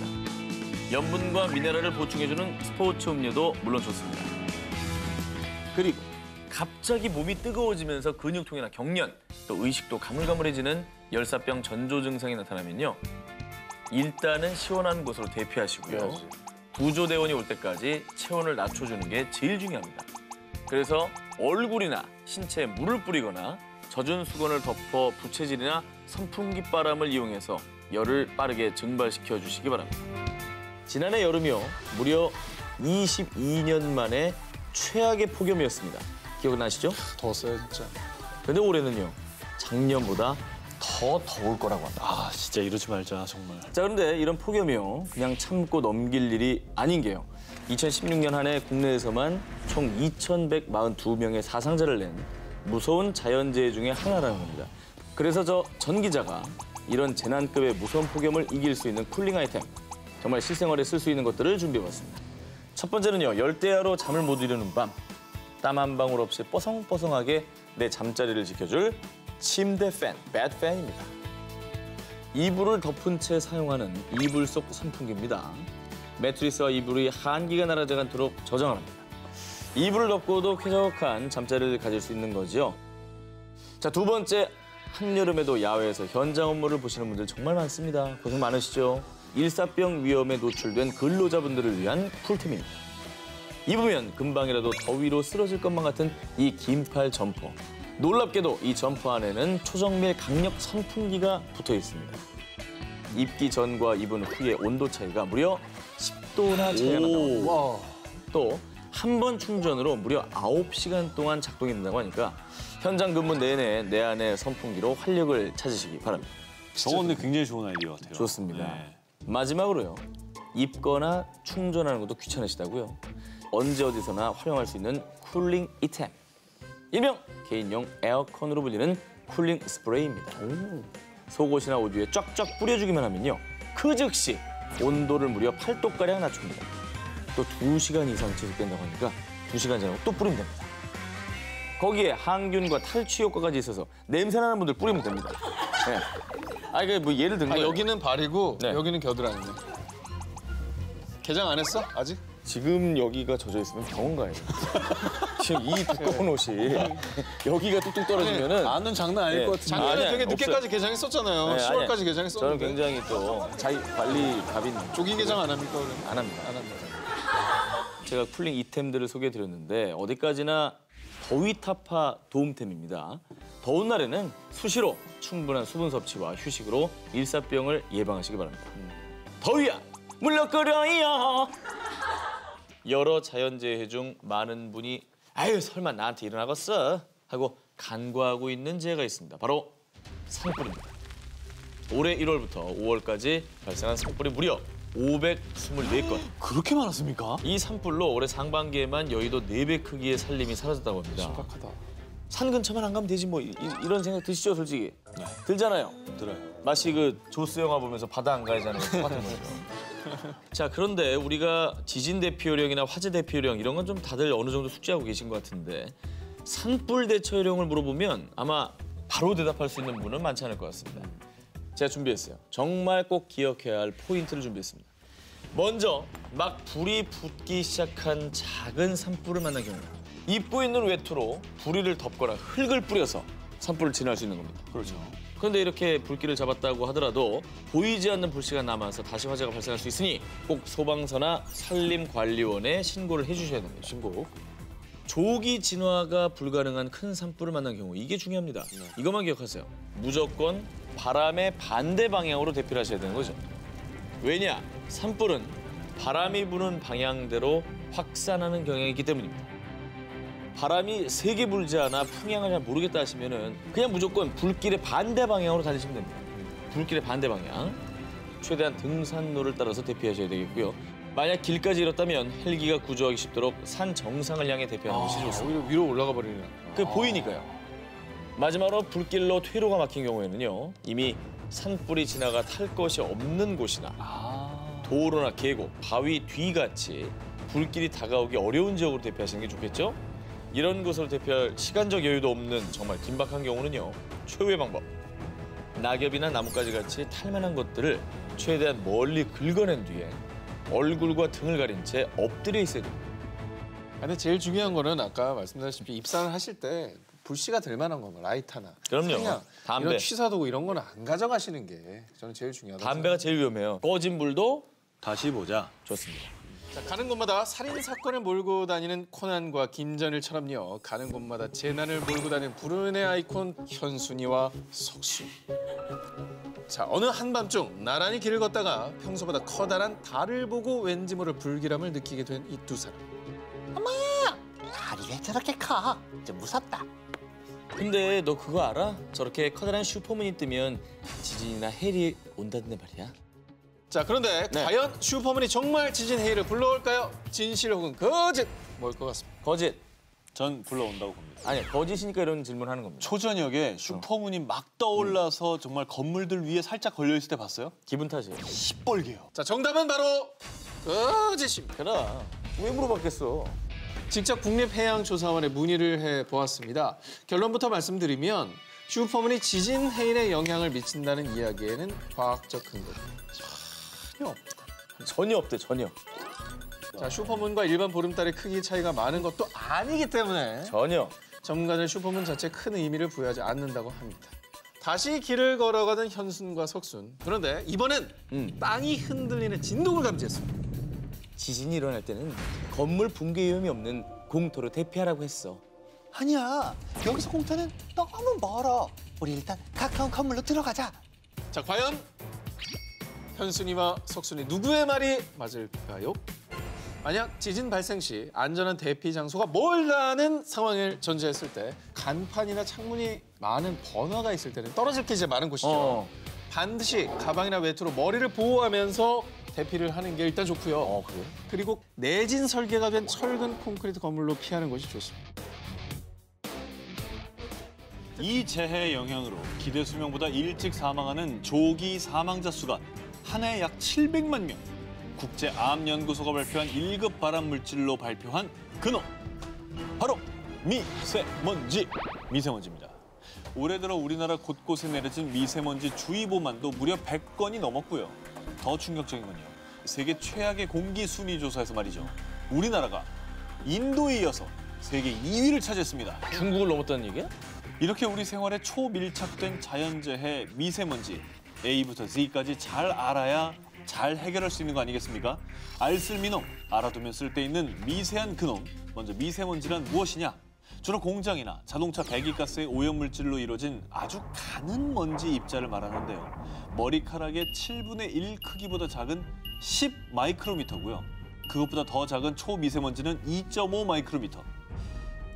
염분과 미네랄을 보충해주는 스포츠 음료도 물론 좋습니다. 그리고 갑자기 몸이 뜨거워지면서 근육통이나 경련, 또 의식도 가물가물해지는 열사병 전조 증상이 나타나면요. 일단은 시원한 곳으로 대피하시고요. 구조대원이 올 때까지 체온을 낮춰주는 게 제일 중요합니다. 그래서 얼굴이나 신체에 물을 뿌리거나 젖은 수건을 덮어 부채질이나 선풍기 바람을 이용해서 열을 빠르게 증발시켜 주시기 바랍니다. 지난해 여름이요. 무려 22년 만에 최악의 폭염이었습니다. 기억나시죠? 더웠어요 진짜. 근데 올해는요. 작년보다 더 더울 거라고 합니다. 아, 진짜 이러지 말자, 정말. 자, 그런데 이런 폭염이요. 그냥 참고 넘길 일이 아닌 게요. 2016년 한 해 국내에서만 총 2,142명의 사상자를 낸 무서운 자연재해 중에 하나라는 겁니다. 그래서 저 전 기자가 이런 재난급의 무서운 폭염을 이길 수 있는 쿨링 아이템, 정말 실생활에 쓸 수 있는 것들을 준비해봤습니다. 첫 번째는요. 열대야로 잠을 못 이루는 밤, 땀 한 방울 없이 뽀송뽀송하게 내 잠자리를 지켜줄 침대 팬, 배드팬입니다. 이불을 덮은 채 사용하는 이불 속 선풍기입니다. 매트리스와 이불이 한기가 날아가지 않도록 저장을 합니다. 이불을 덮고도 쾌적한 잠자리를 가질 수 있는 거죠. 자, 두 번째, 한여름에도 야외에서 현장 업무를 보시는 분들 정말 많습니다. 고생 많으시죠? 일사병 위험에 노출된 근로자분들을 위한 쿨템입니다. 입으면 금방이라도 더위로 쓰러질 것만 같은 이 긴팔 점퍼. 놀랍게도 이 점퍼 안에는 초정밀 강력 선풍기가 붙어 있습니다. 입기 전과 입은 후의 온도 차이가 무려 10도나 차이가 나요. 또 한 번 충전으로 무려 9시간 동안 작동이 된다고 하니까 현장 근무 내내 내 안의 선풍기로 활력을 찾으시기 바랍니다. 저건 근데 굉장히 좋은 아이디어 같아요. 좋습니다. 네. 마지막으로요. 입거나 충전하는 것도 귀찮으시다고요. 언제 어디서나 활용할 수 있는 쿨링 이템. 일명 개인용 에어컨으로 불리는 쿨링 스프레이입니다. 속옷이나 옷 위에 쫙쫙 뿌려주기만 하면요. 그 즉시 온도를 무려 8도가량 낮춥니다. 또 2시간 이상 지속된다고 하니까 2시간 지나고 또 뿌리면 됩니다. 거기에 항균과 탈취 효과까지 있어서 냄새나는 분들 뿌리면 됩니다. 네. 아, 이게 뭐 예를 든 거예요. 여기는 발이고 네. 여기는 겨드랑이네. 개장 안 했어? 아직? 지금 여기가 젖어 있으면 병원 가야 돼. 지금 이 두꺼운 옷이 여기가 뚝뚝 떨어지면은 나는 장난 아닐 네. 것 같은데. 작년에 아니야, 되게 없어요. 늦게까지 개장했었잖아요. 네, 10월까지 아니야. 개장했었는데. 저는 굉장히 또 자기 관리 갑인 조기 개장 안 합니까 그러면? 안 합니다. 안 합니다. 제가 쿨링 이템들을 소개해드렸는데 어디까지나 더위 타파 도움템입니다. 더운 날에는 수시로 충분한 수분 섭취와 휴식으로 일사병을 예방하시기 바랍니다. 더위야 물러끓어요. 여러 자연재해 중 많은 분이 아유 설마 나한테 일어나겠어 하고 간과하고 있는 재해가 있습니다. 바로 산불입니다. 올해 1월부터 5월까지 발생한 산불이 무려 524건. 그렇게 많았습니까? 이 산불로 올해 상반기에만 여의도 4배 크기의 산림이 사라졌다고 합니다. 심각하다. 산 근처만 안 가면 되지 뭐 이런 생각 드시죠, 솔직히? 네. 들잖아요. 들어요. 마치 그 조스 영화 보면서 바다 안 가야지 하는 거 똑같은 거죠. 자, 그런데 우리가 지진 대피 요령이나 화재 대피 요령 이런 건 좀 다들 어느 정도 숙지하고 계신 것 같은데 산불 대처 요령을 물어보면 아마 바로 대답할 수 있는 분은 많지 않을 것 같습니다. 제가 준비했어요. 정말 꼭 기억해야 할 포인트를 준비했습니다. 먼저 막 불이 붙기 시작한 작은 산불을 만난 경우 입고 있는 외투로 부리를 덮거나 흙을 뿌려서 산불을 진화할 수 있는 겁니다. 그렇죠. 그런데 이렇게 불길을 잡았다고 하더라도 보이지 않는 불씨가 남아서 다시 화재가 발생할 수 있으니 꼭 소방서나 산림관리원에 신고를 해주셔야 됩니다. 신고. 조기 진화가 불가능한 큰 산불을 만난 경우 이게 중요합니다. 이것만 기억하세요. 무조건 바람의 반대 방향으로 대피를 하셔야 되는 거죠. 왜냐? 산불은 바람이 부는 방향대로 확산하는 경향이 있기 때문입니다. 바람이 세게 불지 않아 풍향을 잘 모르겠다 하시면은 그냥 무조건 불길의 반대 방향으로 달리시면 됩니다. 불길의 반대 방향. 최대한 등산로를 따라서 대피하셔야 되겠고요. 만약 길까지 잃었다면 헬기가 구조하기 쉽도록 산 정상을 향해 대피하는 것이 좋습니다. 오히려 위로 올라가 버리네. 그 보이니까요. 마지막으로 불길로 퇴로가 막힌 경우에는요. 이미 산불이 지나가 탈 것이 없는 곳이나 도로나 계곡, 바위 뒤같이 불길이 다가오기 어려운 지역으로 대피하시는 게 좋겠죠? 이런 곳으로 대피할 시간적 여유도 없는 정말 긴박한 경우는요. 최후의 방법. 낙엽이나 나뭇가지 같이 탈만한 것들을 최대한 멀리 긁어낸 뒤에 얼굴과 등을 가린 채 엎드려 있어야 됩니다. 근데 제일 중요한 거는 아까 말씀드렸다시피 입산을 하실 때 불씨가 될 만한 거, 라이터나 그럼요. 그냥 담배. 이런 취사도구 이런 거는 안 가져가시는 게 저는 제일 중요하다고 담배가 제일 위험해요. 꺼진 불도 다시 보자. 좋습니다. 자, 가는 곳마다 살인 사건을 몰고 다니는 코난과 김전일처럼요. 가는 곳마다 재난을 몰고 다니는 불운의 아이콘 현순이와 석순. 자, 어느 한밤중 나란히 길을 걷다가 평소보다 커다란 달을 보고 왠지 모를 불길함을 느끼게 된 이 두 사람. 달이 왜 저렇게 커? 좀 무섭다. 근데 너 그거 알아? 저렇게 커다란 슈퍼문이 뜨면 지진이나 해일이 온다는데 말이야. 자, 그런데 네. 과연 슈퍼문이 정말 지진 해일을 불러올까요? 진실 혹은 거짓? 뭘 것 같습니다. 거짓. 전 불러온다고 봅니다. 아니, 거짓이니까 이런 질문하는 겁니다. 초저녁에 슈퍼문이 막 떠올라서 정말 건물들 위에 살짝 걸려있을 때 봤어요? 기분 탓이에요. 시뻘개요. 자, 정답은 바로 거짓입니다. 그래. 왜 물어봤겠어? 직접 국립해양조사원에 문의를 해보았습니다. 결론부터 말씀드리면 슈퍼문이 지진 해일에 영향을 미친다는 이야기에는 과학적 근거가 전혀 없다. 전혀 없대, 전혀. 자, 슈퍼문과 일반 보름달의 크기 차이가 많은 것도 아니기 때문에 전혀. 전문가들은 슈퍼문 자체에 큰 의미를 부여하지 않는다고 합니다. 다시 길을 걸어가던 현순과 석순. 그런데 이번엔 땅이 흔들리는 진동을 감지했습니다. 지진이 일어날 때는 건물 붕괴 위험이 없는 공터로 대피하라고 했어. 아니야. 여기서 공터는 너무 멀어. 우리 일단 가까운 건물로 들어가자. 자, 과연 현순이와 석순이 누구의 말이 맞을까요? 만약 지진 발생 시 안전한 대피 장소가 멀다는 상황을 전제했을 때 간판이나 창문이 많은 번화가 있을 때는 떨어질 게 이제 많은 곳이죠. 반드시 가방이나 외투로 머리를 보호하면서 대피를 하는 게 일단 좋고요. 그래요? 그리고 내진 설계가 된 철근 콘크리트 건물로 피하는 것이 좋습니다. 이 재해의 영향으로 기대 수명보다 일찍 사망하는 조기 사망자 수가 한 해에 약 700만 명. 국제암연구소가 발표한 1급 발암 물질로 발표한 근원. 바로 미세먼지. 미세먼지입니다. 올해 들어 우리나라 곳곳에 내려진 미세먼지 주의보만도 무려 100건이 넘었고요. 더 충격적인 건요. 세계 최악의 공기 순위 조사에서 말이죠. 우리나라가 인도에 이어서 세계 2위를 차지했습니다. 중국을 넘었다는 얘기야? 이렇게 우리 생활에 초밀착된 자연재해 미세먼지 A부터 Z까지 잘 알아야 잘 해결할 수 있는 거 아니겠습니까? 알쓸미놈, 알아두면 쓸데있는 미세한 그놈. 먼저 미세먼지란 무엇이냐? 주로 공장이나 자동차 배기가스의 오염물질로 이루어진 아주 가는 먼지 입자를 말하는데요. 머리카락의 7분의 1 크기보다 작은 10 마이크로미터고요. 그것보다 더 작은 초미세먼지는 2.5 마이크로미터.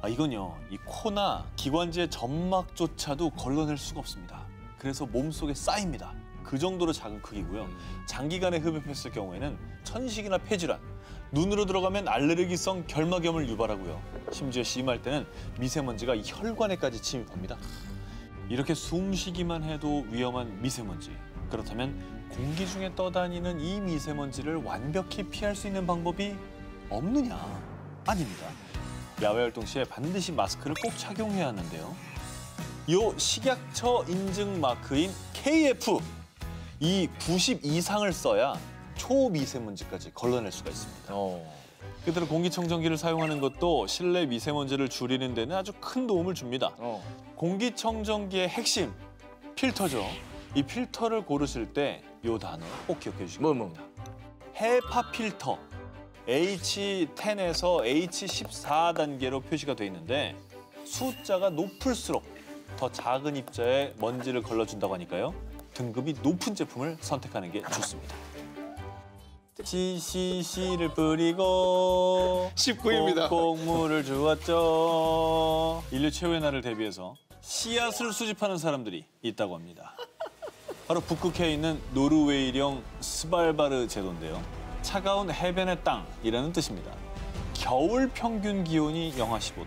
이건요, 이 코나 기관지의 점막조차도 걸러낼 수가 없습니다. 그래서 몸속에 쌓입니다. 그 정도로 작은 크기고요. 장기간에 흡입했을 경우에는 천식이나 폐질환, 눈으로 들어가면 알레르기성 결막염을 유발하고요. 심지어 심할 때는 미세먼지가 혈관에까지 침입합니다. 이렇게 숨쉬기만 해도 위험한 미세먼지. 그렇다면 공기 중에 떠다니는 이 미세먼지를 완벽히 피할 수 있는 방법이 없느냐? 아닙니다. 야외 활동 시에 반드시 마스크를 꼭 착용해야 하는데요. 요 식약처 인증 마크인 KF, 이 90 이상을 써야 초미세먼지까지 걸러낼 수가 있습니다. 그대로 공기청정기를 사용하는 것도 실내 미세먼지를 줄이는 데는 아주 큰 도움을 줍니다. 공기청정기의 핵심, 필터죠. 이 필터를 고르실 때 요 단어 꼭 기억해 주시기 바랍니다. 헤파 필터, H10에서 H14 단계로 표시가 돼 있는데 숫자가 높을수록 더 작은 입자에 먼지를 걸러준다고 하니까요. 등급이 높은 제품을 선택하는 게 좋습니다. CCC를 뿌리고 19입니다. 꼭 물을 주었죠. 인류 최후의 날을 대비해서 씨앗을 수집하는 사람들이 있다고 합니다. 바로 북극해에 있는 노르웨이령 스발바르 제도인데요. 차가운 해변의 땅이라는 뜻입니다. 겨울 평균 기온이 영하 15도.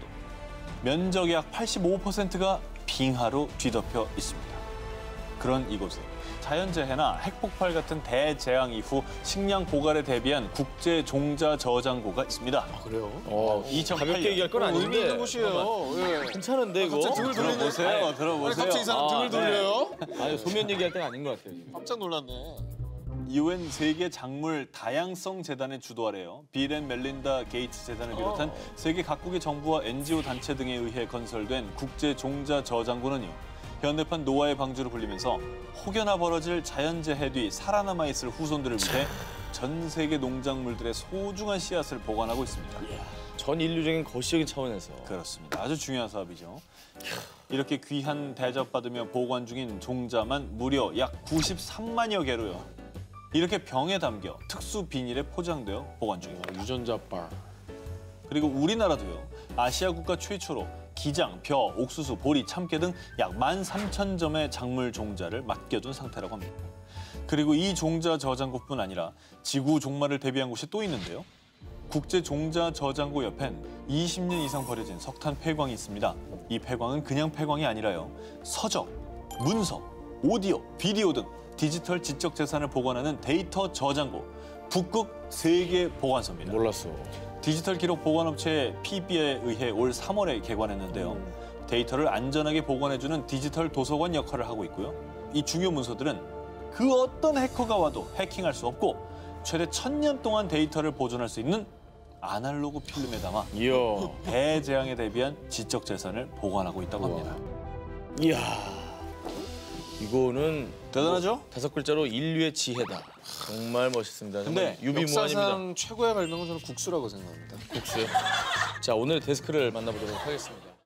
면적의 약 85%가 빙하로 뒤덮여 있습니다. 그런 이곳에 자연재해나 핵폭발 같은 대재앙 이후 식량 고갈에 대비한 국제 종자 저장고가 있습니다. 그래요? 2008년. 가볍게 얘기할 건 아닌데. 의미 있는 곳이에요. 예. 괜찮은데 이거? 갑자기 등을 돌리네. 들어보세요. 들어보세요. 갑자기 이 사람 등을 돌려요? 아니 소면 얘기할 때가 아닌 것 같아요. 지금. 깜짝 놀랐네. UN 세계 작물 다양성 재단의 주도 아래요. 빌 앤 멜린다 게이츠 재단을 비롯한 세계 각국의 정부와 NGO 단체 등에 의해 건설된 국제 종자 저장고는요. 현대판 노아의 방주로 불리면서 혹여나 벌어질 자연재해 뒤 살아남아 있을 후손들을 위해 전 세계 농작물들의 소중한 씨앗을 보관하고 있습니다. 전 인류적인 거시적인 차원에서. 그렇습니다. 아주 중요한 사업이죠. 이렇게 귀한 대접받으며 보관 중인 종자만 무려 약 93만여 개로요. 이렇게 병에 담겨 특수 비닐에 포장되어 보관 중입니다. 유전자빨. 그리고 우리나라도요. 아시아 국가 최초로 기장, 벼, 옥수수, 보리, 참깨 등 약 13,000점의 작물 종자를 맡겨둔 상태라고 합니다. 그리고 이 종자 저장고뿐 아니라 지구 종말을 대비한 곳이 또 있는데요. 국제 종자 저장고 옆엔 20년 이상 버려진 석탄 폐광이 있습니다. 이 폐광은 그냥 폐광이 아니라요. 서적, 문서, 오디오, 비디오 등 디지털 지적 재산을 보관하는 데이터 저장고, 북극 세계 보관소입니다. 몰랐어. 디지털 기록 보관업체 PB에 의해 올 3월에 개관했는데요. 데이터를 안전하게 보관해주는 디지털 도서관 역할을 하고 있고요. 이 중요 문서들은 그 어떤 해커가 와도 해킹할 수 없고 최대 1000년 동안 데이터를 보존할 수 있는 아날로그 필름에 담아 이야. 대재앙에 대비한 지적 재산을 보관하고 있다고 합니다. 이야. 이거는 대단하죠? 5글자로 인류의 지혜다. 정말 멋있습니다. 정말 근데 유비무환입니다. 역사상 최고의 발명은 저는 국수라고 생각합니다. 국수요. 자, 오늘 데스크를 만나보도록 하겠습니다.